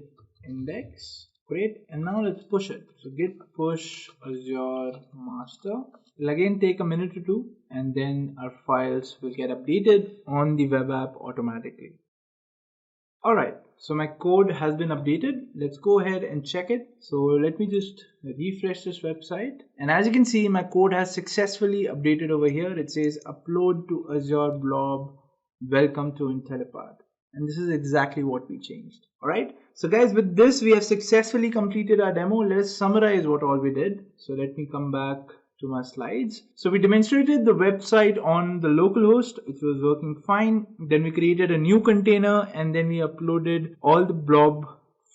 index. Great. And now let's push it. So git push Azure master. It'll again take a minute or two, and then our files will get updated on the web app automatically. Alright, so my code has been updated. Let's go ahead and check it. So let me just refresh this website. And as you can see, my code has successfully updated over here. It says upload to Azure Blob, welcome to Intellipaat. And this is exactly what we changed. Alright, so guys, with this, we have successfully completed our demo. Let's summarize what all we did. So let me come back to my slides. So we demonstrated the website on the local host, which was working fine. Then we created a new container, and then we uploaded all the blob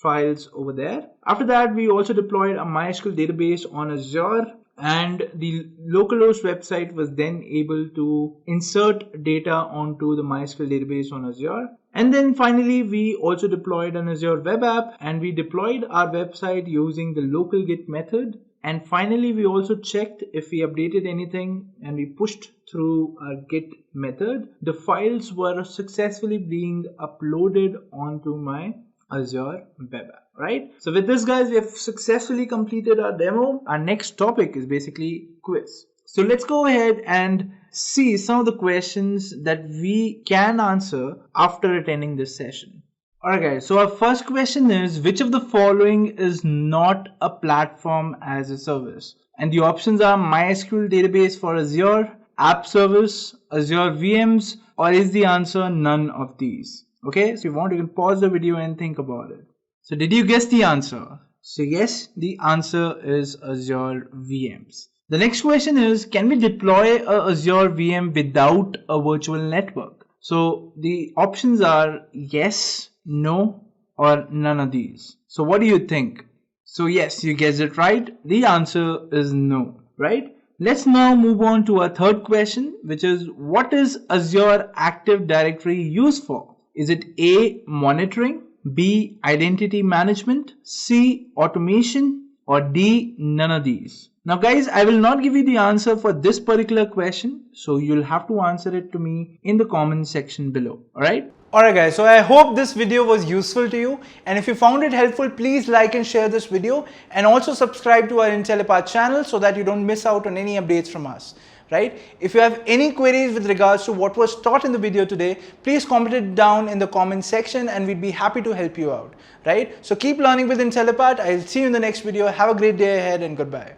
files over there. After that, we also deployed a MySQL database on Azure, and the localhost website was then able to insert data onto the MySQL database on Azure. And then finally, we also deployed an Azure web app, and we deployed our website using the local git method. And finally, we also checked if we updated anything, and we pushed through our git method. The files were successfully being uploaded onto my Azure web app, right? So with this, guys, we have successfully completed our demo. Our next topic is basically quiz. So let's go ahead and see some of the questions that we can answer after attending this session. Alright guys, so our first question is, which of the following is not a platform as a service? And the options are MySQL database for Azure, app service, Azure VMs, or is the answer none of these? Okay, so if you want, you can pause the video and think about it. So did you guess the answer? So yes, the answer is Azure VMs. The next question is, can we deploy a Azure VM without a virtual network? So the options are yes, no, or none of these. So what do you think? So yes, you guessed it right. The answer is no, right? Let's now move on to our third question, which is, what is Azure Active Directory used for? Is it A, monitoring, B, identity management, C, automation, or D, none of these? Now guys, I will not give you the answer for this particular question, so you'll have to answer it to me in the comment section below, alright?
Alright guys, so I hope this video was useful to you, and if you found it helpful, please like and share this video, and also subscribe to our Intellipaat channel so that you don't miss out on any updates from us. Right? If you have any queries with regards to what was taught in the video today, please comment it down in the comment section and we'd be happy to help you out. Right? So keep learning with Intellipaat. I'll see you in the next video. Have a great day ahead and goodbye.